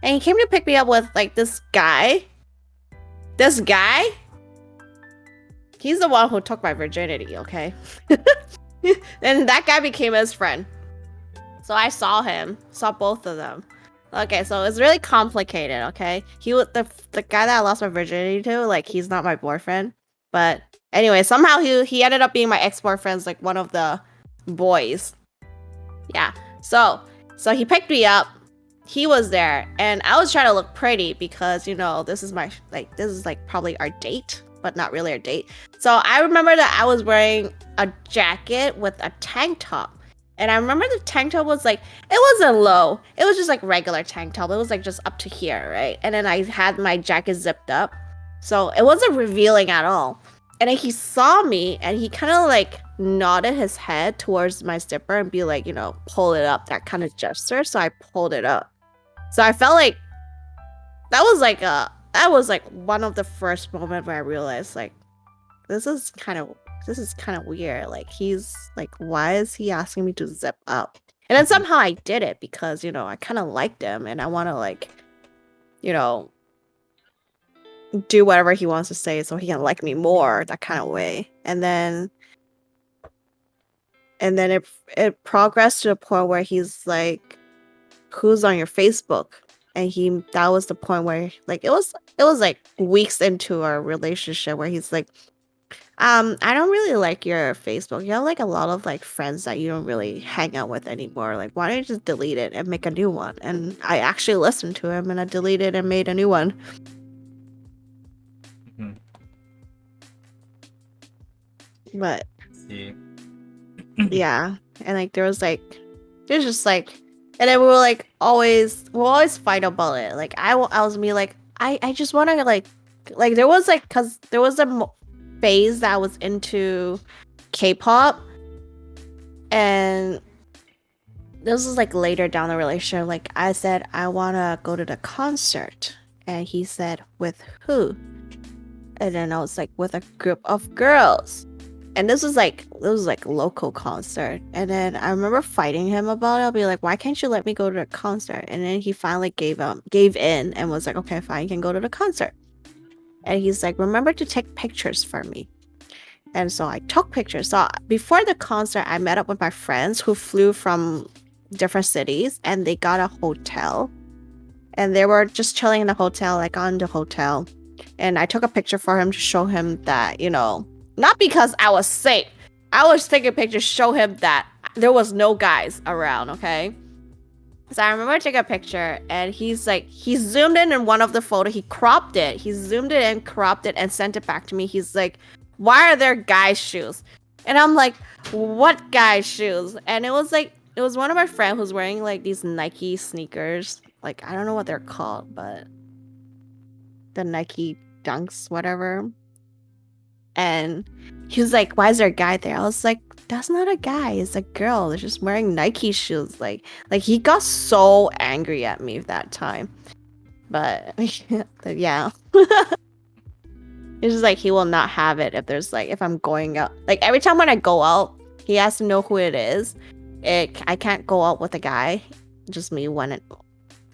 And he came to pick me up with like this guy. This guy, he's the one who took my virginity, okay? And that guy became his friend. So I saw him, saw both of them. Okay, so it's really complicated, okay? He was the guy that I lost my virginity to, like he's not my boyfriend. But anyway, somehow he ended up being my ex-boyfriend's like one of the boys. Yeah. So he picked me up. He was there and I was trying to look pretty because, you know, this is like probably our date, but not really our date. So I remember that I was wearing a jacket with a tank top. And I remember the tank top was like, it wasn't low. It was just like regular tank top. It was like just up to here, right? And then I had my jacket zipped up. So it wasn't revealing at all. And then he saw me and he kind of like nodded his head towards my zipper and be like, you know, pull it up, that kind of gesture. So I pulled it up. So I felt like that was like one of the first moment where I realized like this is kind of weird. Like he's like, why is he asking me to zip up? And then somehow I did it because, you know, I kind of liked him and I want to like, you know, do whatever he wants to say so he can like me more, that kind of way. And then it progressed to the point where he's like, who's on your Facebook? And that was the point where like it was like weeks into our relationship where he's like, I don't really like your Facebook. You have like a lot of like friends that you don't really hang out with anymore. Like, why don't you just delete it and make a new one? And I actually listened to him and I deleted and made a new one. Mhm. But See. yeah, and like there's just like, and then we'll always fight about it. Like I was me like I just want to like there was like because there was a phase that I was into K-pop, and this was like later down the relationship. Like I said, I want to go to the concert, and he said, with who? And then I was like, with a group of girls. And this was like local concert. And then I remember fighting him about it. I'll be like, why can't you let me go to the concert? And then he finally gave in and was like, okay, fine, you can go to the concert. And he's like, remember to take pictures for me. And so I took pictures. So before the concert, I met up with my friends who flew from different cities and they got a hotel. And they were just chilling in the hotel, like on the hotel. And I took a picture for him to show him that, you know, not because I was sick. I was taking pictures to show him that there was no guys around, okay? So I remember taking a picture and he's like, he zoomed in one of the photo, he cropped it. He zoomed it in, cropped it, and sent it back to me. He's like, why are there guys' shoes? And I'm like, what guys' shoes? And it was one of my friends who's wearing like these Nike sneakers. Like, I don't know what they're called, but the Nike dunks, whatever. And he was like, why is there a guy there? I was like, that's not a guy, it's a girl. They're just wearing Nike shoes. Like he got so angry at me that time. But, but yeah. It's just like he will not have it if I'm going out. Like every time when I go out, he has to know who it is. I can't go out with a guy. Just me one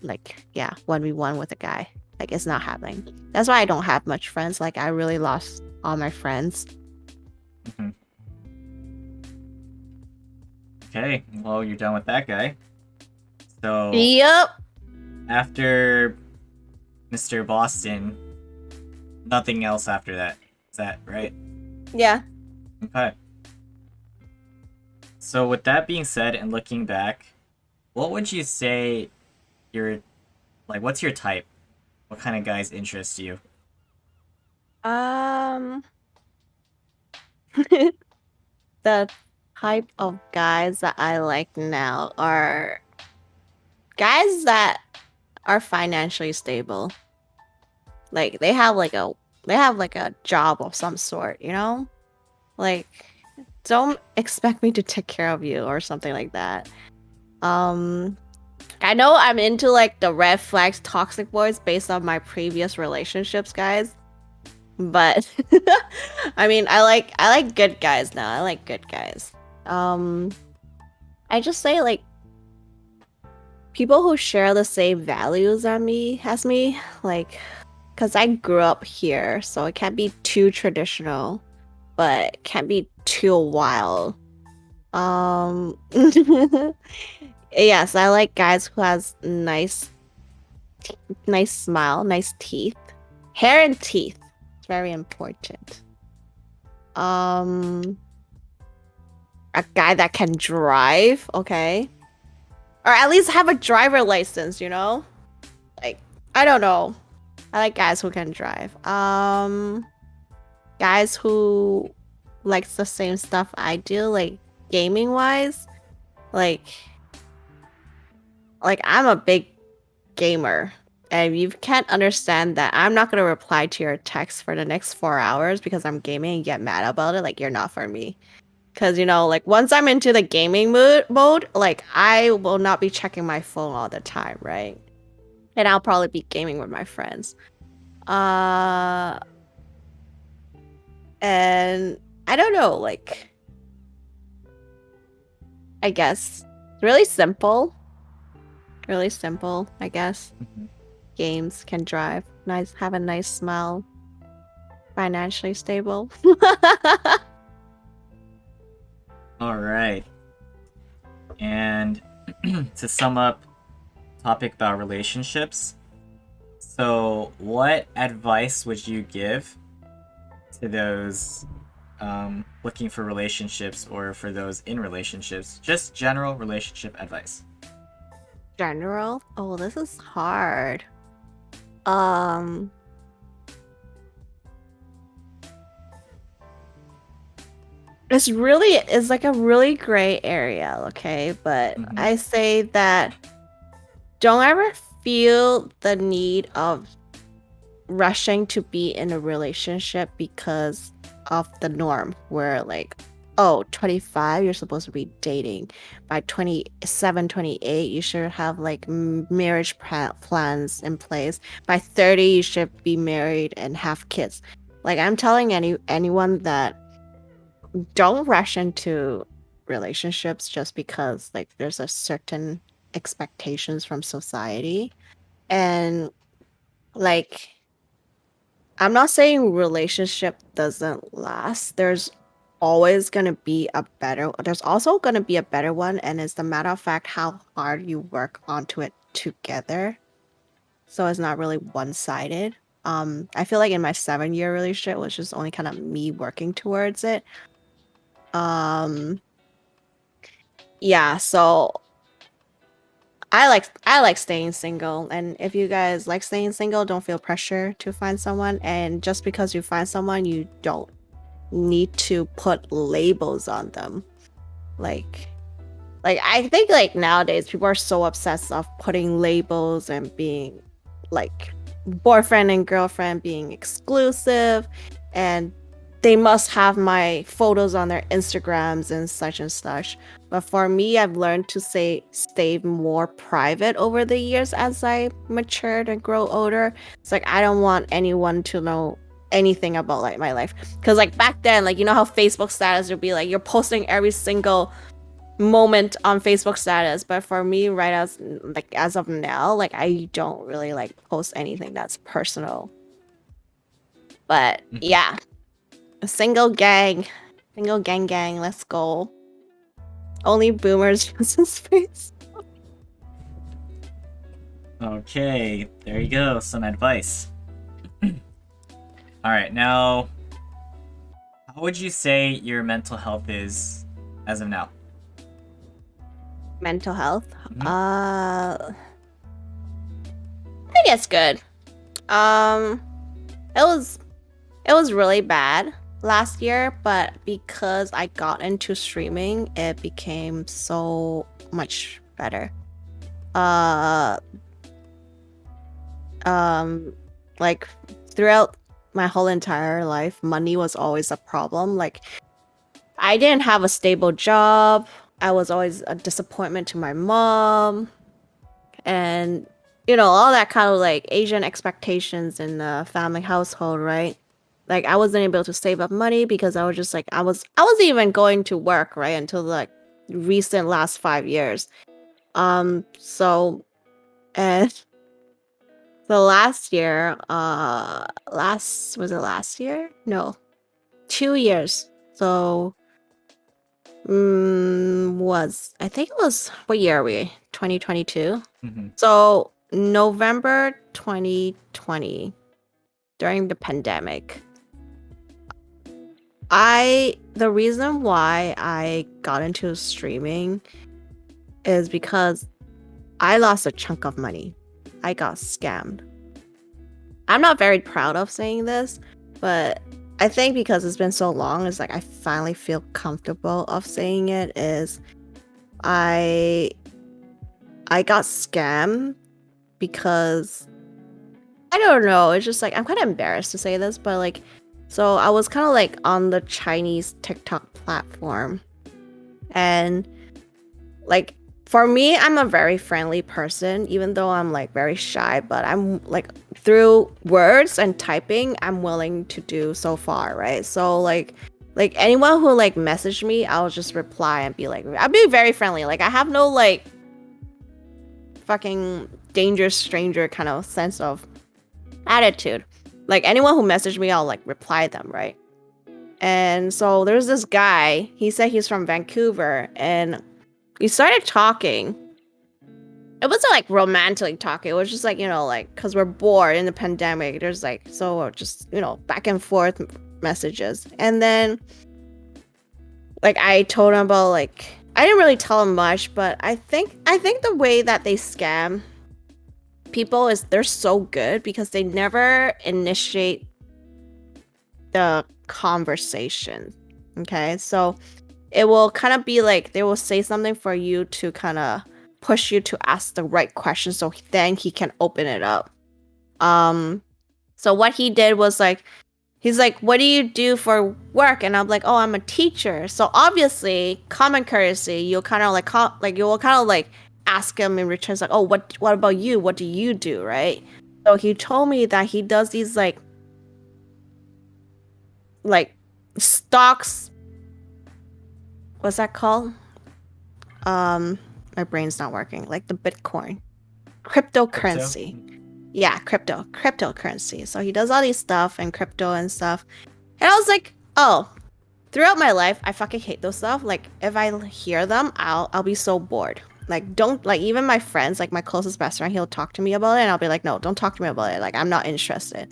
like yeah, 1v1 with a guy. Like it's not happening. That's why I don't have much friends. Like I really lost all my friends. Mhm. Okay, well, you're done with that guy. So, Yep. after Mr. Boston, nothing else after that. Is that right? Yeah. Okay. So, with that being said, and looking back, what would you say what's your type? What kind of guys interest you? Um the type of guys that I like now are guys that are financially stable. Like they have like a job of some sort, you know? Like don't expect me to take care of you or something like that. I know I'm into like the red flags toxic boys based on my previous relationships, guys. But I mean, I like good guys now. I like good guys. I just say like people who share the same values as me, like cuz I grew up here, so it can't be too traditional, but it can't be too wild. Um Yes, I like guys who has nice smile, nice teeth. Hair and teeth. It's very important. Um a guy that can drive, okay? Or at least have a driver license, you know? Like, I don't know. I like guys who can drive. Guys who likes the same stuff I do, like gaming wise. Like I'm a big gamer. And if you can't understand that I'm not gonna reply to your text for the next 4 hours because I'm gaming and get mad about it, like you're not for me. Cause you know, like once I'm into the gaming mode, like I will not be checking my phone all the time, right? And I'll probably be gaming with my friends. And I don't know, like I guess really simple. Really simple, I guess. Games can drive. Nice, have a nice smile. Financially stable. All right. And to sum up, topic about relationships. So, what advice would you give to those looking for relationships or for those in relationships? Just general relationship advice. General? Oh, this is hard. Um it's like a really gray area, okay? But I say that don't ever feel the need of rushing to be in a relationship because of the norm where like, oh, 25 you're supposed to be dating. By 27, 28 you should have like marriage plans in place. By 30 you should be married and have kids. Like I'm telling anyone that don't rush into relationships just because like there's a certain expectations from society. And like I'm not saying relationship doesn't last. There's also going to be a better one, and it's the matter of fact how hard you work onto it together. So it's not really one-sided. I feel like in my 7-year relationship it was just only kind of me working towards it. Yeah, so I like staying single, and if you guys like staying single, don't feel pressure to find someone. And just because you find someone, you don't need to put labels on them. Like I think like nowadays people are so obsessed of putting labels and being like boyfriend and girlfriend, being exclusive, and they must have my photos on their Instagrams and such. But for me, I've learned to stay more private over the years as I matured and grow older. It's like I don't want anyone to know anything about like my life. Cause like back then, like you know how Facebook status would be like you're posting every single moment on Facebook status. But for me, right as of now, like I don't really like post anything that's personal. But yeah. A single gang. Single gang, let's go. Only boomers use this space. Okay, there you go. Some advice. Alright, now, how would you say your mental health is as of now? Mental health? I think it's good. It was really bad last year, but because I got into streaming, it became so much better. Uh, like throughout my whole entire life, money was always a problem. Like I didn't have a stable job. I was always a disappointment to my mom, and all that kind of like Asian expectations in the family household, right? Like I wasn't able to save up money because I was just like I wasn't even going to work, right, until like recent last 5 years. So and so last year, last was it last year? No, 2 years. So was I think it was what year are we? 2022. Mm-hmm. So November 2020, during the pandemic, the reason why I got into streaming is because I lost a chunk of money. I got scammed. I'm not very proud of saying this, but I think because it's been so long, it's like I finally feel comfortable of saying it. Is I got scammed because I don't know. It's just like I'm kind of embarrassed to say this, but like, so I was kind of like on the Chinese TikTok platform, and like for me, I'm a very friendly person, even though I'm like very shy. But I'm like through words and typing, I'm willing to do so far, right? So like anyone who like messaged me, I'll just reply and be like, I'll be very friendly. Like I have no like fucking dangerous stranger kind of sense of attitude. Like anyone who messaged me, I'll like reply them, right? And so there's this guy, he said he's from Vancouver, and we started talking. It wasn't like romantically talking, it was just like, like because we're bored in the pandemic. There's like, so just, back and forth messages. And then like I told him about like, I didn't really tell him much, but I think the way that they scam people is they're so good because they never initiate the conversation. Okay, so it will kind of be like they will say something for you to kind of push you to ask the right question, so then he can open it up. So what he did was like, he's like, what do you do for work? And I'm like, oh, I'm a teacher. So obviously, common courtesy, you'll kind of like you will kind of like ask him in return, like, oh, what about you? What do you do, right? So he told me that he does these like stocks. What's that called? My brain's not working. Like the Bitcoin, cryptocurrency. Yeah, cryptocurrency. So he does all these stuff and crypto and stuff. And I was like, oh, throughout my life, I fucking hate those stuff. Like if I hear them, I'll be so bored. Like don't like even my friends, like my closest best friend, he'll talk to me about it and I'll be like, no, don't talk to me about it. Like I'm not interested.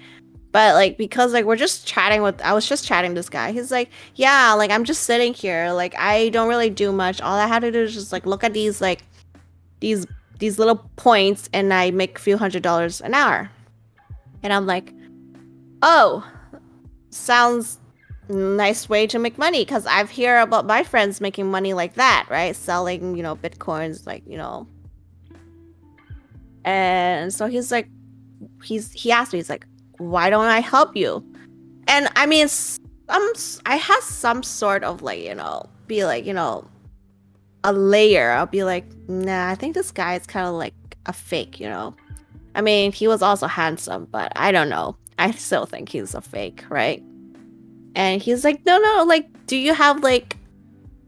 But like because like I was just chatting with this guy. He's like, yeah, like I'm just sitting here. Like I don't really do much. All I had to do is just like look at these like these little points and I make a few $100s an hour. And I'm like, oh, sounds nice way to make money, because I've heard about my friends making money like that, right? Selling, bitcoins, like, And so he's like, he asked me, he's like, why don't I help you? And I mean, I have some sort of like, be like, a layer. I'll be like, nah, I think this guy is kind of like a fake, I mean, he was also handsome, but I don't know. I still think he's a fake, right? And he's like, no, like, do you have like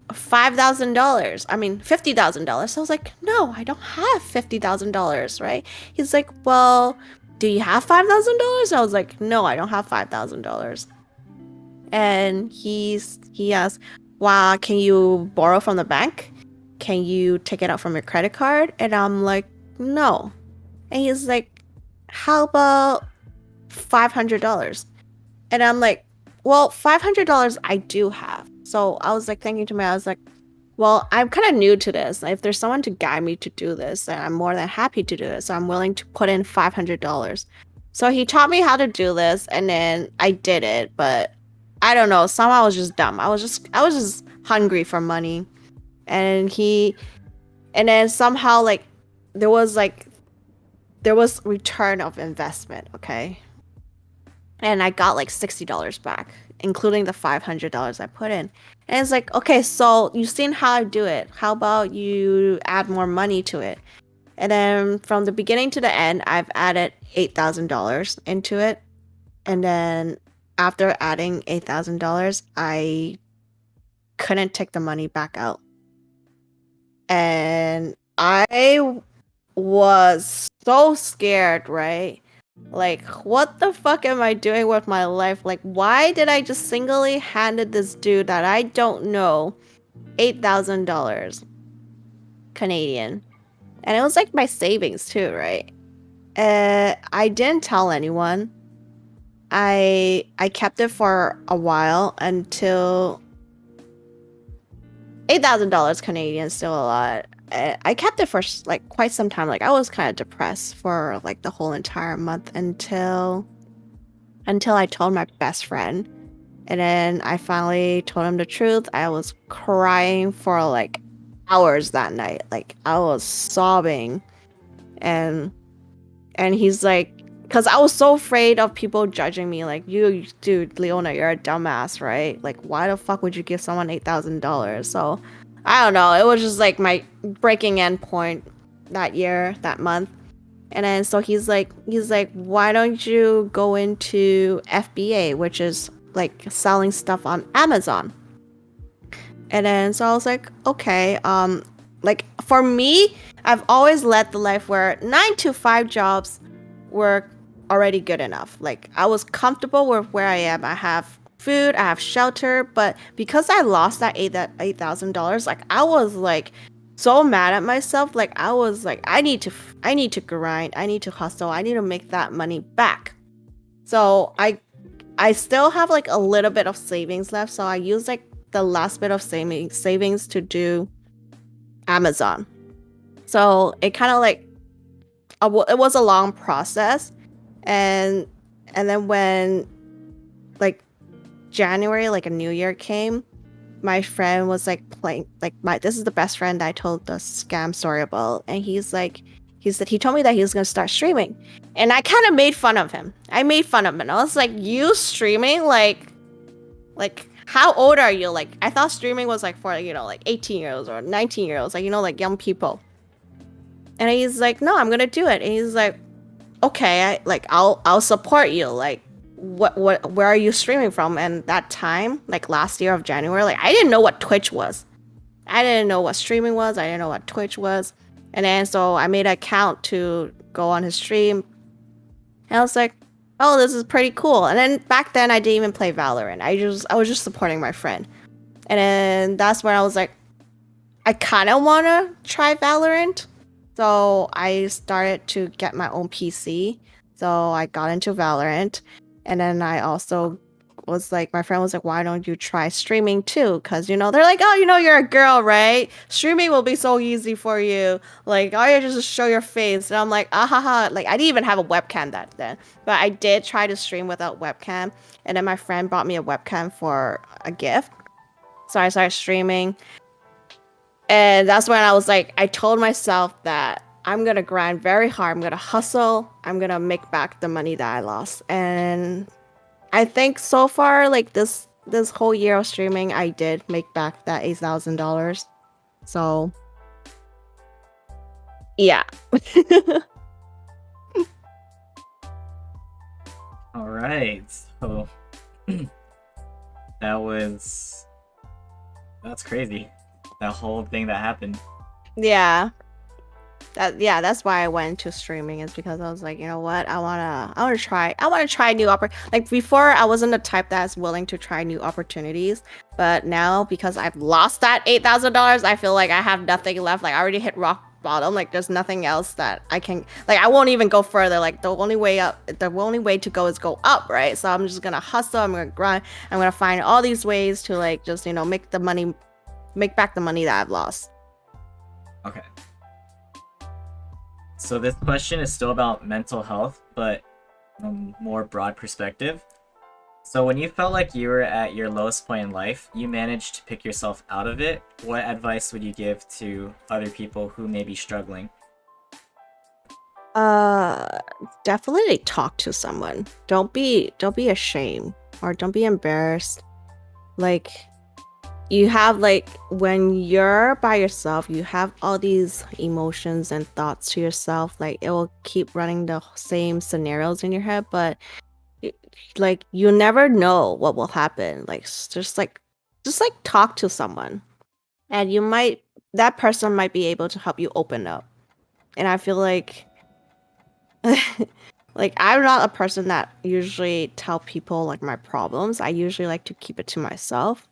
$5,000? I mean, $50,000. So I was like, no, I don't have $50,000, right? He's like, well, do you have $5,000? I was like, no, I don't have $5,000. And he asked, wow, can you borrow from the bank? Can you take it out from your credit card? And I'm like, no. And he's like, how about $500? And I'm like, well, $500 I do have. So I was like thinking to me, I was like, well, I'm kind of new to this. If there's someone to guide me to do this, then I'm more than happy to do it. So I'm willing to put in $500. So he taught me how to do this, and then I did it. But I don't know. Somehow I was just dumb. I was just hungry for money, and then somehow like there was like there was return of investment. Okay, and I got like $60 back, including the $500 I put in. And it's like, okay, so you've seen how I do it. How about you add more money to it? And then from the beginning to the end, I've added $8,000 into it. And then after adding $8,000, I couldn't take the money back out. And I was so scared, right? Like, what the fuck am I doing with my life? Like, why did I just singly handed this dude that I don't know $8,000 Canadian? And it was like my savings too, right? I didn't tell anyone. I kept it for a while until $8,000 Canadian is still a lot. I kept it for like quite some time. Like I was kind of depressed for like the whole entire month until I told my best friend. And then I finally told him the truth. I was crying for like hours that night. Like I was sobbing. And he's like, because I was so afraid of people judging me. Like, you, dude, Leona, you're a dumbass, right? Like, why the fuck would you give someone $8,000? So, I don't know. It was just like my breaking end point that year, that month. And then so he's like, why don't you go into FBA, which is like selling stuff on Amazon? And then so I was like, okay, like for me, I've always led the life where 9 to 5 jobs were already good enough. Like I was comfortable with where I am. I have food, I have shelter, but because I lost that $8,000, like I was like so mad at myself. Like I was like, I need to grind, I need to hustle, I need to make that money back. So I still have like a little bit of savings left. So I use like the last bit of savings to do Amazon. So it kind of like it was a long process, and then when like January, like a new year came, my friend was like playing like this is the best friend I told the scam story about, and he told me that he was gonna start streaming, and I kind of made fun of him. I made fun of him, and I was like, "You streaming? Like how old are you?" Like I thought streaming was like for like 18-year-olds or 19-year-olds, like like young people. And he's like, "No, I'm gonna do it." And he's like, "Okay, I'll support you. Like, where are you streaming from?" And that time, like last year of January, like I didn't know what Twitch was. I didn't know what streaming was. I didn't know what Twitch was. And then so I made an account to go on his stream. And I was like, "Oh, this is pretty cool." And then back then I didn't even play Valorant. I was just supporting my friend. And then that's when I was like, I kind of want to try Valorant. So I started to get my own PC. So I got into Valorant. And then I also was like, my friend was like, why don't you try streaming too? Because, they're like, oh, you're a girl, right? Streaming will be so easy for you. Like, all you just show your face. And I'm like, ah ha ha. Like, I didn't even have a webcam that then. But I did try to stream without webcam. And then my friend bought me a webcam for a gift. So I started streaming. And that's when I was like, I told myself that I'm going to grind very hard. I'm going to hustle. I'm going to make back the money that I lost. And I think so far, like this whole year of streaming, I did make back that $8,000. So, yeah. All right. So that's crazy. That whole thing that happened. Yeah. That's why I went to streaming, is because I was like, you know what, I wanna try new like before I wasn't the type that's willing to try new opportunities, but now because I've lost that $8,000, I feel like I have nothing left. Like I already hit rock bottom. Like there's nothing else that I can, like I won't even go further. Like the only way to go is go up, right? So I'm just gonna hustle, I'm gonna grind, I'm gonna find all these ways to like just make back the money that I've lost. Okay. So this question is still about mental health, but from a more broad perspective. So when you felt like you were at your lowest point in life, you managed to pick yourself out of it. What advice would you give to other people who may be struggling? Uh, Definitely talk to someone. Don't be ashamed or don't be embarrassed. Like you have like when you're by yourself, you have all these emotions and thoughts to yourself. Like it will keep running the same scenarios in your head, but y- like you never know what will happen. Like just like talk to someone, and you might that person might be able to help you open up. And I feel like like I'm not a person that usually tell people like my problems. I usually like to keep it to myself.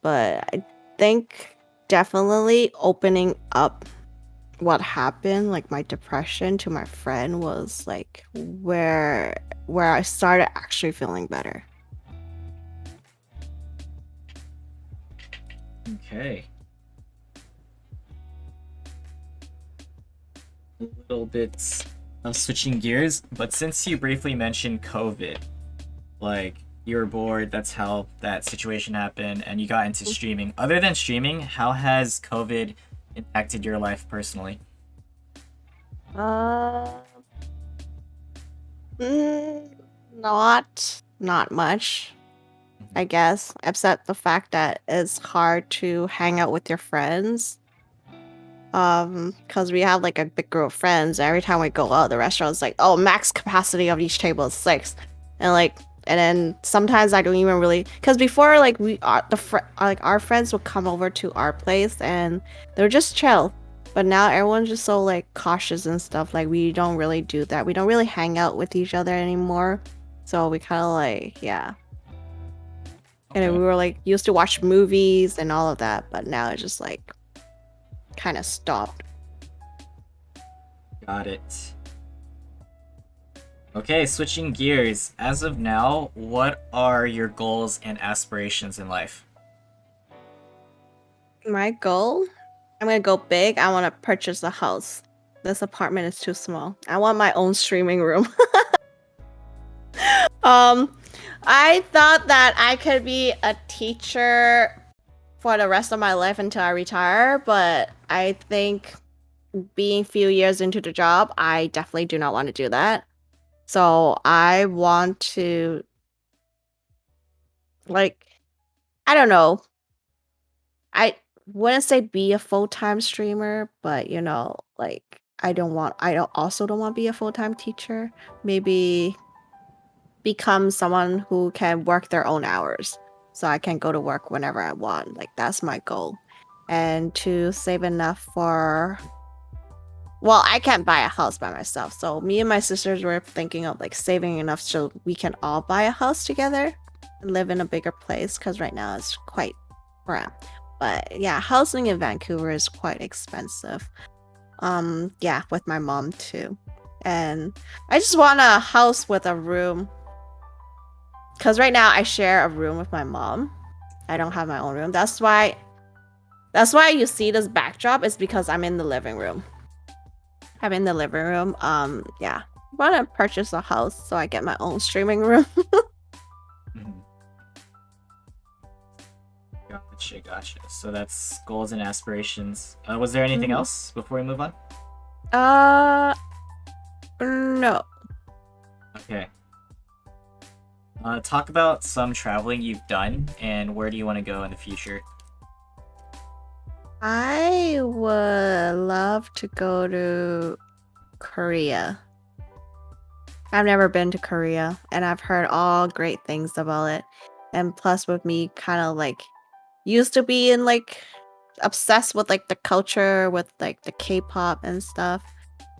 But I think definitely opening up what happened, like my depression to my friend was like where I started actually feeling better. Okay. A little bit of switching gears, but since you briefly mentioned COVID, like you were bored, that's how that situation happened, and you got into streaming. Other than streaming, how has COVID impacted your life personally? Uh, mm, not much, I guess, except the fact that it's hard to hang out with your friends. Because we have like a big group of friends. Every time we go out, the restaurant's like, oh, max capacity of each table is 6, and like, and then sometimes I don't even really, because before like we are like our friends would come over to our place and they're just chill, but now everyone's just so like cautious and stuff. Like we don't really do that. We don't really hang out with each other anymore. So we kind of like yeah, and then Okay, we were like used to watch movies and all of that, but now it's just like kind of stopped. got it. Okay, switching gears. As of now, what are your goals and aspirations in life? My goal, I'm gonna go big. I want to purchase a house. This apartment is too small. I want my own streaming room. um, I thought that I could be a teacher for the rest of my life until I retire, but I think being few years into the job, I definitely do not want to do that. So I want to like I don't know. I wouldn't say be a full-time streamer, but like I don't want to be a full-time teacher. Maybe become someone who can work their own hours so I can go to work whenever I want. Like that's my goal. And to save enough for well, I can't buy a house by myself. So me and my sisters were thinking of like saving enough so we can all buy a house together and live in a bigger place because right now it's quite crap. But yeah, housing in Vancouver is quite expensive. Yeah, with my mom too. And I just want a house with a room because right now I share a room with my mom. I don't have my own room. That's why you see this backdrop is because I'm in the living room. I'm in the living room. Yeah. I want to purchase a house so I get my own streaming room. Mhm. Gotcha, gotcha. So that's goals and aspirations. Was there anything Mhm. else before we move on? Uh, no. Okay. Talk about some traveling you've done and where do you want to go in the future? I would love to go to Korea. I've never been to Korea and I've heard all great things about it. And plus with me kind of like used to be in like obsessed with like the culture with like the K-pop and stuff.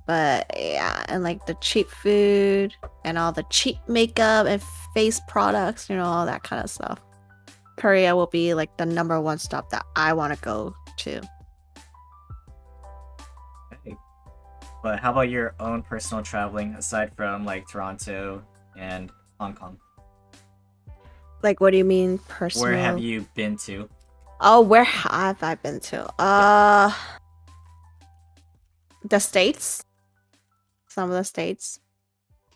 But yeah, and like the cheap food and all the cheap makeup and face products, all that kind of stuff. Korea will be like the number one stop that I want to go to. Okay. But how about your own personal traveling aside from like Toronto and Hong Kong? Like, what do you mean Where have personal? you been to? Oh, where have I been to? Yeah. The States. Some of the states.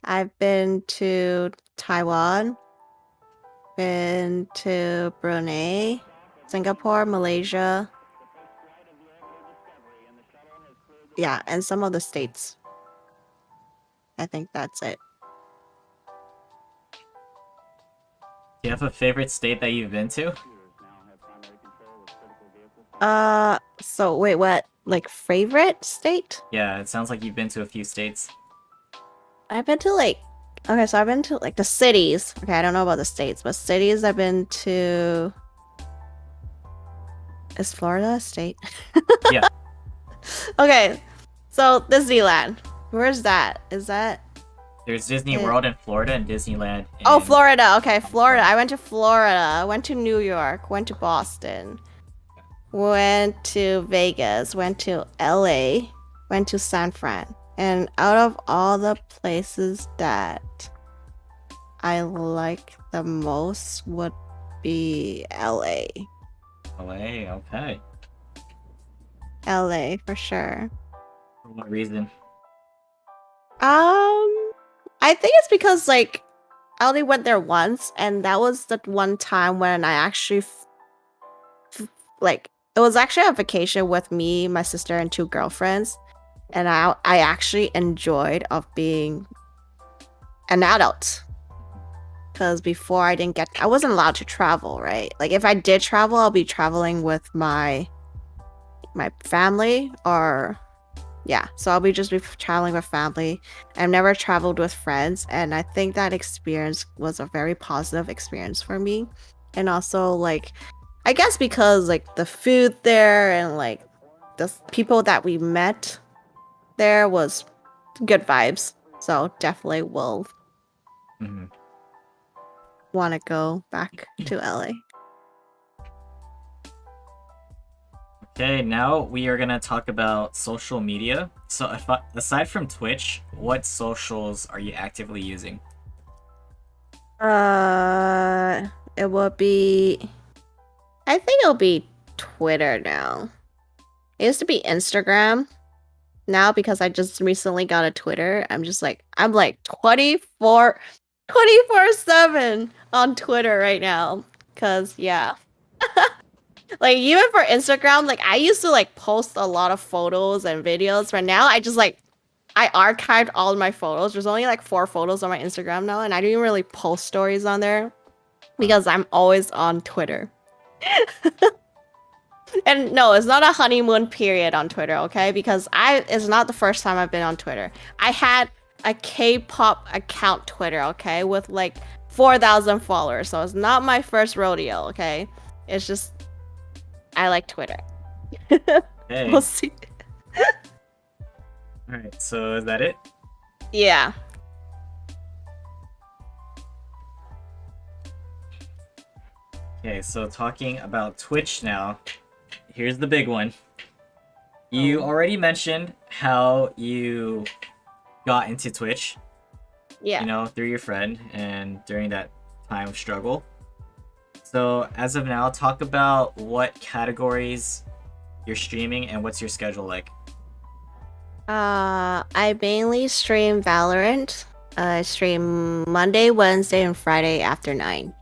I've been to Taiwan. been to Brunei, Singapore, Malaysia. Yeah, and some of the states. I think that's it. Do you have a favorite state that you've been to? So wait, what? Like favorite state? Yeah, it sounds like you've been to a few states. I've been to okay, so I've been to like the cities. Okay, I don't know about the states, but cities I've been to. Is Florida a state? Yeah. Okay, so Disneyland. Where's that? Is that? There's Disney it? World in Florida and Disneyland in Oh, Florida. Okay, Florida. California. I went to Florida. Went to New York. Went to Boston. Went to Vegas. Went to LA. Went to San Fran. And out of all the places that I like the most would be LA. LA, okay. LA for sure. For what reason? I think it's because like I only went there once, and that was the one time when I actually like it was actually a vacation with me, my sister, and two girlfriends, and I actually enjoyed of being an adult. Because before I wasn't allowed to travel, right? Like if I did travel, I'll be traveling with my family or yeah, so I'll be traveling with family. I've never traveled with friends, and I think that experience was a very positive experience for me. And also, like, I guess because like the food there and like the people that we met there was good vibes. So definitely will Mm-hmm. want to go back to LA. Okay, now we are gonna talk about social media. So, aside from Twitch, what socials are you actively using? It will be. I think it'll be Twitter now. It used to be Instagram. Now because I just recently got a Twitter, I'm like 24/7 on Twitter right now. Cause yeah. Like even for Instagram, like I used to like post a lot of photos and videos, but now I archived all my photos. There's only like 4 photos on my Instagram now, and I don't really post stories on there because I'm always on Twitter. And no, it's not a honeymoon period on Twitter, okay? Because it's not the first time I've been on Twitter. I had a K-pop account Twitter, okay, with like 4,000 followers. So it's not my first rodeo, okay? It's just I like Twitter. Hey, We'll see. alright, so is that it? Yeah. Okay, so talking about Twitch now, here's the big one. You already mentioned how you got into Twitch, Yeah. you know, through your friend and during that time of struggle. So, as of now, talk about what categories you're streaming and what's your schedule like. I mainly stream Valorant. I stream Monday, Wednesday, and Friday after 9.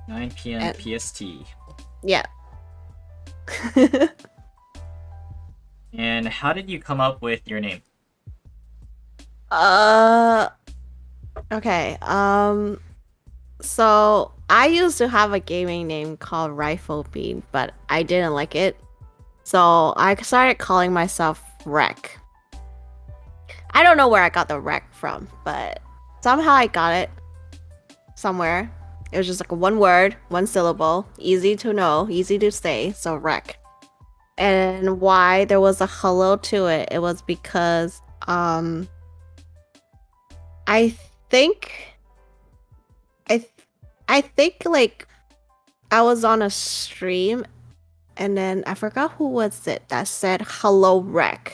9 p.m. And PST. yeah. And how did you come up with your name? Okay. So I used to have a gaming name called Rifle Beam, but I didn't like it. So I started calling myself Wreck. I don't know where I got the Wreck from, but somehow I got it somewhere. It was just like one word, one syllable, easy to know, easy to say, so Wreck. And why there was a hello to it, it was because I think I I think like I was on a stream and then I forgot who was it that said HELLOWRECK.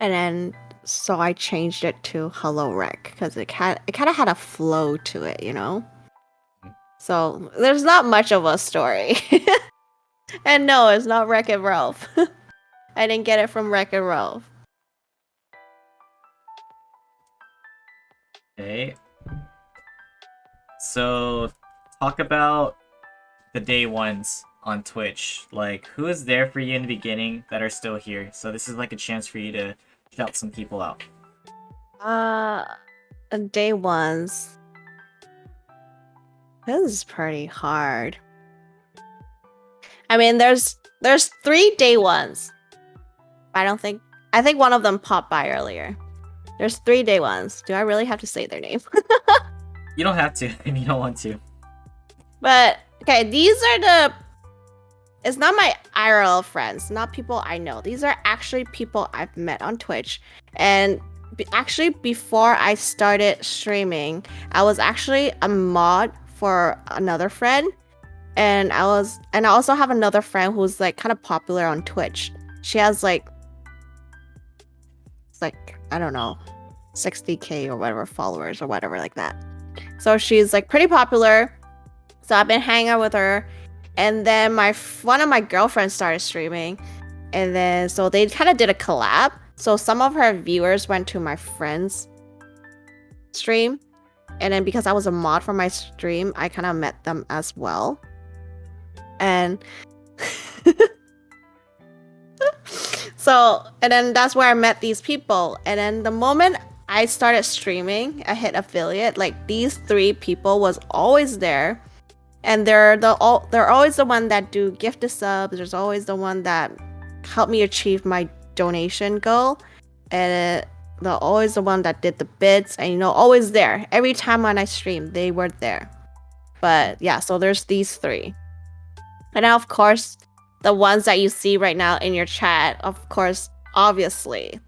And then so I changed it to HELLOWRECK because it kind of had a flow to it, you know? So there's not much of a story. And no, it's not Wreck-It Ralph. I didn't get it from Wreck-It Ralph. Okay. So, talk about the day ones on Twitch. Like, who is there for you in the beginning that are still here? So this is like a chance for you to shout some people out. Uh, day ones. This is pretty hard. I mean, there's 3 day ones. I think one of them popped by earlier. There's 3 day ones. Do I really have to say their name? You don't have to if you don't want to. But okay, these are it's not my IRL friends, not people I know. These are actually people I've met on Twitch. And actually, before I started streaming, I was actually a mod for another friend. And I also have another friend who's like kind of popular on Twitch. She has like, it's like, I don't know, 60K or whatever followers or whatever like that. So she's like pretty popular. So I've been hanging out with her. And then one of my girlfriends started streaming. And then so they kind of did a collab. So some of her viewers went to my friend's stream. And then because I was a mod for my stream, I kind of met them as well. And and then that's where I met these people. And then the moment I started streaming, I hit affiliate, like these 3 people was always there. And they're always the one that do gifted subs. There's always the one that helped me achieve my donation goal. And they're always the one that did the bits, and always there. Every time when I stream, they were there. But yeah, so there's these 3. And now, of course, the ones that you see right now in your chat, of course, obviously,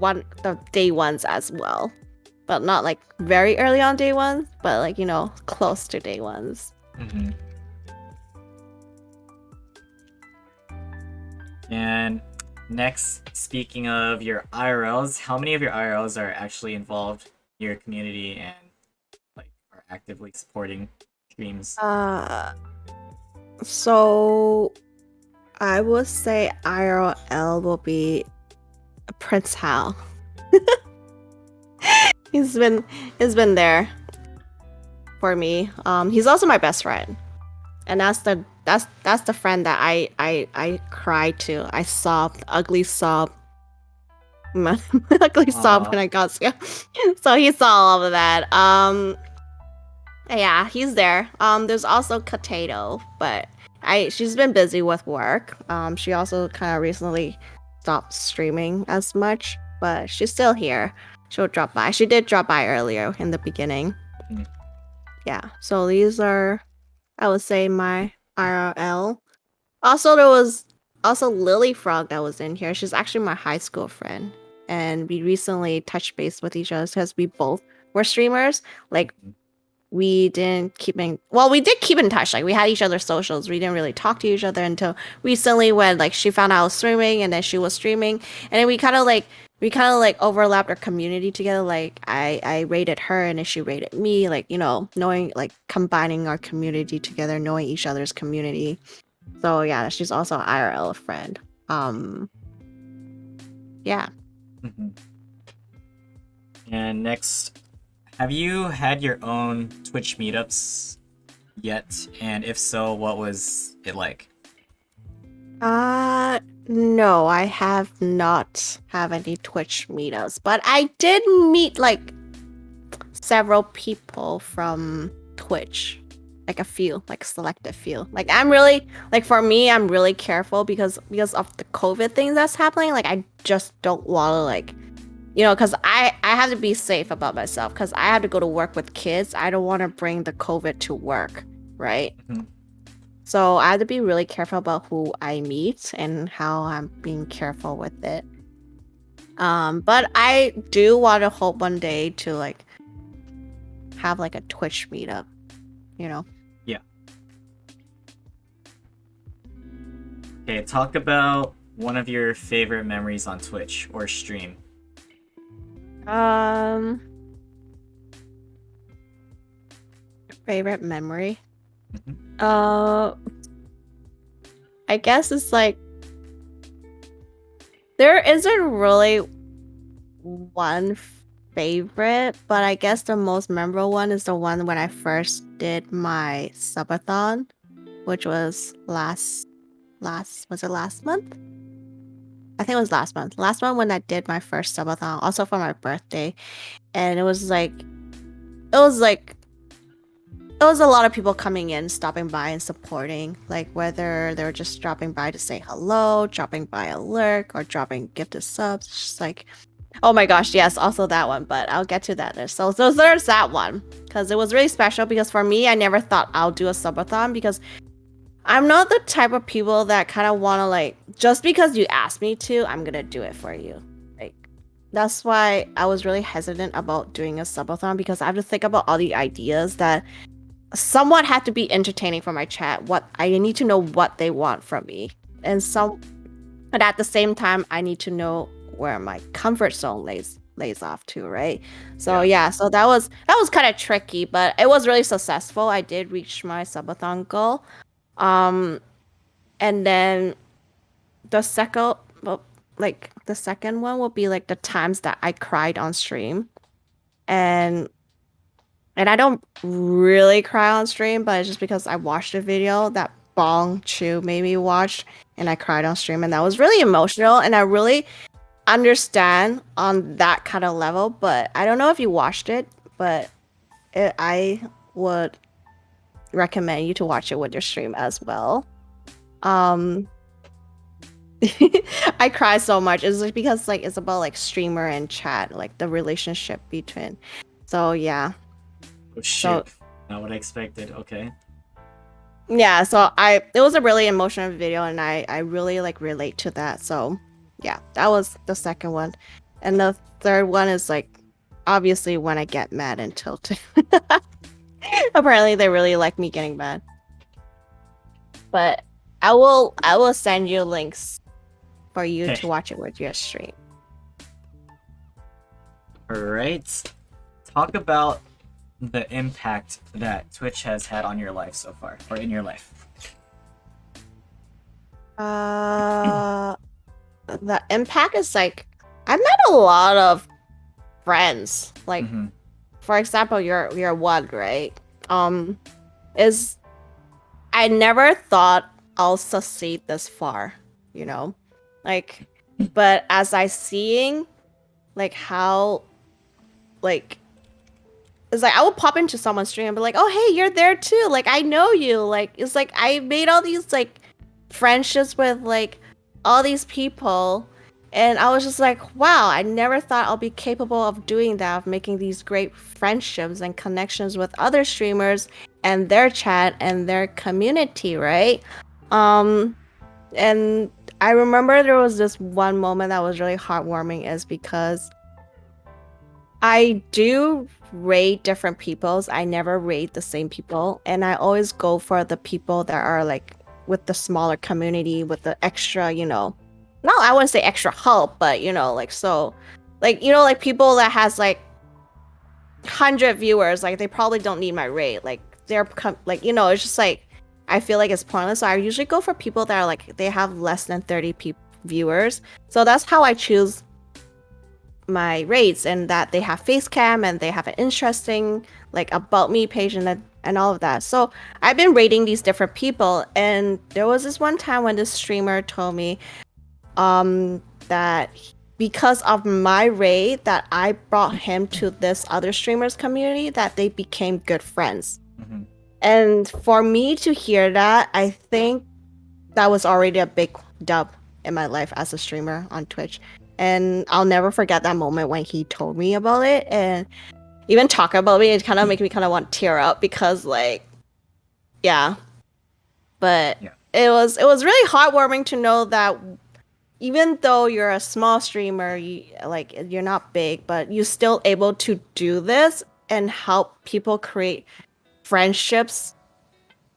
the day ones as well. But not like very early on day ones, but like, close to day ones. Mm-hmm. And next, speaking of your IRLs, how many of your IRLs are actually involved in your community and like are actively supporting streams? So I would say IRL will be Prince Hal. He's been there for me. He's also my best friend, and that's the friend that I cried to. I sobbed, ugly sob, ugly sob when I got scared. So he saw all of that. Yeah, he's there. There's also Potato, but she's been busy with work. She also kind of recently stopped streaming as much, but she's still here. She'll drop by. She did drop by earlier in the beginning. Mm. Yeah, so these are, I would say, my IRL. Also, there was also Lily Frog that was in here. She's actually my high school friend. And we recently touched base with each other because we both were streamers. Like, we didn't keep in... Well, we did keep in touch. Like, we had each other's socials. We didn't really talk to each other until recently when, like, she found out I was streaming and then she was streaming. And then we kind of overlapped our community together. Like, I rated her and then she rated me. Like, knowing, like, combining our community together, knowing each other's community. So, yeah, she's also an IRL friend. Yeah. Mm-hmm. And next, have you had your own Twitch meetups yet? And if so, what was it like? No, I have not have any Twitch meetups, but I did meet like several people from Twitch, like a few, like selected few. Like I'm really, like for me, I'm really careful because of the COVID thing that's happening. Like I just don't want to like, because I have to be safe about myself because I have to go to work with kids. I don't want to bring the COVID to work, right? Mm-hmm. So I have to be really careful about who I meet and how I'm being careful with it. But I do want to hope one day to like have like a Twitch meetup, Yeah. Okay, talk about one of your favorite memories on Twitch or stream. Favorite memory? Mm-hmm. I guess it's like there isn't really one favorite, but I guess the most memorable one is the one when I first did my subathon, which was last was it last month? I think it was last month. Last month when I did my first subathon, also for my birthday, and it was a lot of people coming in, stopping by and supporting, like whether they were just dropping by to say hello, dropping by a lurk, or dropping gifted subs. It's just like, oh my gosh, yes, also that one, but I'll get to that. So there's that one because it was really special because for me, I never thought I'll do a subathon because I'm not the type of people that kind of want to like just because you ask me to, I'm gonna do it for you. Like that's why I was really hesitant about doing a subathon because I have to think about all the ideas that somewhat had to be entertaining for my chat. What I need to know what they want from me, but at the same time, I need to know where my comfort zone lays off to, right? So so that was kind of tricky, but it was really successful. I did reach my subathon goal. Um, and then the second, well, like the second one will be like the times that I cried on stream, and I don't really cry on stream, but it's just because I watched a video that Bong Chu made me watch, and I cried on stream, and that was really emotional, and I really understand on that kind of level. But I don't know if you watched it, but I would recommend you to watch it with your stream as well. Um, I cry so much. It's like because like it's about like streamer and chat, like the relationship between. So yeah. Oh shit! Not what I expected. Okay. Yeah, so it was a really emotional video and I really like relate to that. So yeah, that was the second one. And the third one is like obviously when I get mad and tilted. Apparently they really like me getting mad. But I will send you links for you to watch it with your stream. Alright. Talk about the impact that Twitch has had on your life so far, or in your life. The impact is like I've met a lot of friends. Like for example, you're one, right? Is I never thought I'll succeed this far, you know? Like but as I seeing like how like it's like I will pop into someone's stream and be like, oh hey, you're there too. Like I know you. Like it's like I made all these like friendships with like all these people. And I was just like, wow, I never thought I'll be capable of doing that, of making these great friendships and connections with other streamers and their chat and their community, right? And I remember there was this one moment that was really heartwarming is because I do rate different peoples. I never rate the same people. And I always go for the people that are like with the smaller community, with the extra, no, I wouldn't say extra help, but like so like like people that has like 100 viewers, like they probably don't need my rate. Like they're like it's just like I feel like it's pointless. So I usually go for people that are like they have less than 30 viewers. So that's how I choose my rates, and that they have face cam and they have an interesting like about me page and all of that. So I've been rating these different people, and there was this one time when this streamer told me that because of my raid that I brought him to this other streamers community, that they became good friends. And for me to hear that, I think that was already a big dub in my life as a streamer on Twitch. And I'll never forget that moment when he told me about it, and even talk about me, it kind of makes me kind of want to tear up because like, yeah. But it was really heartwarming to know that even though you're a small streamer, you're not big, but you're still able to do this and help people create friendships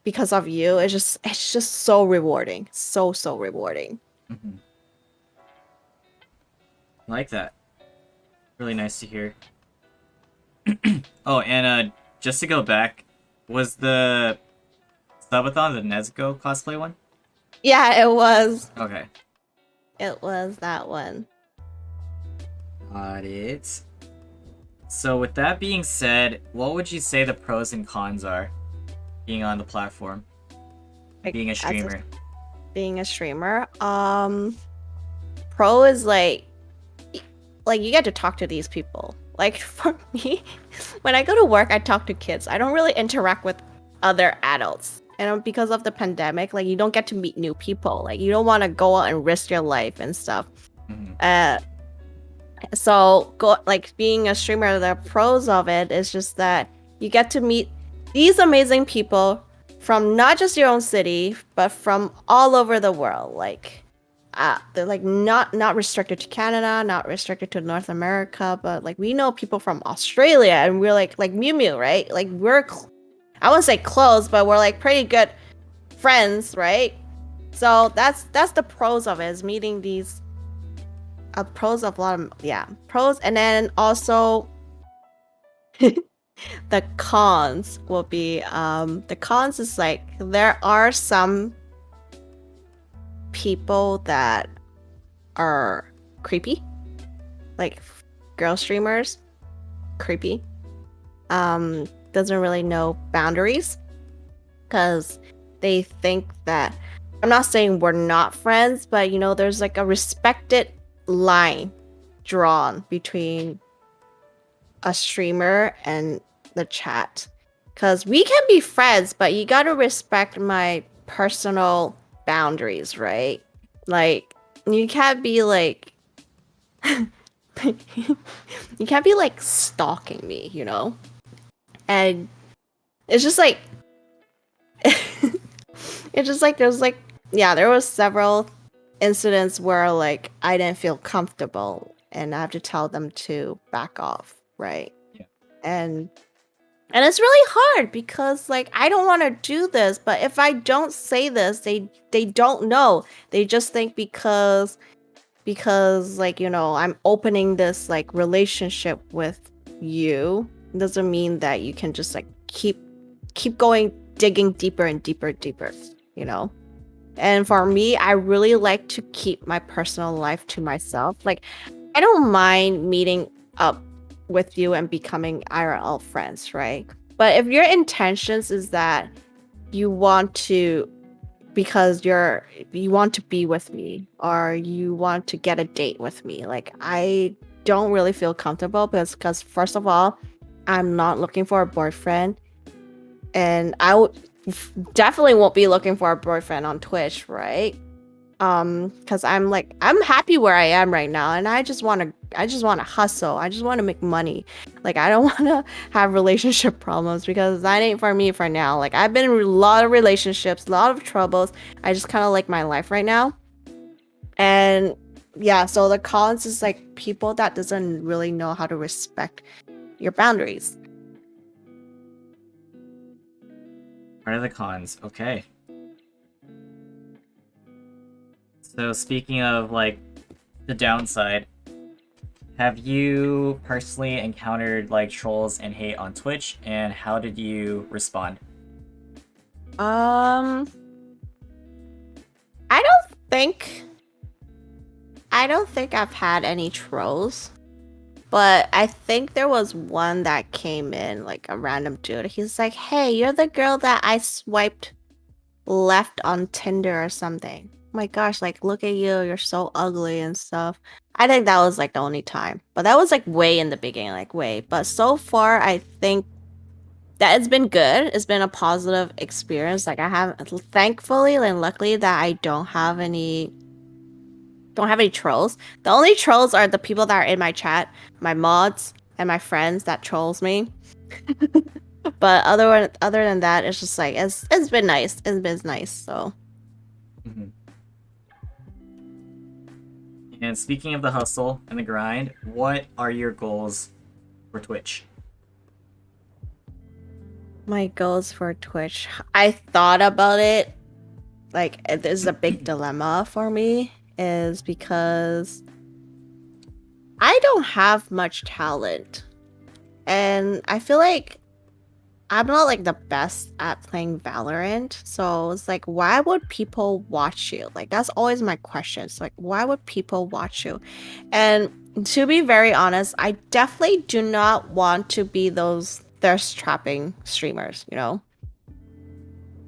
because of you. It's just so rewarding, so rewarding. I like that. Really nice to hear. Oh, and just to go back, was the subathon the Nezuko cosplay one? Yeah, it was. Okay. It was that one. Got it. So with that being said, what would you say the pros and cons are being on the platform, Like, being a as streamer? being a streamer, pro is like you get to talk to these people. Like for me, when I go to work, I talk to kids. I don't really interact with other adults. And because of the pandemic, like you don't get to meet new people. Like you don't want to go out and risk your life and stuff. Mhm. So go like being a streamer, the pros of it is just that you get to meet these amazing people from not just your own city, but from all over the world. Like they're like not restricted to Canada, not restricted to North America, but like we know people from Australia, and we're like Mew Mew, right? Like I wouldn't say close, but we're like pretty good friends, right? So that's the pros of it, is meeting these pros of a lot of pros, and then also the cons will be the cons is like there are some people that are creepy, like girl streamers, creepy. Doesn't really know boundaries because they think that, I'm not saying we're not friends, but you know, there's like a respected line drawn between a streamer and the chat. Because we can be friends, but you gotta respect my personal boundaries, right? Like, you can't be like, you can't be like stalking me, you know? And it's just like, it's just like, there's like, yeah, there was several incidents where like I didn't feel comfortable and I have to tell them to back off, right? Yeah. And it's really hard because like I don't want to do this, but if I don't say this, they don't know. They just think because like, you know, I'm opening this like relationship with you doesn't mean that you can just like keep going digging deeper and deeper, you know? And for me, I really like to keep my personal life to myself. Like, I don't mind meeting up with you and becoming IRL friends, right? But if your intentions is that you want to, because you want to be with me or you want to get a date with me, like I don't really feel comfortable because first of all, I'm not looking for a boyfriend, and definitely won't be looking for a boyfriend on Twitch, right? Because I'm happy where I am right now, and I just want to hustle. I just want to make money. Like I don't want to have relationship problems because that ain't for me for now. Like I've been in a lot of relationships, a lot of troubles. I just kind of like my life right now. And yeah, so the cons is like people that doesn't really know how to respect your boundaries. What are the cons? Okay. So speaking of like the downside, have you personally encountered like trolls and hate on Twitch, and how did you respond? Um, I don't think I've had any trolls, but I think there was one that came in, like a random dude. He's like, "Hey, you're the girl that I swiped left on Tinder or something." My gosh, like look at you, you're so ugly and stuff. I think that was like the only time. But that was like way in the beginning, like way. But so far I think that it's been good. It's been a positive experience. Like I have, thankfully and luckily, that I don't have any trolls. The only trolls are the people that are in my chat, my mods, and my friends that trolls me. But other than that, it's just like it's been nice. It's been nice. So Mhm. And speaking of the hustle and the grind, what are your goals for Twitch? my goals for Twitch, I thought about it. Like this is a big dilemma for me, is because I don't have much talent, and I feel like I'm not like the best at playing Valorant, so it's like, why would people watch you? Like, that's always my question. It's like, why would people watch you? And to be very honest, I definitely do not want to be those thirst trapping streamers, you know?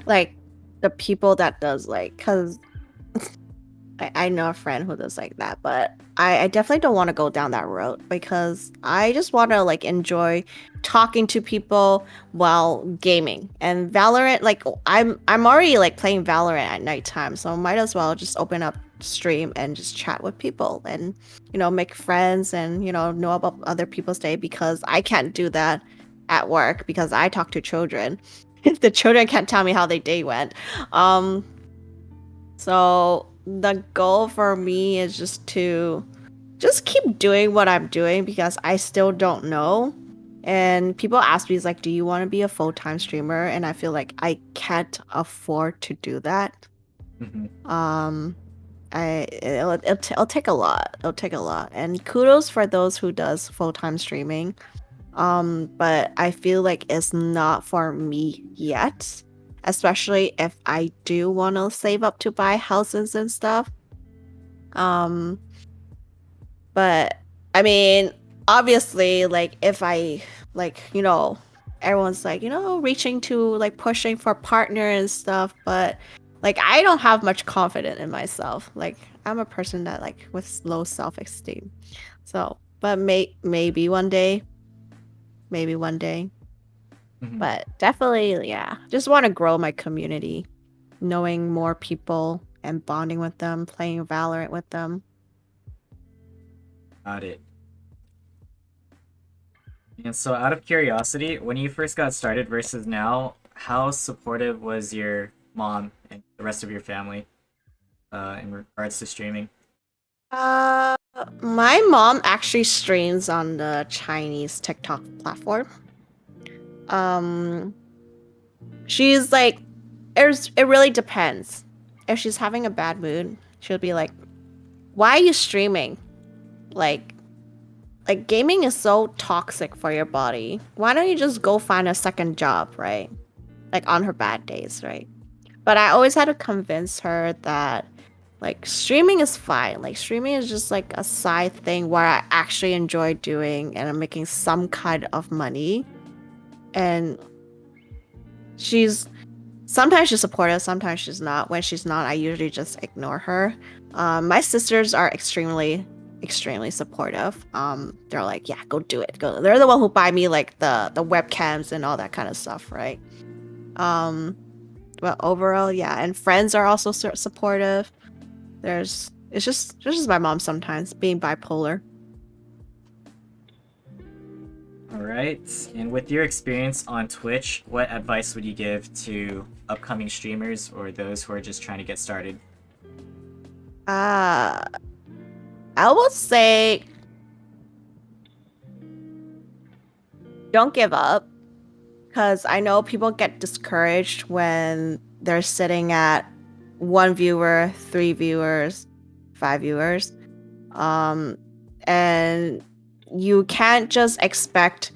Like the people that does like, cause I know a friend who does like that, but I definitely don't want to go down that road because I just want to like enjoy talking to people while gaming. And Valorant, like I'm already like playing Valorant at nighttime, so might as well just open up stream and just chat with people and make friends and know about other people's day because I can't do that at work because I talk to children. The children can't tell me how their day went. Um, so the goal for me is just to just keep doing what I'm doing because I still don't know. And people ask me, like, do you want to be a full-time streamer? And I feel like I can't afford to do that. Mm-hmm. It'll take a lot. It'll take a lot. And kudos for those who does full-time streaming. But I feel like it's not for me yet, especially if I do want to save up to buy houses and stuff. Um, but I mean, obviously, like if I like, everyone's like, reaching to like pushing for partner and stuff, but like I don't have much confidence in myself. Like I'm a person that like with low self-esteem. So, but maybe one day, maybe one day. Mm-hmm. But definitely, yeah, just want to grow my community, knowing more people and bonding with them, playing Valorant with them. Got it. And so, out of curiosity, when you first got started versus now, how supportive was your mom and the rest of your family in regards to streaming? Uh, my mom actually streams on the Chinese TikTok platform. Um, she's like, it really depends. If she's having a bad mood, she'll be like, "Why are you streaming? Like, like gaming is so toxic for your body. Why don't you just go find a second job, right?" Like on her bad days, right? But I always had to convince her that like streaming is fine. Like streaming is just like a side thing where I actually enjoy doing and I'm making some kind of money. And she's sometimes she's supportive, sometimes she's not. When she's not, I usually just ignore her. My sisters are extremely supportive. They're like, yeah, go do it. Go. They're the one who buy me like the webcams and all that kind of stuff, right? Um, but overall, yeah, and friends are also supportive. It's just my mom sometimes being bipolar. All right. And with your experience on Twitch, what advice would you give to upcoming streamers or those who are just trying to get started? Uh, I will say don't give up because I know people get discouraged when they're sitting at one viewer, three viewers, five viewers. Um, and you can't just expect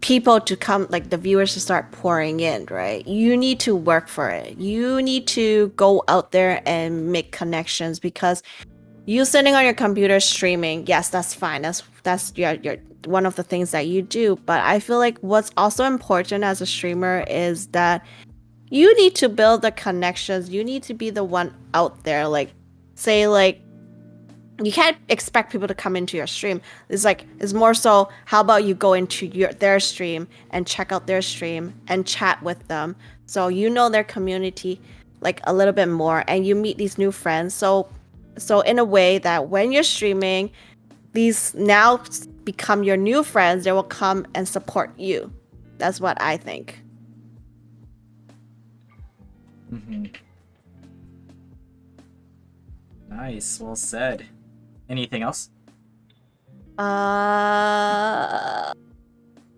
people to come, like the viewers to start pouring in, right? You need to work for it. You need to go out there and make connections because you sitting on your computer streaming, yes, that's fine. That's your one of the things that you do. But I feel like what's also important as a streamer is that you need to build the connections. You need to be the one out there. Like, say, like you can't expect people to come into your stream. It's more so how about you go into their stream and check out their stream and chat with them so you know their community like a little bit more and you meet these new friends. So in a way that when you're streaming, these now become your new friends. They will come and support you. That's what I think. Mm-hmm. Nice. Well said. Anything else? Uh,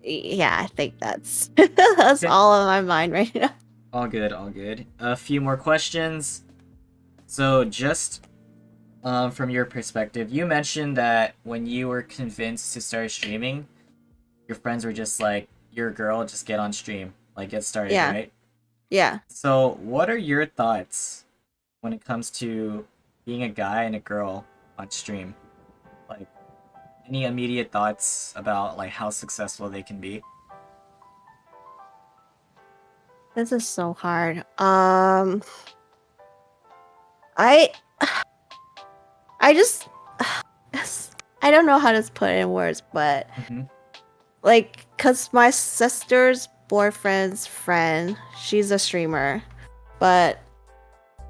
yeah, I think that's that's Okay. all on my mind right now. All good, all good. A few more questions. So, just from your perspective, you mentioned that when you were convinced to start streaming, your friends were just like, your girl just get on stream, like get started, Yeah. right? Yeah. So, what are your thoughts when it comes to being a guy and a girl on stream? Like, any immediate thoughts about like how successful they can be? This is so hard. I I just I don't know how to put it in words, but Mm-hmm. like, cause my sister's boyfriend's friend, she's a streamer, but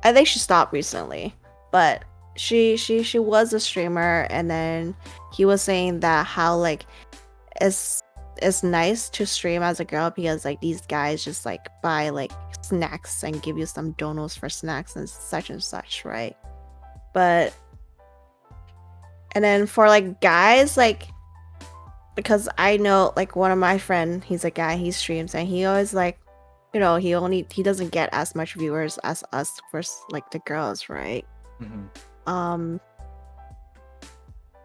I think she stopped recently. But she was a streamer, and then he was saying that how like it's nice to stream as a girl because like these guys just like buy like snacks and give you some donuts for snacks and such, right? But and then for like guys, like because I know like one of my friend, he's a guy, he streams and he always like, he doesn't get as much viewers as us for like the girls, right? Mm-hmm. Um,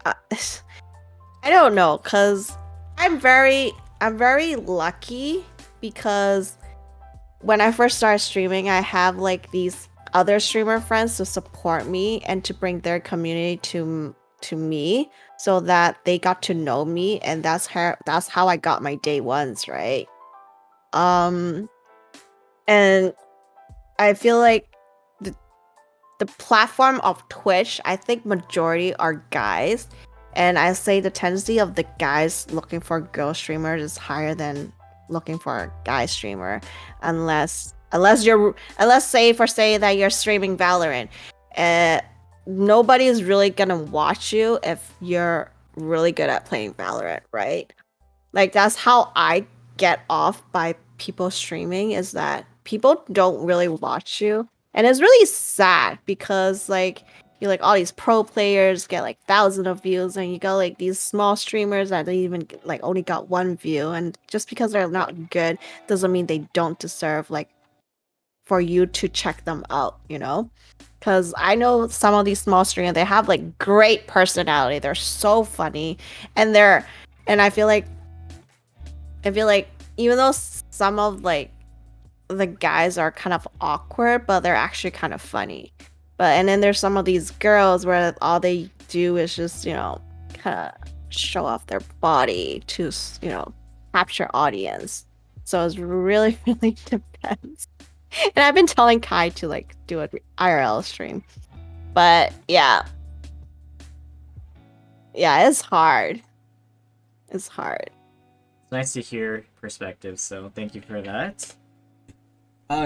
I, I don't know, cause I'm very lucky because when I first started streaming, I have like these other streamer friends to support me and to bring their community to me so that they got to know me, and that's how I got my day ones, right? Um and I feel like the the platform of Twitch, I think majority are guys, and I say the tendency of the guys looking for girl streamers is higher than looking for a guy streamer, unless say that you're streaming Valorant, uh, nobody is really gonna watch you if you're really good at playing Valorant, right? Like that's how I get off by people streaming, is that people don't really watch you. And it's really sad because like you like all these pro players get like thousands of views, and you got like these small streamers that don't even like only got one view, and just because they're not good doesn't mean they don't deserve like for you to check them out, you know? Because I know some of these small streamers, they have like great personality. They're so funny, and I feel like even though some of like the guys are kind of awkward, but they're actually kind of funny. And then there's some of these girls where all they do is just, kind of show off their body to, capture audience. So it's really, really depends. And I've been telling Kai to like do an IRL stream. But yeah. Yeah, it's hard. It's hard. It's nice to hear perspectives, so thank you for that.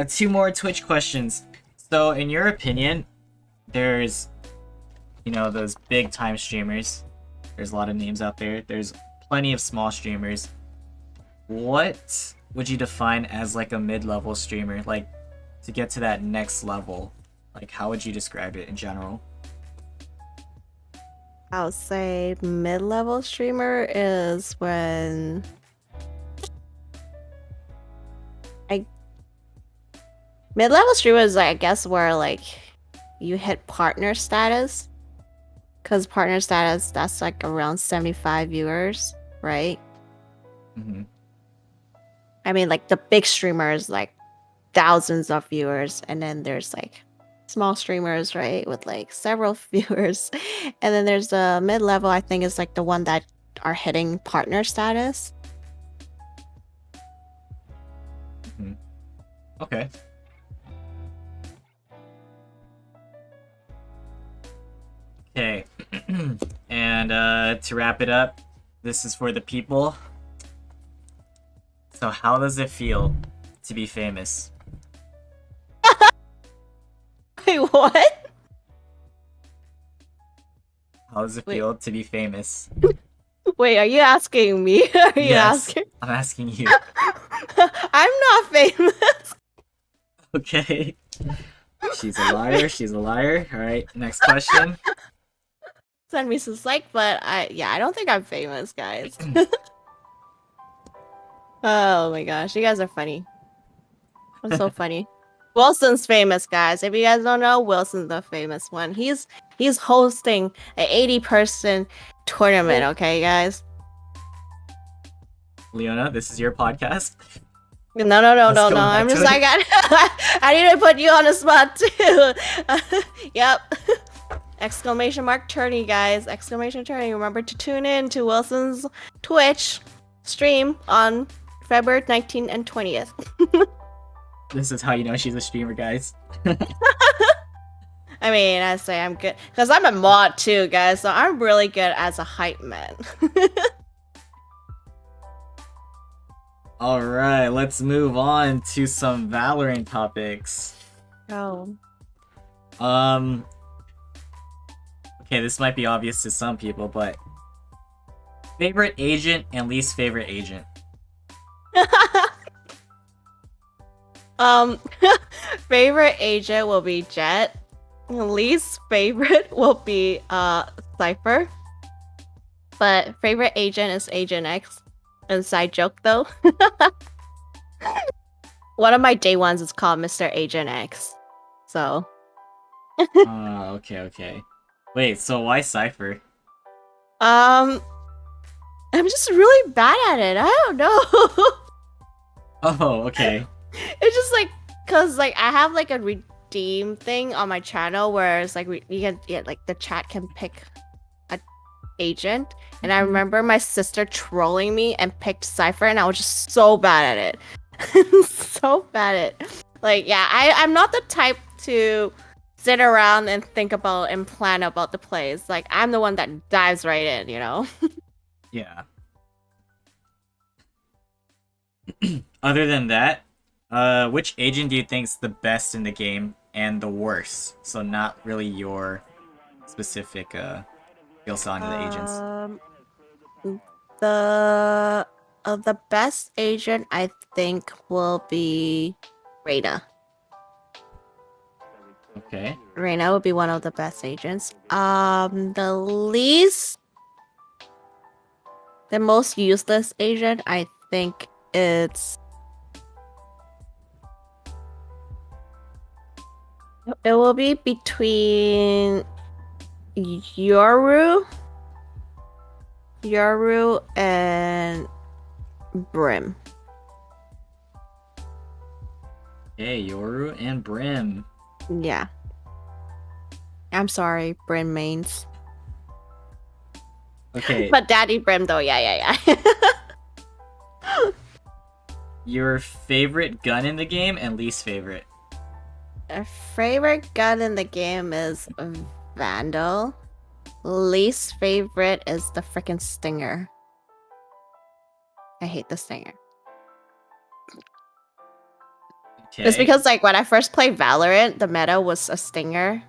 Two more Twitch questions. So, in your opinion, there's, those big time streamers. There's a lot of names out there. There's plenty of small streamers. What would you define as like a mid-level streamer? Like, to get to that next level, like how would you describe it in general? I would say mid-level streamer is when mid-level streamer is like, I guess, where like you hit partner status, because partner status, that's like around 75 viewers, right? Mm-hmm. I mean, like the big streamers like thousands of viewers, and then there's like small streamers, right, with like several viewers, and then there's the mid-level, I think, is like the one that are hitting partner status. Mm-hmm. Okay. Okay. And to wrap it up, this is for the people. So how does it feel to be famous? Wait, what? How does it Wait. feel to be famous? Wait, are you asking me? Are you Yes, asking? I'm asking you. I'm not famous. Okay. She's a liar. She's a liar. All right. Next question. Send me some like, but I don't think I'm famous, guys. Oh my gosh, you guys are funny. I'm so funny. Wilson's famous, guys. If you guys don't know, Wilson's the famous one. He's hosting an 80-person tournament, okay, guys? Leona, this is your podcast. No. Let's go back I'm to just it. like, I need to put you on the spot too. Yep. Exclamation mark tourney, guys. Exclamation tourney. Remember to tune in to Wilson's Twitch stream on February 19th and 20th. This is how you know she's a streamer, guys. I mean, I say I'm good because I'm a mod too, guys. So I'm really good as a hype man. All right, let's move on to some Valorant topics. Oh. Okay, this might be obvious to some people, but favorite agent and least favorite agent. Favorite agent will be Jet. Least favorite will be Cypher. But favorite agent is Agent X. Inside joke though. One of my day ones is called Mr. Agent X. So Okay. Wait, so why Cypher? I'm just really bad at it. I don't know. Oh, okay. It's just like, cause like I have like a redeem thing on my channel where it's like you can like the chat can pick a agent, and I remember my sister trolling me and picked Cypher, and I was just so bad at it. So bad at it. Like yeah, I'm not the type to sit around and think about and plan about the plays. Like I'm the one that dives right in, you know. Yeah. Other than that, which agent do you think's the best in the game and the worst? So not really your specific skill set onto the agents. The best agent I think will be Reyna. Okay. Reyna would be one of the best agents. The most useless agent I think it will be between Yoru and Brim. Okay, Yoru and Brim. Yeah. I'm sorry, Brim mains. Okay. But Daddy Brim though, yeah. Your favorite gun in the game and least favorite. My favorite gun in the game is Vandal. Least favorite is the freaking Stinger. I hate the Stinger. Okay. It's because like when I first played Valorant, the meta was a Stinger,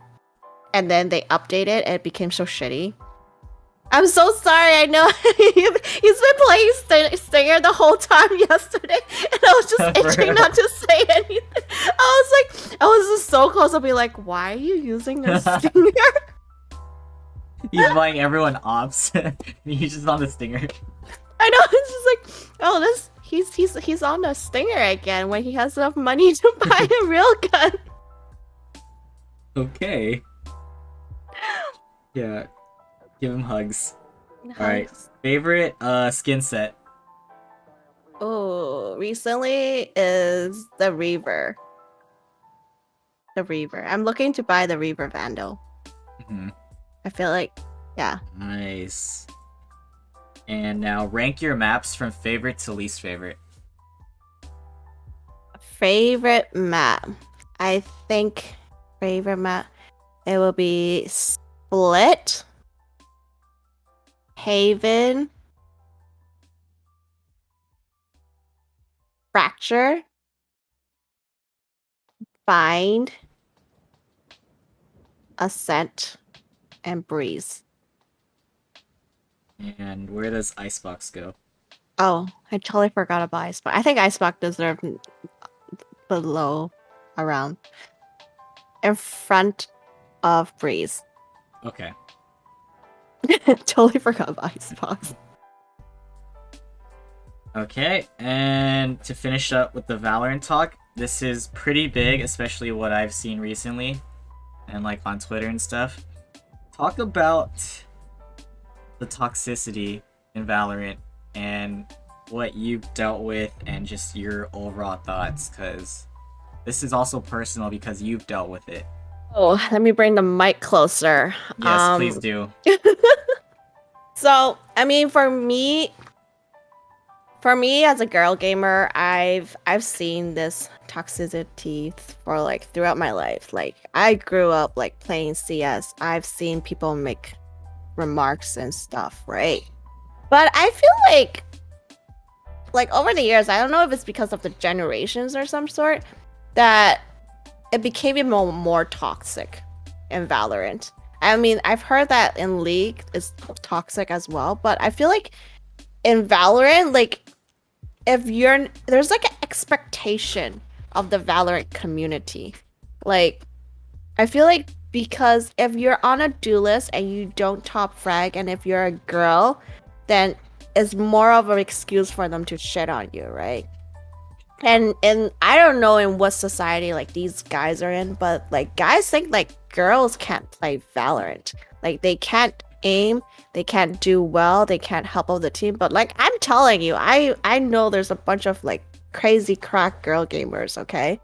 and then they updated and it became so shitty. I'm so sorry. I know he's been playing Stinger the whole time yesterday, and I was just itching not to say anything. I was just so close to be like, "Why are you using a Stinger?" He's buying everyone ops. He's just on the Stinger. I know. It's just like, oh, he's on the Stinger again when he has enough money to buy a real gun. Okay. Yeah. Give him hugs. Alright. Favorite skin set. Oh, recently is the Reaver. The Reaver. I'm looking to buy the Reaver Vandal. Mm-hmm. I feel like, yeah. Nice. And now rank your maps from favorite to least favorite. Favorite map. I think favorite map, it will be Split, Haven, Fracture, Find, Ascent, and Breeze. And where does Icebox go? Oh, I totally forgot about Icebox. I think Icebox deserved below, around, in front of Breeze. Okay. Totally forgot about Icebox. Okay, and to finish up with the Valorant talk, this is pretty big, especially what I've seen recently, and like on Twitter and stuff. Talk about the toxicity in Valorant and what you've dealt with and just your overall thoughts, because this is also personal because you've dealt with it. Oh, let me bring the mic closer. Yes, please do. So, I mean, for me as a girl gamer, I've seen this toxicity for like throughout my life. Like I grew up like playing CS. I've seen people make remarks and stuff, right? But I feel like over the years, I don't know if it's because of the generations or some sort, that it became even more toxic in Valorant. I mean, I've heard that in League it's toxic as well, but I feel like in Valorant, like if there's like an expectation of the Valorant community. Like I feel like because if you're on a duelist and you don't top frag, and if you're a girl, then it's more of an excuse for them to shit on you, right? And I don't know in what society like these guys are in, but like guys think like girls can't play Valorant. Like they can't aim, they can't do well, they can't help out the team. But like I'm telling you, I know there's a bunch of like crazy crack girl gamers, okay?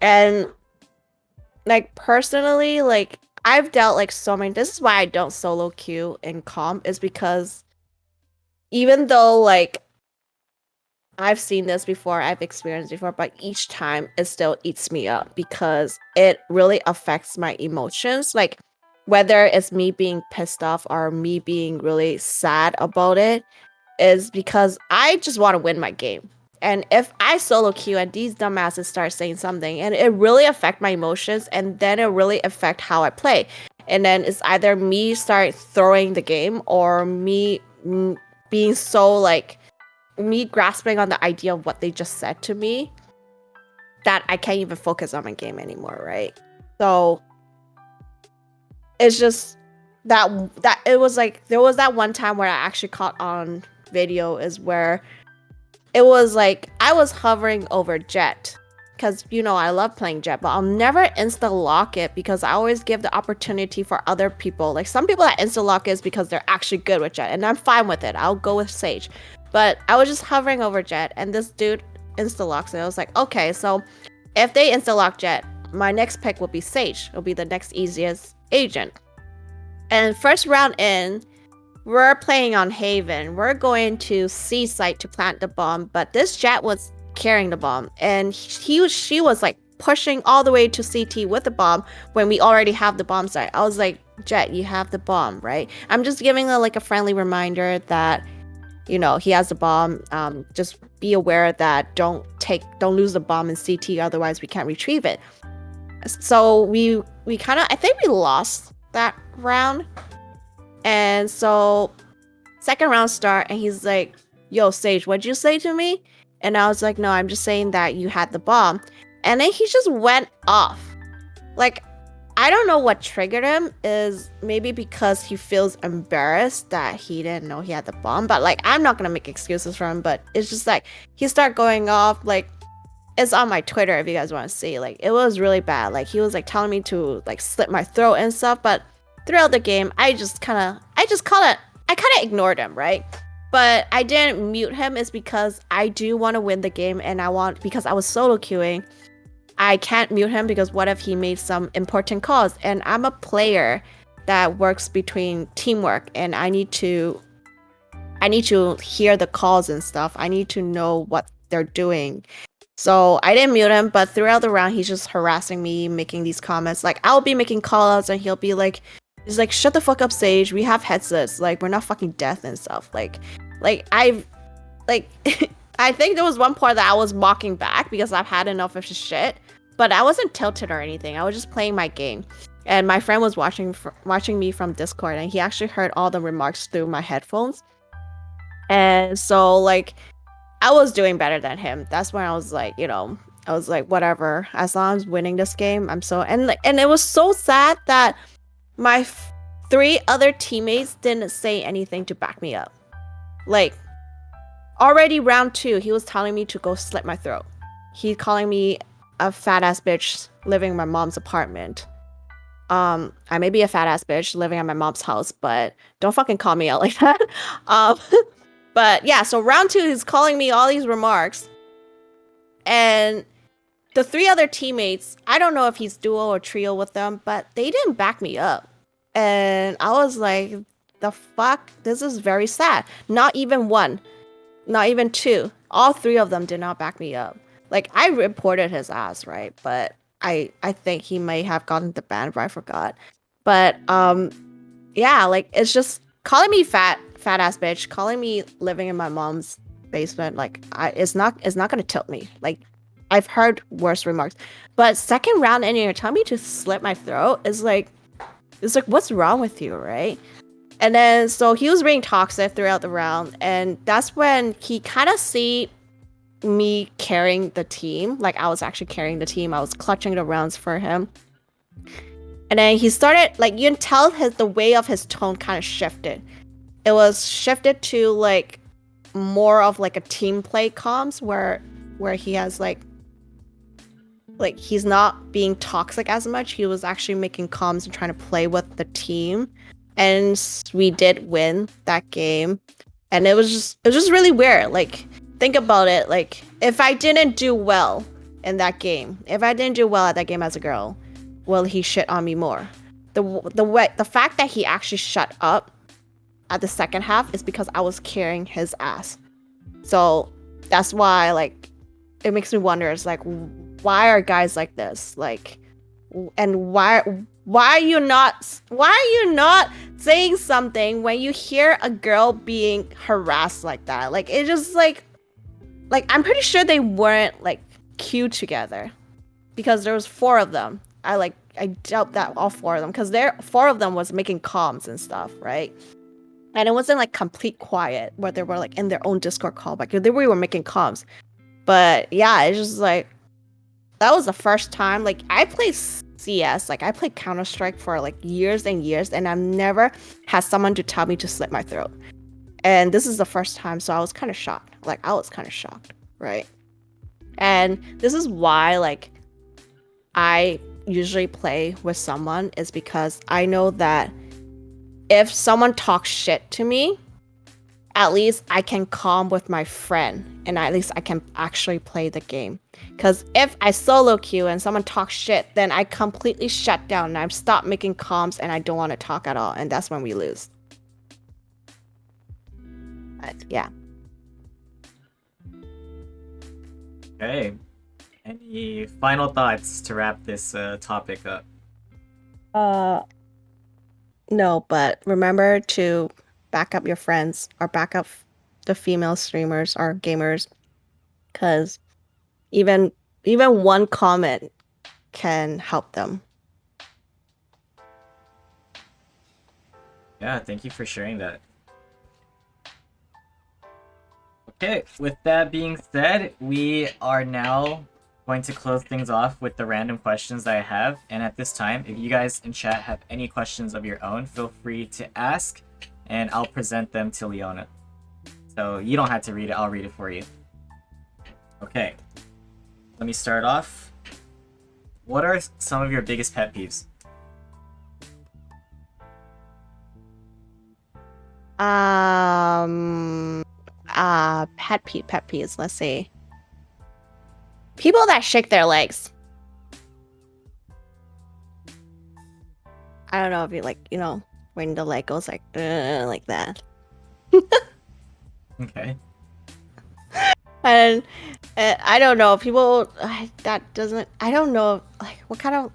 And like personally, like I've dealt like so many. This is why I don't solo queue in comp, is because even though like I've seen this before, I've experienced before, but each time it still eats me up because it really affects my emotions. Like whether it's me being pissed off or me being really sad about it, is because I just want to win my game. And if I solo queue and these dumbasses start saying something, and it really affect my emotions, and then it really affect how I play. And then it's either me start throwing the game, or me being so like me grasping on the idea of what they just said to me, that I can't even focus on my game anymore, right? So it's just that it was like there was that one time where I actually caught on video, is where it was like I was hovering over Jet, because I love playing Jet, but I'll never insta lock it because I always give the opportunity for other people. Like some people that insta lock is because they're actually good with Jet, and I'm fine with it. I'll go with Sage. But I was just hovering over Jet, and this dude insta-locks it. I was like, okay, so if they insta-lock Jet, my next pick will be Sage. It'll be the next easiest agent. And first round in, we're playing on Haven. We're going to C site to plant the bomb, but this Jet was carrying the bomb, and she was like pushing all the way to CT with the bomb when we already have the bomb site. I was like, Jet, you have the bomb, right? I'm just giving her like a friendly reminder that he has the bomb. Just be aware that don't lose the bomb in CT, otherwise we can't retrieve it. So we kind of, I think we lost that round. And so second round start, and he's like, yo, Sage, what'd you say to me? And I was like, no, I'm just saying that you had the bomb. And then he just went off. Like, I don't know what triggered him, is maybe because he feels embarrassed that he didn't know he had the bomb. But like, I'm not gonna make excuses for him, but it's just like he started going off. Like, it's on my Twitter if you guys want to see. Like, it was really bad. Like, he was like telling me to like slit my throat and stuff. But throughout the game, I kind of ignored him, right? But I didn't mute him is because I do want to win the game, and because I was solo queuing, I can't mute him because what if he made some important calls? And I'm a player that works between teamwork, and I need to hear the calls and stuff. I need to know what they're doing. So I didn't mute him, but throughout the round, he's just harassing me, making these comments. Like, I'll be making callouts, and he's like, shut the fuck up, Sage. We have headsets. Like, we're not fucking deaf and stuff. I think there was one part that I was mocking back because I've had enough of his shit. But I wasn't tilted or anything. I was just playing my game. And my friend was watching me from Discord, and he actually heard all the remarks through my headphones. And so, like, I was doing better than him. That's when I was like, whatever. As long as I'm winning this game, I'm so... And it was so sad that my 3 other teammates didn't say anything to back me up. Like, already round 2, he was telling me to go slit my throat. He's calling me a fat ass bitch living in my mom's apartment. I may be a fat ass bitch living at my mom's house, but don't fucking call me out like that. But yeah, so round 2, he's calling me all these remarks. And the 3 other teammates, I don't know if he's duo or trio with them, but they didn't back me up. And I was like, the fuck? This is very sad. Not even 1, not even 2. All 3 of them did not back me up. Like, I reported his ass, right? But I think he may have gotten the ban, but I forgot. But yeah, like, it's just calling me fat ass bitch, calling me living in my mom's basement, like, it's not gonna tilt me. Like, I've heard worse remarks. But second round and you're telling me to slit my throat is like, what's wrong with you, right? And then so he was being toxic throughout the round, and that's when he kind of see me carrying the team. Like, I was actually carrying the team. I was clutching the rounds for him. And then he started, like, you can tell the way of his tone kind of shifted. It was shifted to like more of like a team play comms where he has like he's not being toxic as much. He was actually making comms and trying to play with the team. And we did win that game. And it was just really weird. Like, think about it. Like, if I didn't do well in that game, if I didn't do well at that game as a girl, will he shit on me more? The fact that he actually shut up at the second half is because I was carrying his ass. So that's why, like, it makes me wonder, it's like, why are guys like this? Like, and why are you not saying something when you hear a girl being harassed like that? Like, it just like I'm pretty sure they weren't like queued together because there was 4 of them. I doubt that all 4 of them, because 4 of them was making comms and stuff, right? And it wasn't like complete quiet where they were like in their own Discord call, but they were making comms. But yeah, it's just like, that was the first time. Like, I played CS, like I played Counter-Strike for like years and years, and I've never had someone to tell me to slit my throat. And this is the first time, so I was kind of shocked. Like, I was kind of shocked, right? And this is why, like, I usually play with someone, is because I know that if someone talks shit to me, at least I can calm with my friend, and at least I can actually play the game. Because if I solo queue and someone talks shit, then I completely shut down and I stop making comms and I don't want to talk at all, and that's when we lose. But yeah. Okay. Any final thoughts to wrap this topic up? No, but remember to back up your friends, or back up the female streamers or gamers, because even one comment can help them. Yeah, thank you for sharing that. Okay, with that being said, we are now going to close things off with the random questions that I have. And at this time, if you guys in chat have any questions of your own, feel free to ask, and I'll present them to Leona. So you don't have to read it, I'll read it for you. Okay, let me start off. What are some of your biggest pet peeves? Pet peeves, let's see. People that shake their legs. I don't know if you like, when the leg goes like that. Okay. And I don't know, people that doesn't, I don't know, like, what kind of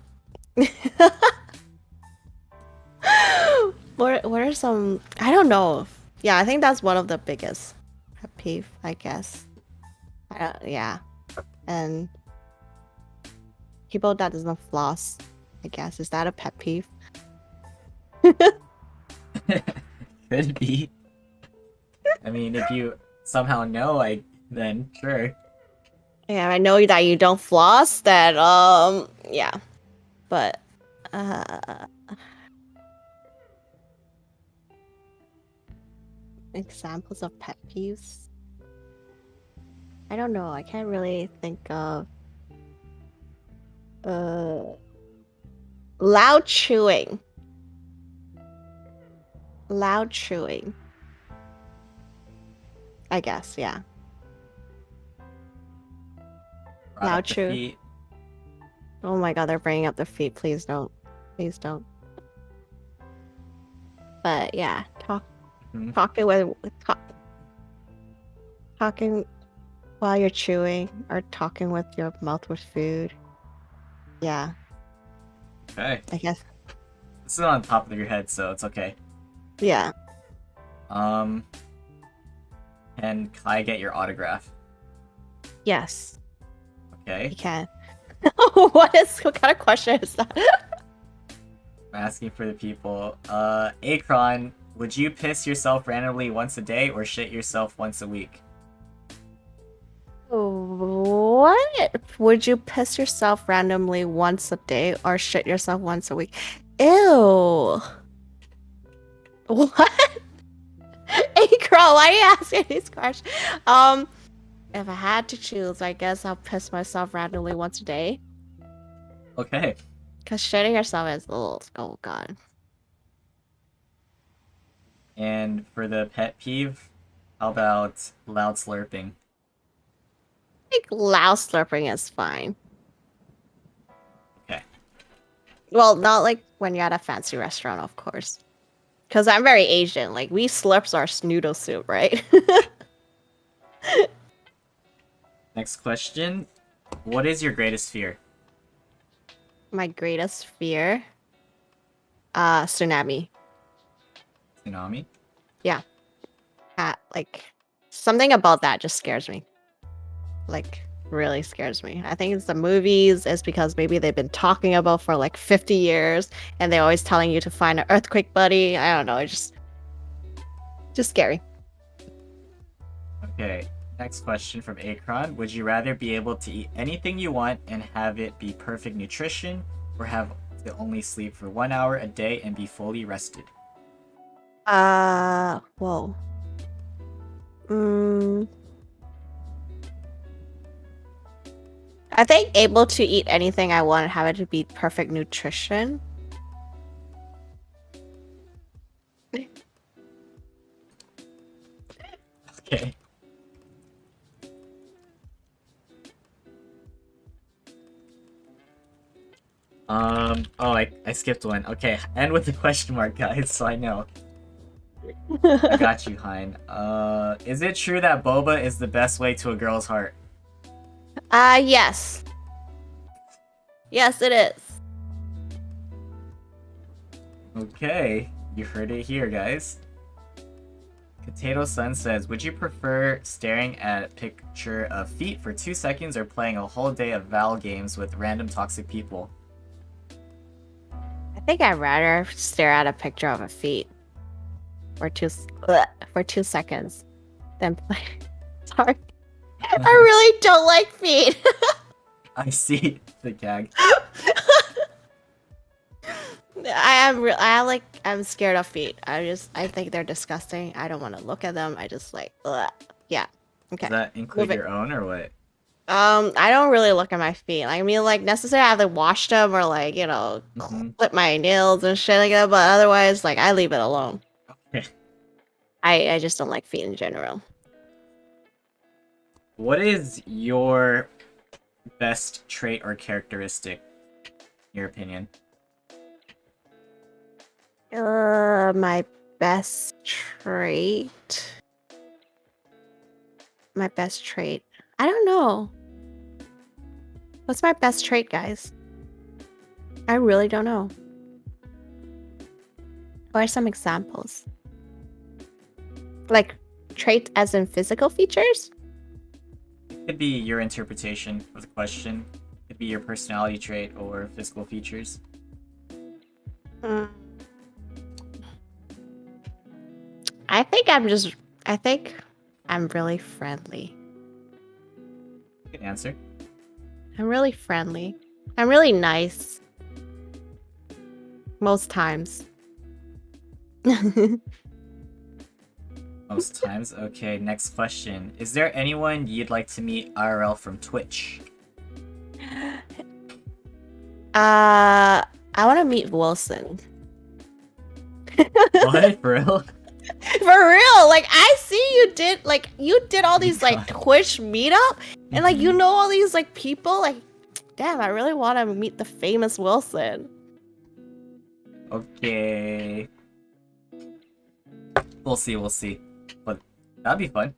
what are some, I don't know. Yeah, I think that's one of the biggest pet peeve, I guess. Yeah. And people that doesn't floss, I guess, is that a pet peeve? Could be. I mean, if you somehow know, then sure. Yeah, I know that you don't floss, that yeah. But examples of pet peeves, I don't know, I can't really think of. Loud chewing. I guess, yeah. Brought Now up the true. feet. Oh my god, they're bringing up the feet. Please don't. Please don't. But yeah, Mhm. talking while you're chewing or talking with your mouth with food. Yeah, Okay. I guess. This is on top of your head, so it's okay. Yeah. Can Kai get your autograph? Yes, Okay. you can. What kind of question is that? I'm asking for the people. Akron, would you piss yourself randomly once a day or shit yourself once a week? What? Would you piss yourself randomly once a day or shit yourself once a week? Ew. What? Hey, girl, why are you asking these questions? If I had to choose, I guess I'll piss myself randomly once a day. Okay. Because shitting yourself is, oh god. And for the pet peeve, how about loud slurping? Like, loud slurping is fine. Okay. Well, not like when you're at a fancy restaurant, of course. Because I'm very Asian. Like, we slurps our noodle soup, right? Next question. What is your greatest fear? My greatest fear? Tsunami. Tsunami? Yeah. Like, something about that just scares me. Like, really scares me. I think it's the movies. It's because maybe they've been talking about for like 50 years and they're always telling you to find an earthquake buddy. I don't know. It's just scary. Okay. Next question from Akron. Would you rather be able to eat anything you want and have it be perfect nutrition, or have to only sleep for 1 hour a day and be fully rested? Whoa. I think able to eat anything I want and have it to be perfect nutrition. Okay. Oh, I skipped one. Okay, end with the question mark, guys, so I know. I got you, Hein. Is it true that boba is the best way to a girl's heart? Yes. Yes, it is. Okay, you heard it here, guys. Potato Sun says, would you prefer staring at a picture of feet for 2 seconds or playing a whole day of Val games with random toxic people? I think I'd rather stare at a picture of a feet for 2 seconds than play. Sorry. I really don't like feet. I see the gag. I'm scared of feet. I think they're disgusting. I don't want to look at them. I just like, ugh. Yeah. Okay. Does that include Move it. your own or what? I don't really look at my feet. I mean, like, necessarily I have to wash them or like, clip my nails and shit like that. But otherwise, like, I leave it alone. Okay. I just don't like feet in general. What is your best trait or characteristic, in your opinion? My best trait. My best trait. I don't know. What's my best trait, guys? I really don't know. What are some examples? Like, trait as in physical features? It could be your interpretation of the question. It could be your personality trait or physical features. I think I'm really friendly. Good answer. I'm really friendly. I'm really nice. Most times. Most times. Okay, next question. Is there anyone you'd like to meet IRL from Twitch? I want to meet Wilson. What, bro? For real, like I see you did all these like Twitch meetup, and like you know all these like people. Like, damn, I really want to meet the famous Wilson. Okay. We'll see. But that'd be fun.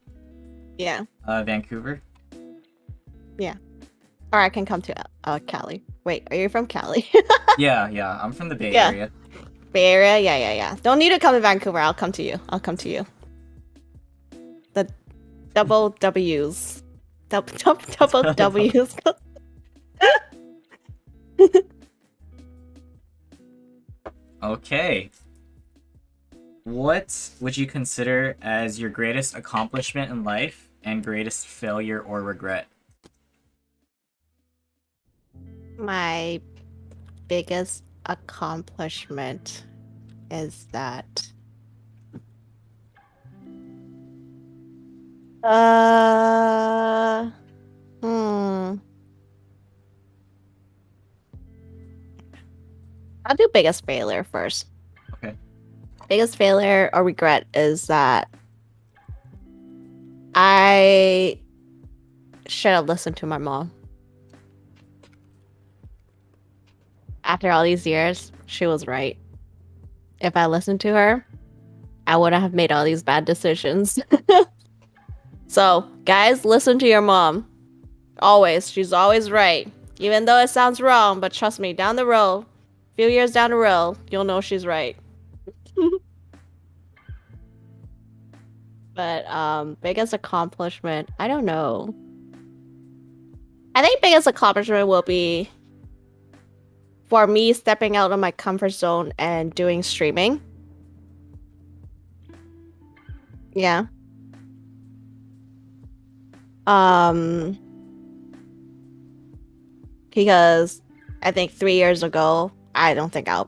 Yeah. Vancouver. Yeah. Or I can come to Cali. Wait, are you from Cali? Yeah. I'm from the Bay Yeah. Area. Bay Area? Yeah. Don't need to come to Vancouver. I'll come to you. The double W's. Double W's. Okay. What would you consider as your greatest accomplishment in life and greatest failure or regret? My biggest accomplishment is that I'll do biggest failure first. Okay. Biggest failure or regret is that I should have listened to my mom. After all these years, she was right. If I listened to her, I wouldn't have made all these bad decisions. So, guys, listen to your mom. Always. She's always right. Even though it sounds wrong, but trust me, down the road, a few years down the road, you'll know she's right. But biggest accomplishment, I don't know. I think biggest accomplishment will be for me stepping out of my comfort zone and doing streaming. Yeah. Because I think 3 years ago, I don't think I'll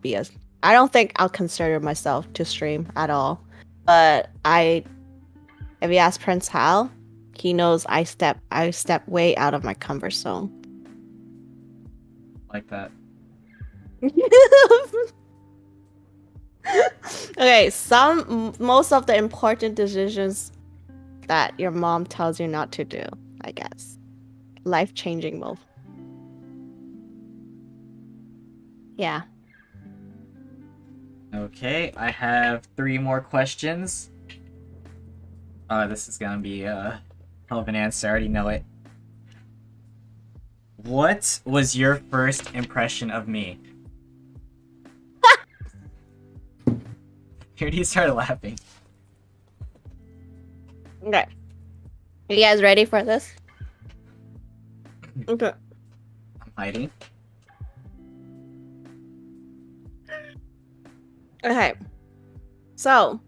consider myself to stream at all. But if you ask Prince Hal, he knows I step way out of my comfort zone. Like that. Okay, most of the important decisions that your mom tells you not to do, I guess. Life-changing move. Yeah. Okay, I have 3 more questions. This is gonna be a hell of an answer, I already know it. What was your first impression of me? You already started laughing. Okay. Are you guys ready for this? Okay. I'm hiding. Okay. So,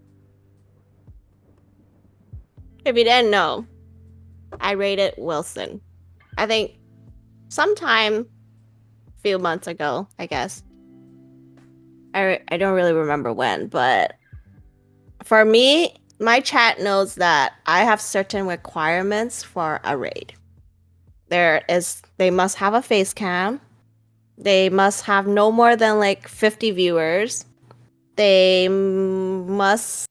if you didn't know, I rated Wilson. I think sometime a few months ago, I guess. I don't really remember when, but for me, my chat knows that I have certain requirements for a raid. They must have a face cam. They must have no more than like 50 viewers. They must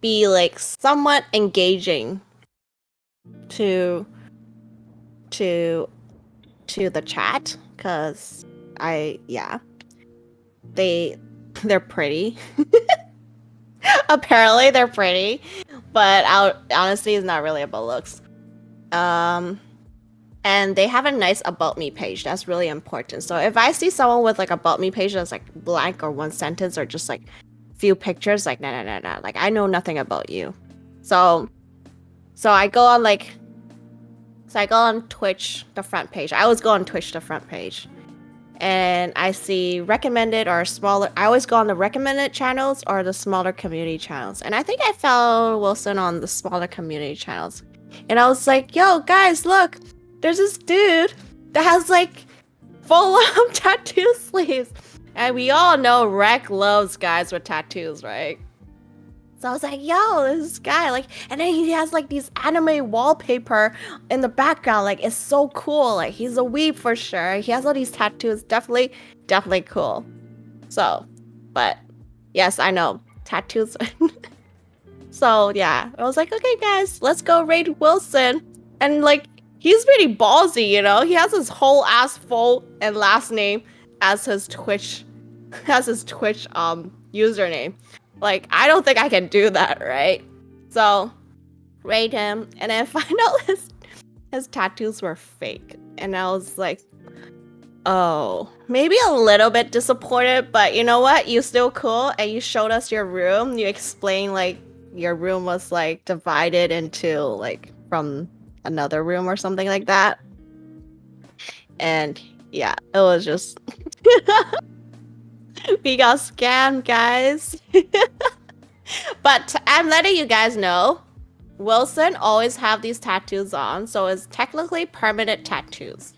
be like somewhat engaging to the chat, because they're pretty. Apparently they're pretty, but honestly it's not really about looks. And they have a nice about me page. That's really important. So if I see someone with like about me page that's like blank or one sentence or just like few pictures, like no, like I know nothing about you. So I go on Twitch, the front page. I always go on Twitch, the front page, and I see recommended or smaller. I always go on the recommended channels or the smaller community channels. And I think I found Wilson on the smaller community channels. And I was like, yo, guys, look, there's this dude that has like full-on tattoo sleeves. And we all know Rec loves guys with tattoos, right? So I was like, yo, this guy, like, and then he has like these anime wallpaper in the background. Like, it's so cool. Like, he's a weeb for sure. He has all these tattoos. Definitely cool. So, but yes, I know tattoos. So yeah, I was like, okay, guys, let's go raid Wilson. And like, he's pretty ballsy, you know. He has his whole ass full and last name as his Twitch, username. Like, I don't think I can do that, right? So raid him, and then find out his tattoos were fake, and I was like, oh, maybe a little bit disappointed, but you know what? You still cool, and you showed us your room. You explained like your room was like divided into like from another room or something like that. And yeah, it was just we got scammed, guys. But I'm letting you guys know, Wilson always have these tattoos on, so it's technically permanent tattoos.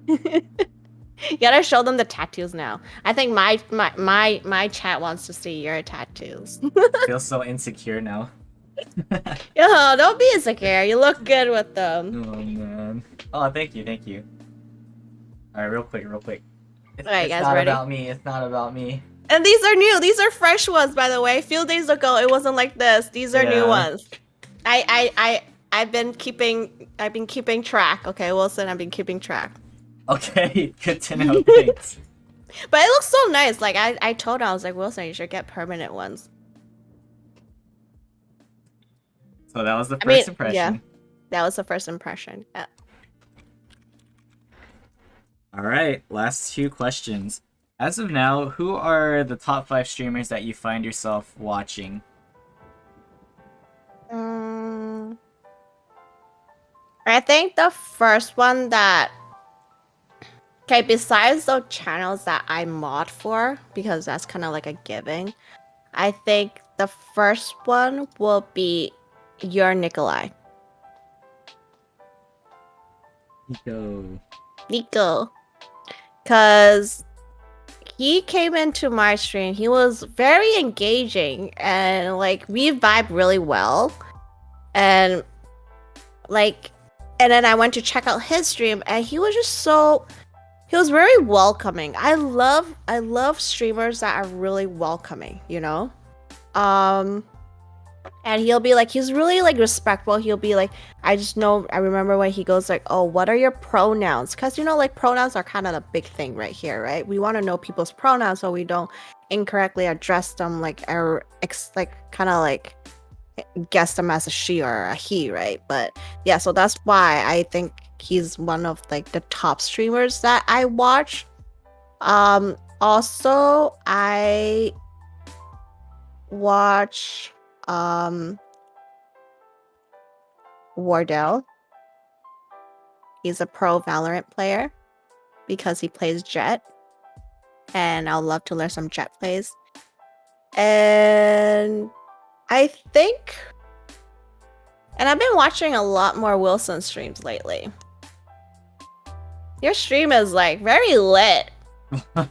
You gotta show them the tattoos now. I think my chat wants to see your tattoos. I feel so insecure now. Yo, don't be insecure. You look good with them. Oh man. Oh, thank you, thank you. Alright, real quick. It's, Alright, it's guys, not ready? about me, it's not about me. And these are new. These are fresh ones, by the way. A few days ago, it wasn't like this. These are new ones. I've been keeping track. Okay, Wilson, I've been keeping track. Okay, good to know, thanks. But it looks so nice. Like I told her, I was like, Wilson, you should get permanent ones. So that was the first impression. Yeah, that was the first impression. Yeah. Alright, last 2 questions. As of now, who are the top 5 streamers that you find yourself watching? I think the first one that... Okay, besides the channels that I mod for, because that's kind of like a giving, I think the first one will be your Nikolai. Nico. Because he came into my stream, he was very engaging, and like we vibe really well. And like, and then I went to check out his stream, and he was just so... He was very welcoming. I love streamers that are really welcoming, you know? And he'll be like, he's really like respectful. He'll be like, I remember when he goes like, oh, what are your pronouns? Because you know, like pronouns are kind of the big thing right here, right? We want to know people's pronouns so we don't incorrectly address them like kind of like guess them as a she or a he, right? But yeah, so that's why I think he's one of like the top streamers that I watch. Also I watch Wardell. He's a pro Valorant player because he plays Jet, and I'll love to learn some Jet plays. And I think, and I've been watching a lot more Wilson streams lately. Your stream is like very lit.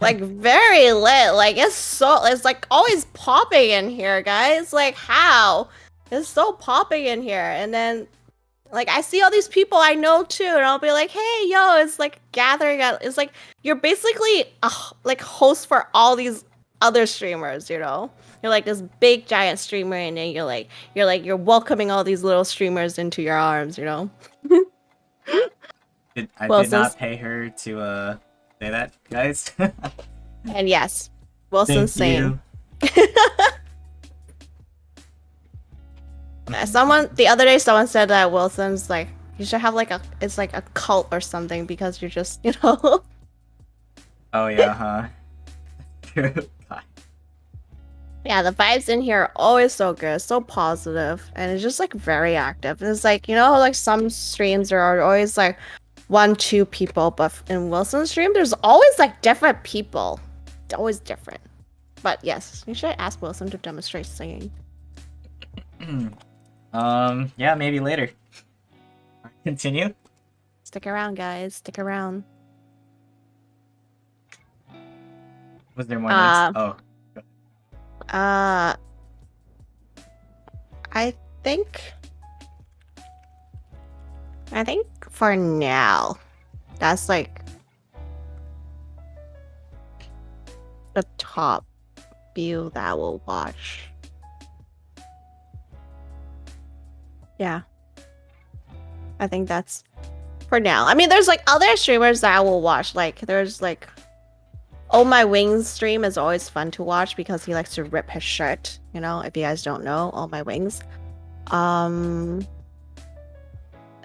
Like very lit. Like it's like always popping in here, guys. Like how? It's so popping in here. And then like I see all these people I know too, and I'll be like, hey yo, it's like gathering at, it's like you're basically like host for all these other streamers, you know? You're like this big giant streamer, and then you're welcoming all these little streamers into your arms, you know? I did not pay her to say that, guys. And yes, Wilson's saying. The other day someone said that Wilson's like, you should have like it's like a cult or something because you're just, you know. Oh yeah, huh? Yeah, the vibes in here are always so good, so positive, and it's just like very active. It's like, you know, like some streams there are always like 1-2 people, but in Wilson's stream there's always like different people. It's always different. But yes, you should ask Wilson to demonstrate singing. Yeah, maybe later. Continue. Stick around, guys. Stick around. Was there more links? Oh. I think for now, that's like the top, few that I will watch. Yeah. I think that's for now. I mean, there's like other streamers that I will watch. Like there's like Oh My Wings stream is always fun to watch because he likes to rip his shirt, you know, if you guys don't know, Oh My Wings. And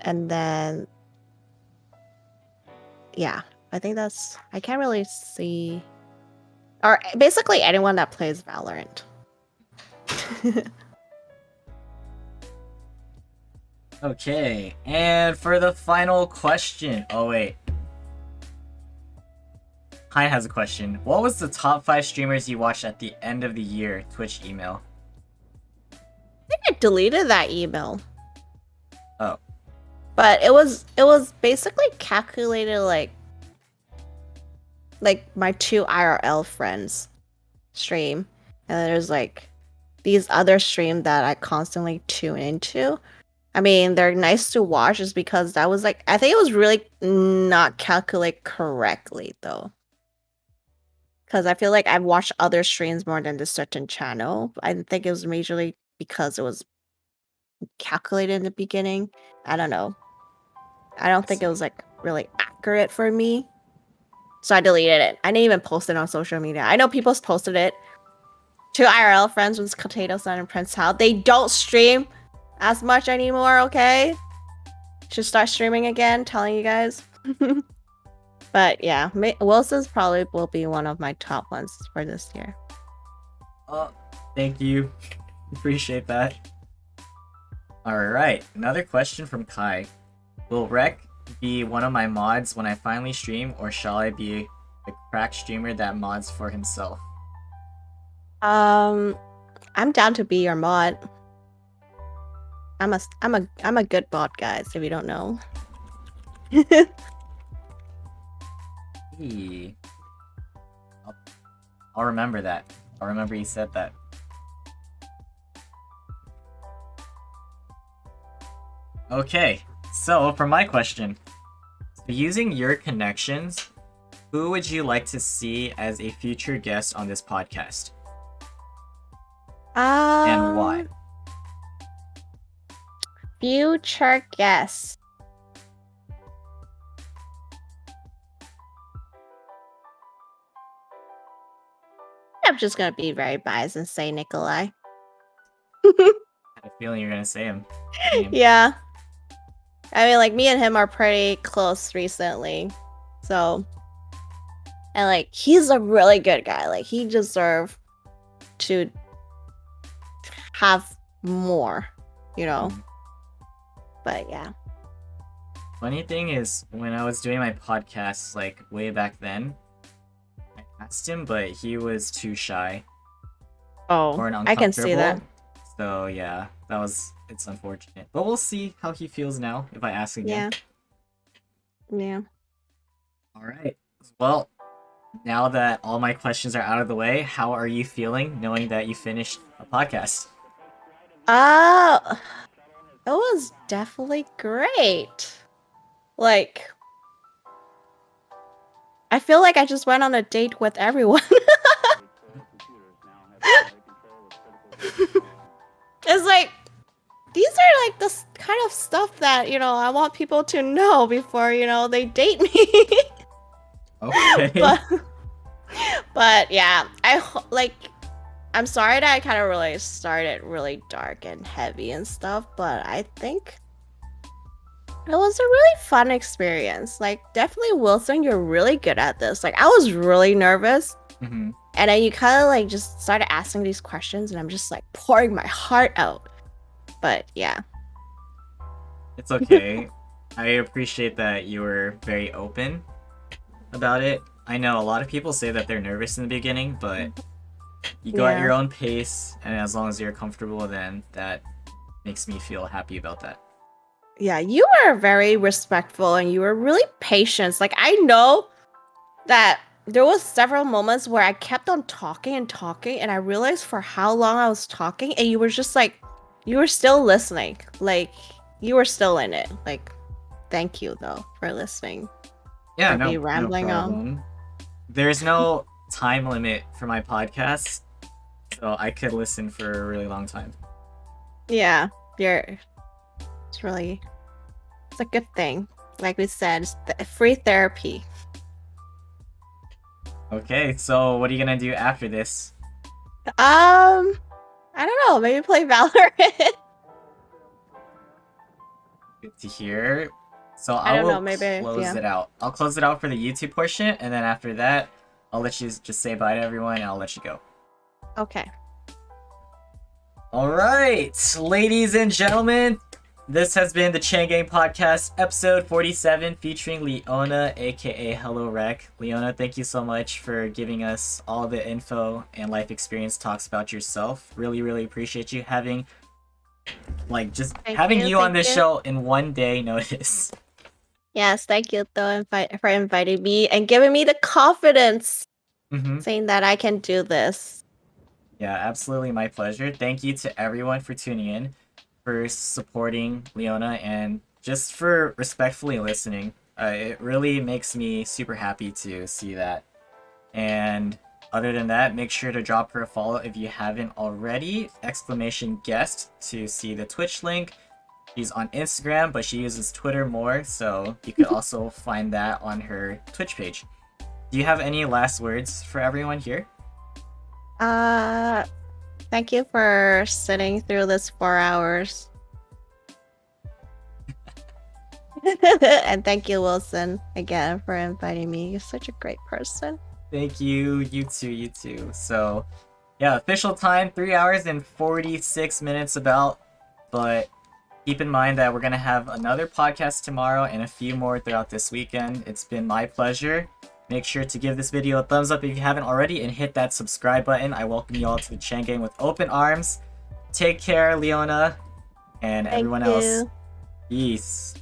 then yeah, I think that's I can't really see or basically anyone that plays Valorant. Okay, and for the final question. Oh wait. Hein has a question. What was the top 5 streamers you watched at the end of the year Twitch email? I think I deleted that email. Oh. But it was basically calculated like my 2 IRL friends stream. And then there's like these other streams that I constantly tune into. I mean, they're nice to watch just because that was like I think it was really not calculated correctly though. Because I feel like I've watched other streams more than this certain channel. I think it was majorly because it was calculated in the beginning. I don't know. I don't think it was like really accurate for me. So I deleted it. I didn't even post it on social media. I know people's posted it. 2 IRL friends with Potato Sun and Prince Hal. They don't stream as much anymore, okay? Should start streaming again, telling you guys. But yeah, Wilson's probably will be one of my top ones for this year. Oh, thank you. Appreciate that. Alright, another question from Kai. Will Rec be one of my mods when I finally stream, or shall I be the crack streamer that mods for himself? I'm down to be your mod. I'm a good mod, guys, if you don't know. Hey. I'll remember that. I'll remember you said that. Okay, so for my question, using your connections, who would you like to see as a future guest on this podcast? And why? Future guest. I'm just gonna be very biased and say Nikolai. I had a feeling you're gonna say him. Yeah. I mean, like, me and him are pretty close recently. So, and like, he's a really good guy. Like, he deserves to have more, you know? But yeah. Funny thing is, when I was doing my podcast, like, way back then, I asked him, but he was too shy. Oh, Or I can see that. So, yeah, it's unfortunate. But we'll see how he feels now if I ask again. Yeah. Alright. Well, now that all my questions are out of the way, how are you feeling knowing that you finished a podcast? It was definitely great. Like, I feel like I just went on a date with everyone. It's like, these are like the kind of stuff that, you know, I want people to know before, you know, they date me. Okay. But yeah, I'm sorry that I kind of really started really dark and heavy and stuff, but I think it was a really fun experience. Like, definitely, Wilson, you're really good at this. Like, I was really nervous. Mm-hmm. And then you kind of like just started asking these questions, and I'm just like pouring my heart out. But yeah. It's okay. I appreciate that you were very open about it. I know a lot of people say that they're nervous in the beginning, but you go at your own pace, and as long as you're comfortable, then that makes me feel happy about that. Yeah, you were very respectful and you were really patient. Like, I know that there was several moments where I kept on talking and talking, and I realized for how long I was talking, and you were just like, you were still listening. Like, you were still in it. Like, thank you though for listening. Yeah, no, rambling no problem. There's no time limit for my podcast. So I could listen for a really long time. Yeah, it's a good thing. Like we said, it's free therapy. Okay, so what are you gonna do after this? I don't know. Maybe play Valorant. Good to hear. So I I don't know. will Maybe close yeah. it out. I'll close it out for the YouTube portion, and then after that, I'll let you just say bye to everyone, and I'll let you go. Okay. All right, ladies and gentlemen, this has been the Chang Gang Podcast, episode 47, featuring Leona, aka HELLOWRECK. Leona, thank you so much for giving us all the info and life experience talks about yourself. Really, really appreciate you having, having you on this show in one day notice. Yes, thank you though for inviting me and giving me the confidence, saying that I can do this. Yeah, absolutely my pleasure. Thank you to everyone for tuning in, for supporting Leona, and just for respectfully listening. It really makes me super happy to see that. And other than that, make sure to drop her a follow if you haven't already. !guest to see the Twitch link. She's on Instagram, but she uses Twitter more, so you could also find that on her Twitch page. Do you have any last words for everyone here? Thank you for sitting through this 4 hours. And thank you, Wilson, again for inviting me. You're such a great person. Thank you. You too. So, yeah, official time, 3 hours and 46 minutes about. But keep in mind that we're going to have another podcast tomorrow and a few more throughout this weekend. It's been my pleasure. Make sure to give this video a thumbs up if you haven't already and hit that subscribe button. I welcome you all to the Chang Gang with open arms. Take care, Leona, and everyone else. Peace.